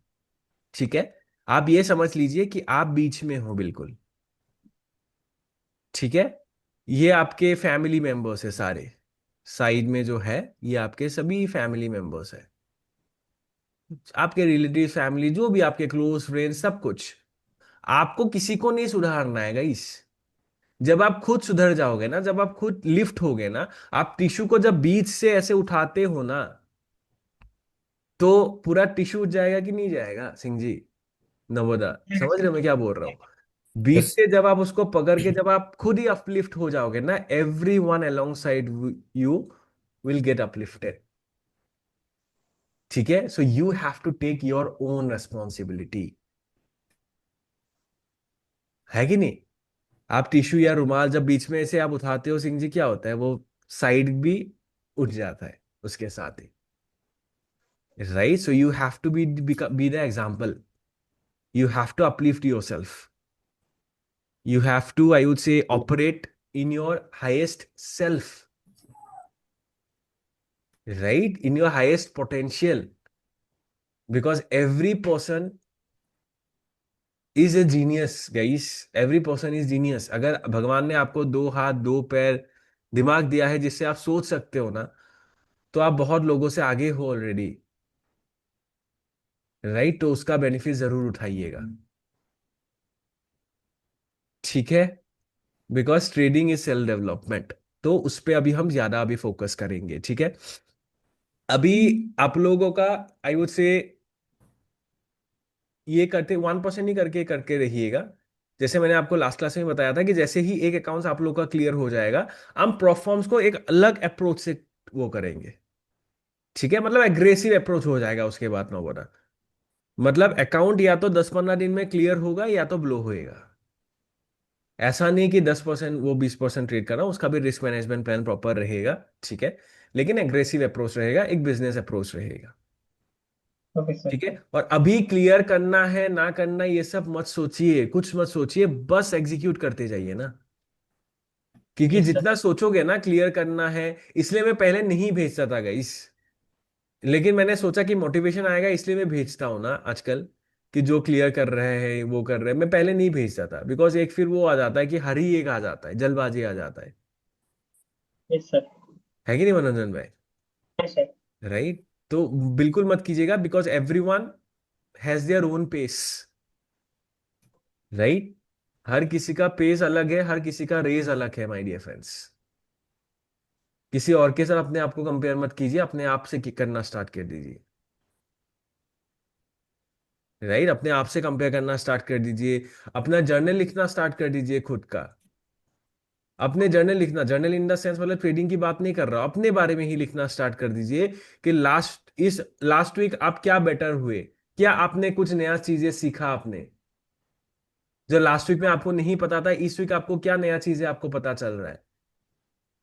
[SPEAKER 2] ठीक है, आप ये समझ लीजिए कि आप बीच में हो बिल्कुल। ठीक है, ये आपके फैमिली मेंबर्स है सारे, साइड में जो है ये आपके सभी फैमिली मेंबर्स है, आपके रिलेटिव फैमिली जो भी आपके क्लोज फ्रेंड सब कुछ। आपको किसी को नहीं सुधारना है गाइस। जब आप खुद सुधर जाओगे ना, जब आप खुद लिफ्ट होगे ना, आप टिश्यू को जब बीच से ऐसे उठाते हो ना, तो पूरा टिश्यू उठ जाएगा कि नहीं जाएगा सिंह जी? नवोदा, समझ रहे हो मैं क्या बोल रहा हूँ? बीच
[SPEAKER 4] यस।
[SPEAKER 2] से जब आप उसको पकड़ के जब आप खुद ही अपलिफ्ट हो जाओगे ना, everyone alongside you will get uplifted. ठीक है, so you have to take your own responsibility, है कि नहीं? आप टिश्यू या रुमाल जब बीच में से आप उठाते हो सिंह जी, क्या होता है वो साइड भी उठ जाता है उसके साथ ही। Right, so you have to be the example, you have to uplift your self, you have to, I would say, operate in your highest self, right, in your highest potential, because every person is a genius, guys. Every person is genius. अगर भगवान ने आपको दो हाथ, दो पैर, दिमाग दिया है जिससे आप सोच सकते हो ना, तो आप बहुत लोगों से आगे हो ऑलरेडी, राइट। तो उसका बेनिफिट जरूर उठाइएगा, ठीक है, because trading is self development. तो उस पे अभी हम ज्यादा अभी फोकस करेंगे, ठीक है। अभी आप लोगों का, आई वुड से, ये करते 1% ही करके करके रहिएगा। जैसे मैंने आपको लास्ट क्लास में बताया था कि जैसे ही एक अकाउंट आप लोग का क्लियर हो जाएगा, हम प्रोफॉर्म्स को एक अलग अप्रोच से वो करेंगे, ठीक है। मतलब एग्रेसिव अप्रोच हो जाएगा उसके बाद ना बोला, मतलब अकाउंट या तो 10-15 दिन में क्लियर होगा या तो ब्लो होएगा। ऐसा नहीं कि 10% वो 20% ट्रेड कर रहा हूं, उसका भी रिस्क मैनेजमेंट प्लान प्रॉपर रहेगा, ठीक है। लेकिन एग्रेसिव अप्रोच रहेगा, एक बिजनेस अप्रोच रहेगा,
[SPEAKER 1] ओके सर।
[SPEAKER 2] ठीक है। और अभी क्लियर करना है ना करना ये सब मत सोचिए, कुछ मत सोचिए, बस एग्जीक्यूट करते जाइए ना। क्योंकि
[SPEAKER 1] यस सर।
[SPEAKER 2] जितना सोचोगे ना क्लियर करना है, इसलिए मैं पहले नहीं भेजता था गाइस, लेकिन मैंने सोचा कि मोटिवेशन आएगा इसलिए मैं भेजता हूं ना आजकल, कि जो क्लियर कर रहे हैं वो कर रहे हैं। मैं पहले नहीं भेजता था, बिकॉज एक फिर वो आ जाता है कि हर ही एक आ जाता है, जल्दबाजी आ जाता
[SPEAKER 1] यस सर।
[SPEAKER 2] है कि नहीं मनोरंजन भाई,
[SPEAKER 1] यस सर।
[SPEAKER 2] राइट। तो बिल्कुल मत कीजिएगा, because everyone has their own pace, right. हर किसी का पेस अलग है, हर किसी का रेस अलग है, माय डियर फ्रेंड्स। किसी और के साथ अपने आप को कंपेयर मत कीजिए, अपने आप से करना स्टार्ट कर दीजिए, राइट। अपने आप से कंपेयर करना स्टार्ट कर दीजिए, अपना जर्नल लिखना स्टार्ट कर दीजिए खुद का। अपने जर्नल लिखना, जर्नल इन द सेंस मतलब ट्रेडिंग की बात नहीं कर रहा, अपने बारे में ही लिखना स्टार्ट कर दीजिए कि लास्ट वीक आप क्या बेटर हुए, क्या आपने कुछ नया चीजें सीखा आपने, जो लास्ट वीक में आपको नहीं पता था, इस वीक आपको क्या नया चीजें आपको पता चल रहा है।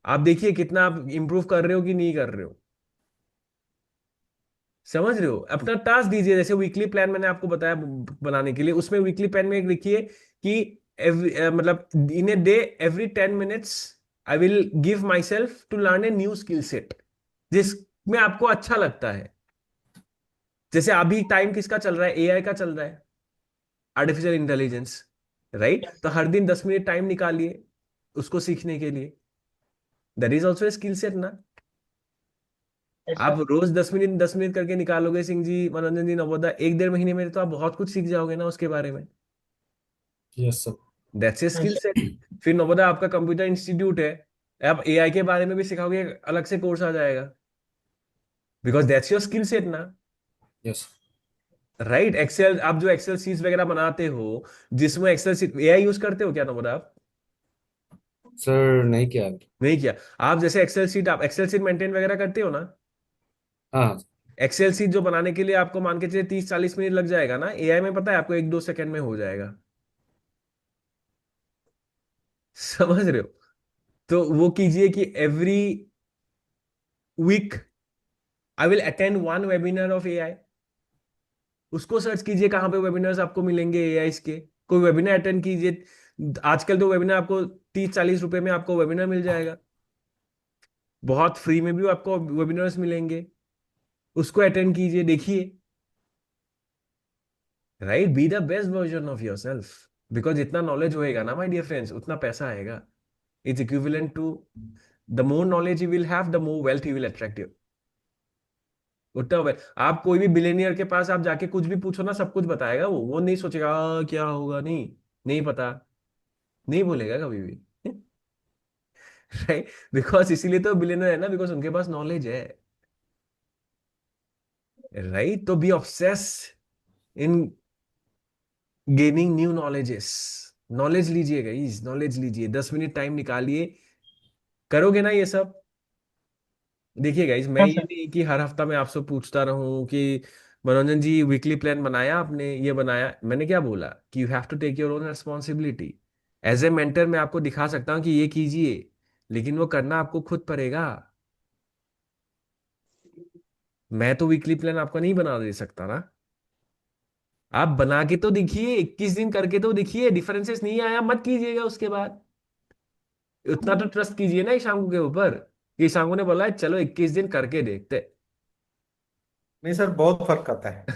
[SPEAKER 2] आप देखिए कितना आप इंप्रूव कर रहे हो कि नहीं कर रहे हो, समझ रहे हो। अपना टास्क दीजिए, जैसे वीकली प्लान मैंने आपको बताया बनाने के लिए, उसमें वीकली प्लान में एक लिखिए कि मतलब in a day every 10 minutes I will give my self to learn a new skill set, जिसमें आपको अच्छा लगता है। जैसे अभी टाइम किसका चल रहा है, एआई का चल रहा है, आर्टिफिशियल इंटेलिजेंस, राइट।
[SPEAKER 1] यस
[SPEAKER 2] तो हर दिन 10 मिनट टाइम निकालिए उसको सीखने के लिए, that is also a skill set ना। आप
[SPEAKER 1] सर।
[SPEAKER 2] रोज 10 मिनट 10 मिनट करके निकालोगे सिंह जी, मनोरंजन जी, नवोदय, 1-1.5 महीने में तो आप बहुत कुछ सीख जाओगे ना उसके बारे में,
[SPEAKER 4] yes sir.
[SPEAKER 2] That's a
[SPEAKER 1] yes
[SPEAKER 2] skill
[SPEAKER 1] sir.
[SPEAKER 2] Set. फिर नवोदय आपका कंप्यूटर इंस्टीट्यूट है, आप एआई के बारे में भी सिखाओगे, अलग से कोर्स आ जाएगा, because that's your skill set ना,
[SPEAKER 4] यस
[SPEAKER 2] राइट। एक्सेल, आप जो एक्सेल शीट्स वगैरह बनाते हो, जिसमें एक्सेल शीट एआई यूज करते हो क्या नवोदय आप?
[SPEAKER 4] सर, नहीं किया अभी।
[SPEAKER 2] नहीं किया। आप जैसे एक्सेल शीट मेंटेन वगैरह करते हो ना,
[SPEAKER 4] हाँ।
[SPEAKER 2] एक्सेल शीट जो बनाने के लिए आपको मान के चलिए 30-40 मिनट लग जाएगा ना, एआई में पता है आपको 1-2 सेकंड में हो जाएगा, समझ रहे हो। तो वो कीजिए कि every week I will attend one webinar of AI. उसको सर्च कीजिए कहाँ पे वेबिनार्स आपको मिलेंगे एआई के, कोई वेबिनार अटेंड कीजिए। आजकल तो वेबिनार आपको 30-40 रुपए में आपको वेबिनार मिल जाएगा, बहुत फ्री में भी आपको वेबिनार्स मिलेंगे, उसको अटेंड कीजिए, देखिए, right. Be the best version of yourself, because जितना नॉलेज होएगा ना माय डियर फ्रेंड्स, उतना पैसा आएगा। It's equivalent to, the more knowledge you will have the more wealth you will attract you, उतना आप कोई भी बिलेनियर के पास आप जाके कुछ भी पूछो ना, सब कुछ बताएगा वो नहीं सोचेगा क्या होगा, नहीं, नहीं पता, नहीं बोलेगा कभी भी राइट। बिकॉज इसीलिए तो बिलेनियर है ना, बिकॉज उनके पास नॉलेज है, राइट। तो be obsess in gaining new knowledges, knowledge लीजिएगा, इस नॉलेज लीजिए, 10 मिनट टाइम निकालिए, करोगे ना ये सब। देखिए गाइस, मैं
[SPEAKER 1] हाँ
[SPEAKER 2] ये
[SPEAKER 1] सर।
[SPEAKER 2] नहीं कि हर हफ्ता मैं आपसे पूछता रहूं कि मनोरंजन जी वीकली प्लान बनाया आपने, ये बनाया, मैंने क्या बोला कि you have to take your own responsibility. As a mentor मैं आपको दिखा सकता हूँ कि ये कीजिए, लेकिन वो करना आपको खुद पड़ेगा, मैं तो वीकली प्लान आपका नहीं बना दे सकता ना। आप बना के तो दिखिए, 21 दिन करके तो दिखिए, डिफरेंसेस नहीं आया मत कीजिएगा उसके बाद। उतना तो ट्रस्ट कीजिए ना ईशांकू के ऊपर कि ईशांकू ने बोला है चलो 21 दिन करके देखते।
[SPEAKER 3] नहीं सर, बहुत फर्क आता है।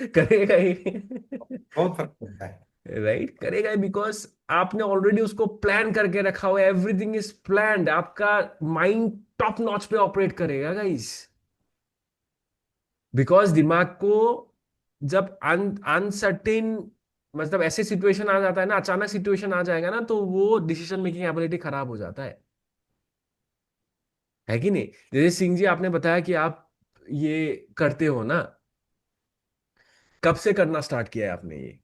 [SPEAKER 2] करेगा ही।
[SPEAKER 3] बहुत फर्क पड़ता है।
[SPEAKER 2] राइट, करेगा ही, बिकॉज आपने ऑलरेडी उसको प्लान करके रखा हुआ है, एवरीथिंग इज प्लान्ड, आपका माइंड टॉप नॉच पे ऑपरेट करेगा गाइस। बिकॉज दिमाग को जब अनसर्टेन, मतलब ऐसे सिचुएशन आ जाता है ना, अचानक सिचुएशन आ जाएगा ना, तो वो डिसीजन मेकिंग एबिलिटी खराब हो जाता है कि नहीं। जैसे सिंह जी आपने बताया कि आप ये करते हो ना, कब से करना स्टार्ट किया है आपने ये?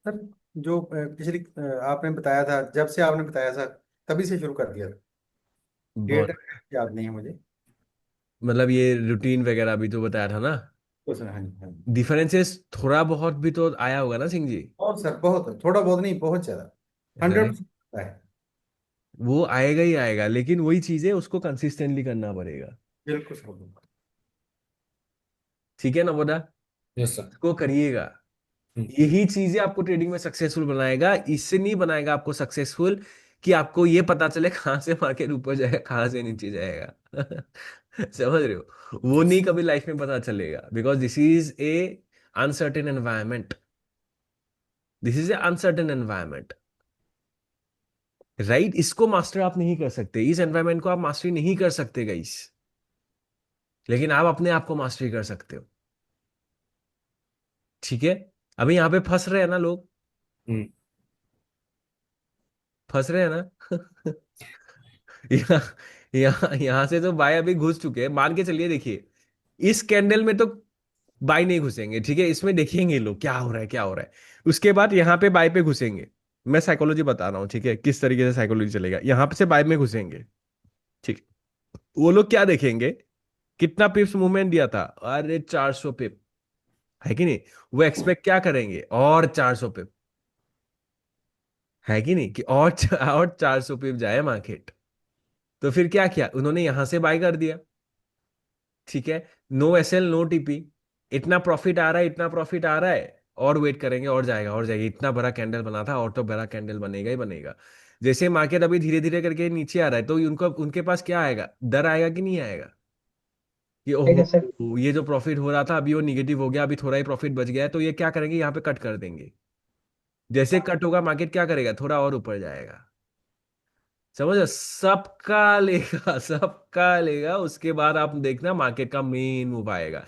[SPEAKER 3] सर जो पिछली आपने बताया था, जब से आपने बताया सर, तभी से शुरू कर दिया था। डेट
[SPEAKER 2] बहुत,
[SPEAKER 3] याद नहीं है मुझे।
[SPEAKER 2] मतलब ये रूटीन वगैरह भी तो बताया था ना।
[SPEAKER 3] तो सर हाँ जी, हाँ जी।
[SPEAKER 2] डिफरेंसेस थोड़ा बहुत भी तो आया होगा ना सिंह जी।
[SPEAKER 3] बहुत सर, बहुत, थोड़ा बहुत नहीं, बहुत ज्यादा।
[SPEAKER 2] राइट,
[SPEAKER 3] 100% है।
[SPEAKER 2] वो आएगा ही आएगा, लेकिन वही चीज है, उसको कंसिस्टेंटली करना पड़ेगा।
[SPEAKER 3] बिल्कुल सर, बिल्कुल।
[SPEAKER 2] ठीक है ना बोला,
[SPEAKER 4] यस सर।
[SPEAKER 2] इसको करिएगा। यही चीजें आपको ट्रेडिंग में सक्सेसफुल बनाएगा। इससे नहीं बनाएगा आपको सक्सेसफुल कि आपको ये पता चले कहाँ से मार्केट ऊपर जाएगा कहाँ से नीचे जाएगा। समझ रहे हो, वो नहीं कभी लाइफ में पता चलेगा, because this is A uncertain environment. This is A uncertain environment. Right, इसको मास्टर आप नहीं कर सकते, इस एनवायरमेंट को आप मास्टरी नहीं कर सकते गाइस, लेकिन आप अपने आप को मास्टरी कर सकते हो। ठीक है, अभी यहाँ पे फंस रहे हैं ना लोग,
[SPEAKER 4] हम्म।
[SPEAKER 2] फंस रहे हैं ना। यहाँ यहाँ से तो बाय अभी घुस चुके हैं, मान के चलिए। देखिए, इस कैंडल में तो बाय नहीं घुसेंगे, ठीक है, इसमें देखेंगे लोग क्या हो रहा है क्या हो रहा है। उसके बाद यहाँ पे बाय पे घुसेंगे। मैं साइकोलॉजी बता रहा हूँ, ठीक है, किस तरीके से साइकोलॉजी चलेगा। यहाँ पे से बाय में घुसेंगे, ठीक। वो लोग क्या देखेंगे, कितना पिप्स मूवमेंट दिया था, अरे 400 पिप, है कि नहीं। वो एक्सपेक्ट क्या करेंगे, और 400 पिप, है कि नहीं, कि और 400 पिप जाए मार्केट। तो फिर क्या किया उन्होंने, यहां से बाय कर दिया, ठीक है। नो एसएल नो टीपी, इतना प्रॉफिट आ रहा है, इतना प्रॉफिट आ रहा है, और वेट करेंगे, और जाएगा और जाएगा, इतना बड़ा कैंडल बना था और तो बड़ा कैंडल बनेगा ही बनेगा। जैसे मार्केट अभी धीरे धीरे करके नीचे आ रहा है, तो उनको उनके पास क्या आएगा, डर आएगा कि नहीं आएगा, कि
[SPEAKER 1] ठीक है
[SPEAKER 2] ओहो,
[SPEAKER 1] सर।
[SPEAKER 2] ये जो प्रॉफिट हो रहा था अभी वो निगेटिव हो गया, अभी थोड़ा ही प्रॉफिट बच गया है, तो ये क्या करेंगे, यहाँ पे कट कर देंगे। जैसे कट होगा मार्केट क्या करेगा, थोड़ा और ऊपर जाएगा। समझो, सबका लेगा, सबका लेगा, उसके बाद आप देखना मार्केट का मेन मूव आएगा।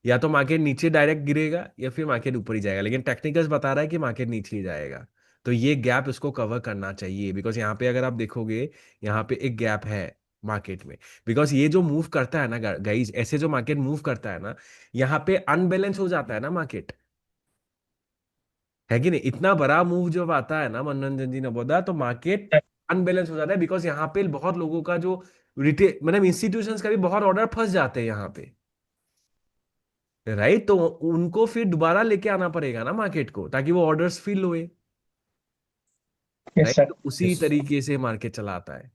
[SPEAKER 2] या तो मार्केट नीचे डायरेक्ट गिरेगा या फिर मार्केट ऊपर ही जाएगा, लेकिन टेक्निकल्स बता रहा है कि मार्केट नीचे ही जाएगा। तो ये गैप इसको कवर करना चाहिए, बिकॉज यहाँ पे अगर आप देखोगे, यहाँ पे एक गैप है मार्केट में। बिकॉज ये जो मूव करता है ना गाइज, ऐसे जो मार्केट मूव करता है ना, यहाँ पे अनबैलेंस हो जाता है ना मार्केट, है कि नहीं। इतना बड़ा मूव जब आता है ना मनोरंजन जी ने बोला, तो मार्केट अनबैलेंस हो जाता है, बिकॉज यहाँ पे बहुत लोगों का जो रिटेल, मतलब इंस्टीट्यूशंस का भी बहुत ऑर्डर फंस जाते हैं यहाँ पे। राइट, तो उनको फिर दोबारा लेके आना पड़ेगा ना मार्केट को, ताकि वो ऑर्डर्स फिल हुए।
[SPEAKER 1] Yes
[SPEAKER 2] right,
[SPEAKER 1] sir.
[SPEAKER 2] तो उसी
[SPEAKER 4] यस।
[SPEAKER 2] तरीके से मार्केट चलाता है।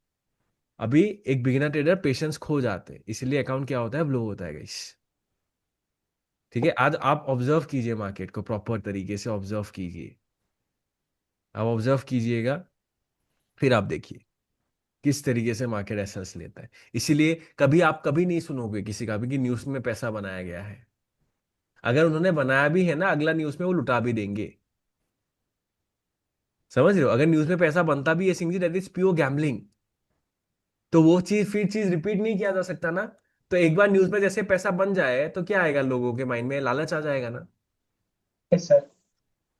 [SPEAKER 2] अभी एक बिगिनर ट्रेडर पेशेंस खो जाते हैं, इसलिए अकाउंट क्या होता है, ब्लो होता है गाइस। ठीक है, आज आप ऑब्जर्व कीजिए मार्केट को, प्रॉपर तरीके से ऑब्जर्व कीजिए। आप ऑब्जर्व कीजिएगा, फिर आप देखिए किस तरीके से मार्केट एसेस लेता है। इसीलिए कभी आप कभी नहीं सुनोगे किसी का भी कि न्यूज में पैसा बनाया गया है। अगर उन्होंने बनाया भी है ना, अगला न्यूज में वो लुटा भी देंगे। समझ रहे हो, अगर न्यूज में पैसा बनता भी है Singh ji, that is pure gambling. तो वो चीज फिर चीज रिपीट नहीं किया जा सकता ना। तो एक बार न्यूज में जैसे पैसा बन जाए तो क्या आएगा, लोगों के माइंड में लालच आ जाएगा ना।
[SPEAKER 1] Yes sir.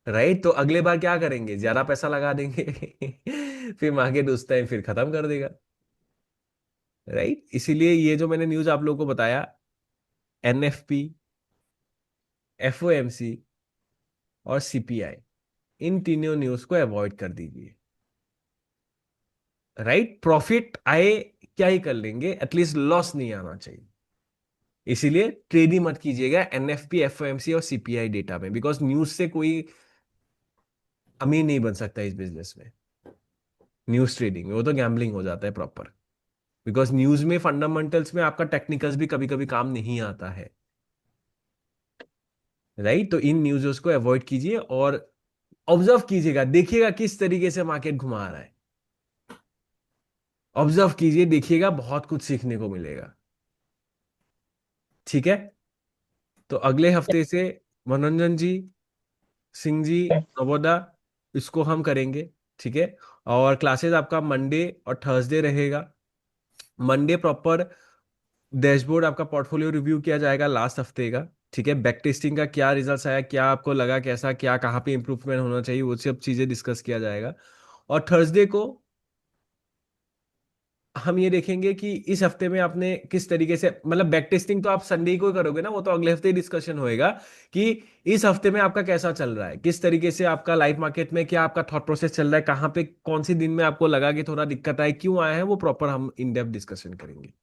[SPEAKER 2] राइट, तो अगले बार क्या करेंगे, ज्यादा पैसा लगा देंगे। फिर मार्केट उस टाइम फिर खत्म कर देगा। राइट, इसीलिए ये जो मैंने न्यूज आप लोगों को बताया, एनएफपी, एफओएमसी और सीपीआई, इन तीनों न्यूज को अवॉइड कर दीजिए। राइट, प्रॉफिट आए क्या ही कर लेंगे, एटलीस्ट लॉस नहीं आना चाहिए। इसीलिए ट्रेड ही मत कीजिएगा एनएफपी, एफओएमसी और सीपीआई डेटा में, बिकॉज न्यूज से कोई अमीर नहीं बन सकता इस बिजनेस में। न्यूज ट्रेडिंग में वो तो गैम्बलिंग हो जाता है प्रॉपर, बिकॉज न्यूज में फंडामेंटल्स में आपका टेक्निकल्स भी कभी कभी काम नहीं आता है, राइट? तो इन न्यूज़ को अवॉइड कीजिए और ऑब्जर्व कीजिएगा, देखिएगा किस तरीके से मार्केट घुमा रहा है। ऑब्जर्व कीजिए, देखिएगा, बहुत कुछ सीखने को मिलेगा। ठीक है? तो अगले हफ्ते से मनोरंजन जी, सिंह जी, नवोदा, इसको हम करेंगे। ठीक है? और क्लासेस आपका मंडे और थर्सडे रहेगा। मंडे प्रॉपर डैशबोर्ड आपका पोर्टफोलियो रिव्यू किया जाएगा लास्ट हफ्ते का। ठीक है? बैक टेस्टिंग का क्या रिजल्ट्स आया, क्या आपको लगा, कैसा, क्या कहाँ पे इंप्रूवमेंट होना चाहिए, वो सब चीजें डिस्कस किया जाएगा। और थर्सडे को हम ये देखेंगे कि इस हफ्ते में आपने किस तरीके से, मतलब बैक टेस्टिंग तो आप संडे को ही करोगे ना, वो तो अगले हफ्ते ही डिस्कशन होएगा कि इस हफ्ते में आपका कैसा चल रहा है, किस तरीके से आपका लाइव मार्केट में क्या आपका थॉट प्रोसेस चल रहा है, कहाँ पे कौन सी दिन में आपको लगा कि थोड़ा दिक्कत आए, क्यों आया है, वो प्रॉपर हम इन डेप्थ डिस्कशन करेंगे।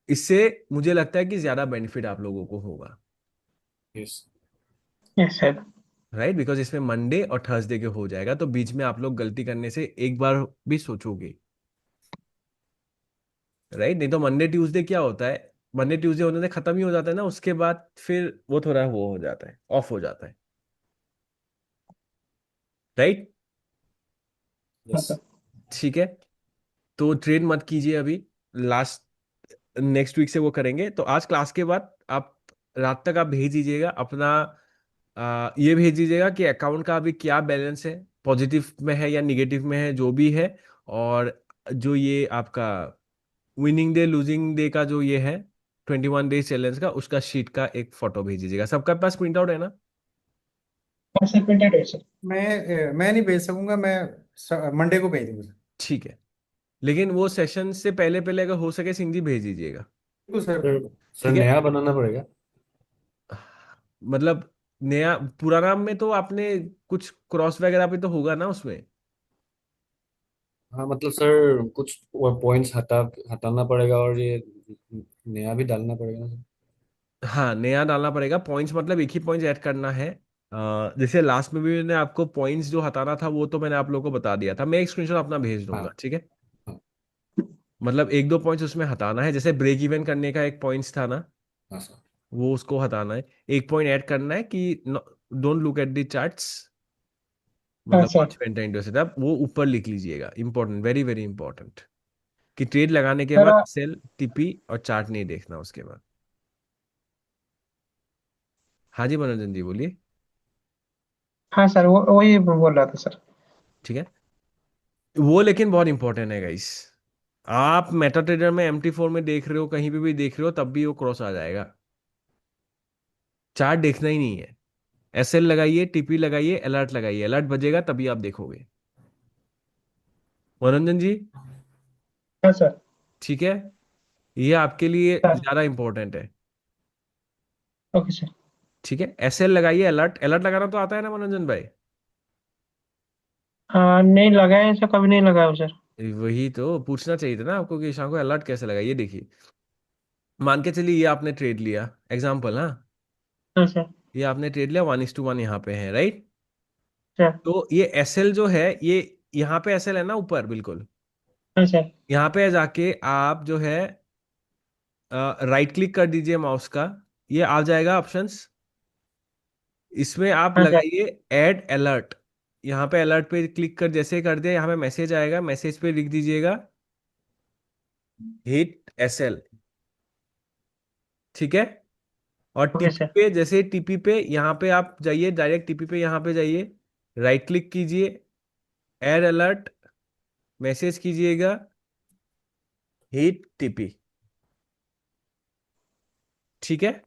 [SPEAKER 2] इससे मुझे लगता है कि ज्यादा बेनिफिट आप लोगों को होगा,
[SPEAKER 4] yes.
[SPEAKER 1] Yes sir.
[SPEAKER 2] Right? Because इसमें मंडे और थर्सडे के हो जाएगा, तो बीच में आप लोग गलती करने से एक बार भी सोचोगे, राइट? नहीं तो मंडे ट्यूसडे क्या होता है, मंडे ट्यूसडे होने से खत्म ही हो जाता है ना, उसके बाद फिर वो थोड़ा वो हो जाता है, ऑफ हो जाता है, राइट?
[SPEAKER 1] हाँ
[SPEAKER 4] यस।
[SPEAKER 1] सर।
[SPEAKER 2] ठीक है? तो ट्रेड मत कीजिए अभी, लास्ट नेक्स्ट वीक से वो करेंगे। तो आज क्लास के बाद आप रात तक आप भेज दीजिएगा अपना, ये भेज दीजिएगा कि अकाउंट का अभी क्या बैलेंस है, पॉजिटिव में है या निगेटिव में है, जो भी है। और जो ये आपका विनिंग डे लूजिंग डे का जो ये है 21 डेज चैलेंज का, उसका शीट का एक फोटो भेज दीजिएगा। सबका पास प्रिंट आउट है ना?
[SPEAKER 1] हाँ सर, प्रिंटेड है सर।
[SPEAKER 3] मैं नहीं भेज सकूंगा, मैं मंडे को भेज दूंगा सर।
[SPEAKER 2] ठीक है, लेकिन वो सेशन से पहले पहले अगर हो सके सिंह जी भेज दीजिएगा।
[SPEAKER 3] बिल्कुल सर।
[SPEAKER 4] सर, सर
[SPEAKER 2] ठीक है?
[SPEAKER 4] नया बनाना पड़ेगा।
[SPEAKER 2] मतलब नया पुराना में तो आपने कुछ क्रॉस वगैरह भी तो होगा ना उसमें?
[SPEAKER 4] हाँ मतलब सर कुछ पॉइंट्स हटाना पड़ेगा, और ये नया भी डालना पड़ेगा ना सर।
[SPEAKER 2] हाँ, नया डालना पड़ेगा। पॉइंट्स मतलब एक ही पॉइंट्स ऐड करना है। जैसे लास्ट में भी मैंने आपको पॉइंट्स जो हटाना था वो तो मैंने आप लोगों को बता दिया था, मैं एक स्क्रीनशॉट अपना भेज
[SPEAKER 4] हाँ।
[SPEAKER 2] दूंगा। ठीक है?
[SPEAKER 4] हाँ।
[SPEAKER 2] मतलब एक दो पॉइंट्स उसमें हटाना है, जैसे ब्रेक इवन करने का एक पॉइंट्स था ना,
[SPEAKER 4] हाँ सर।
[SPEAKER 2] वो उसको हटाना है। एक पॉइंट ऐड करना है कि don't look at the charts,
[SPEAKER 1] हाँ
[SPEAKER 2] मतलब
[SPEAKER 1] sir.
[SPEAKER 2] Watch pen time setup, वो ऊपर लिख लीजिएगा, इंपॉर्टेंट, वेरी वेरी इंपॉर्टेंट, कि ट्रेड लगाने के
[SPEAKER 1] सर।
[SPEAKER 2] बाद सेल टीपी और चार्ट नहीं देखना उसके बाद। हाँ जी मनोरंजन जी, बोलिए।
[SPEAKER 1] हाँ सर, वो वही बोल रहा था सर।
[SPEAKER 2] ठीक है? वो लेकिन बहुत इंपॉर्टेंट है गाइस। आप मेटा ट्रेडर में MT4 में देख रहे हो, कहीं पे भी देख रहे हो, तब भी वो क्रॉस आ जाएगा। चार्ट देखना ही नहीं है, SL लगाइए, टीपी लगाइए, अलर्ट लगाइए, अलर्ट बजेगा तभी आप देखोगे। मनोरंजन जी,
[SPEAKER 1] हाँ सर।
[SPEAKER 2] ठीक है? ये आपके लिए
[SPEAKER 1] सर।
[SPEAKER 2] ज्यादा इंपॉर्टेंट है।
[SPEAKER 1] Okay sir.
[SPEAKER 2] ठीक है? SL लगाइए, अलर्ट, अलर्ट लगाना तो आता है ना मनोरंजन भाई?
[SPEAKER 1] हाँ, नहीं लगाया सर, कभी नहीं लगाया सर।
[SPEAKER 2] वही तो पूछना चाहिए था ना आपको कि शाम को अलर्ट कैसे लगाइए। देखिए, मान के चलिए ये आपने ट्रेड लिया, एग्जाम्पल, हाँ,
[SPEAKER 1] हाँ सर।
[SPEAKER 2] ये आपने ट्रेड लिया 1:1 यहाँ पे है, राइट?
[SPEAKER 1] सर।
[SPEAKER 2] तो ये SL जो है, ये यहाँ पे SL है ना ऊपर बिल्कुल,
[SPEAKER 1] हाँ सर।
[SPEAKER 2] यहाँ पे जाके आप जो है राइट क्लिक कर दीजिए माउस का, ये आ जाएगा ऑप्शंस, इसमें आप
[SPEAKER 1] हाँ सर।
[SPEAKER 2] लगाइए ऐड अलर्ट। यहाँ पे अलर्ट पे क्लिक कर जैसे कर दिया, यहाँ पे मैसेज आएगा, मैसेज पे लिख दीजिएगा हिट SL। ठीक है? और
[SPEAKER 1] ओके
[SPEAKER 2] टीपी
[SPEAKER 1] सर।
[SPEAKER 2] पे, जैसे टीपी पे यहाँ पे आप जाइए, डायरेक्ट टीपी पे यहाँ पे जाइए, राइट क्लिक कीजिए, ऐड अलर्ट, मैसेज कीजिएगा हिट टीपी। ठीक है?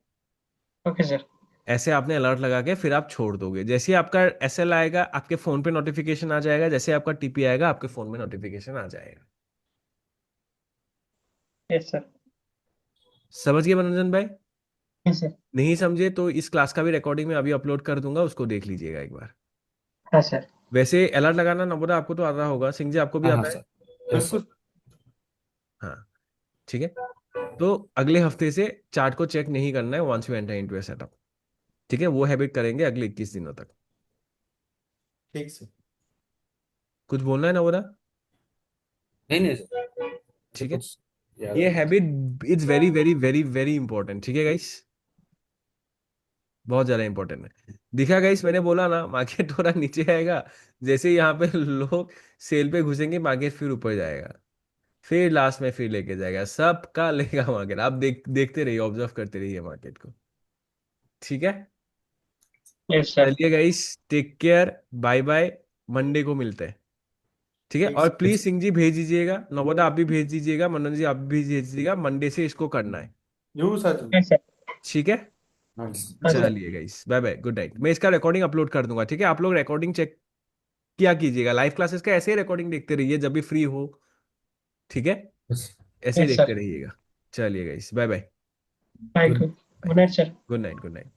[SPEAKER 1] Okay sir.
[SPEAKER 2] ऐसे आपने अलर्ट लगा के फिर आप छोड़ दोगे, जैसे ही आपका SL आएगा आपके फोन पे नोटिफिकेशन आ जाएगा, जैसे आपका टीपी आएगा आपके फोन में नोटिफिकेशन आ जाएगा।
[SPEAKER 1] Yes sir.
[SPEAKER 2] समझ गए मनोरंजन भाई?
[SPEAKER 1] Yes sir.
[SPEAKER 2] नहीं समझे तो इस क्लास का भी रिकॉर्डिंग में अभी अपलोड कर दूंगा, उसको देख लीजिएगा एक बार।
[SPEAKER 1] हाँ सर।
[SPEAKER 2] वैसे अलर्ट लगाना नंबर आपको तो आता होगा, सिंह जी आपको भी
[SPEAKER 4] हाँ हाँ
[SPEAKER 2] आता है?
[SPEAKER 4] सर। यस
[SPEAKER 3] बिल्कुल।
[SPEAKER 4] सर।
[SPEAKER 2] हाँ। ठीक है? तो अगले हफ्ते से चार्ट को चेक नहीं करना है once you enter into a setup. ठीक है? वो हैबिट करेंगे अगले 21 दिनों तक।
[SPEAKER 3] ठीक सर।
[SPEAKER 2] कुछ बोलना है ना बोला?
[SPEAKER 4] नहीं नहीं सर, मुझे
[SPEAKER 2] ठीक है।
[SPEAKER 4] कुछ याद
[SPEAKER 2] ये
[SPEAKER 4] नहीं।
[SPEAKER 2] Habit is very very very very important, ठीक है गाइस, बहुत ज्यादा इंपॉर्टेंट है। दिखा गाइस, मैंने बोला ना मार्केट थोड़ा नीचे आएगा, जैसे ही यहाँ पे लोग सेल पे घुसेंगे मार्केट फिर ऊपर जाएगा, फिर लास्ट में फिर लेके जाएगा, सबका लेगा मार्केट। आप देखते रहिए, ऑब्जर्व करते रहिए मार्केट को, ठीक है।
[SPEAKER 1] Yes sir.
[SPEAKER 2] चलिए guys, take care, bye bye, Monday को मिलते हैं, ठीक है।
[SPEAKER 3] ठीक
[SPEAKER 2] और
[SPEAKER 3] सर।
[SPEAKER 2] प्लीज सिंह जी भेज दीजिएगा, नवोदा आप भी भेज दीजिएगा, मनोज जी आप भी भेज दीजिएगा, मंडे से इसको करना है,
[SPEAKER 3] जरूर सर जरूर।
[SPEAKER 1] Yes sir.
[SPEAKER 2] ठीक है।
[SPEAKER 3] हाँ
[SPEAKER 1] हाँ
[SPEAKER 3] जरूर।
[SPEAKER 1] सर।
[SPEAKER 2] चलिए guys, bye bye, good night. मैं इसका रिकॉर्डिंग अपलोड कर दूंगा, ठीक है। आप लोग रिकॉर्डिंग चेक किया कीजिएगा, लाइव क्लासेस का ऐसे ही रिकॉर्डिंग देखते रहिए जब भी फ्री हो, ठीक है,
[SPEAKER 4] बस।
[SPEAKER 2] ऐसे ही
[SPEAKER 1] यस
[SPEAKER 2] देखते
[SPEAKER 1] सर।
[SPEAKER 2] रहिएगा। चलिए guys, bye bye,
[SPEAKER 1] thank
[SPEAKER 2] good
[SPEAKER 1] you. Good night sir.
[SPEAKER 2] Good night, good night.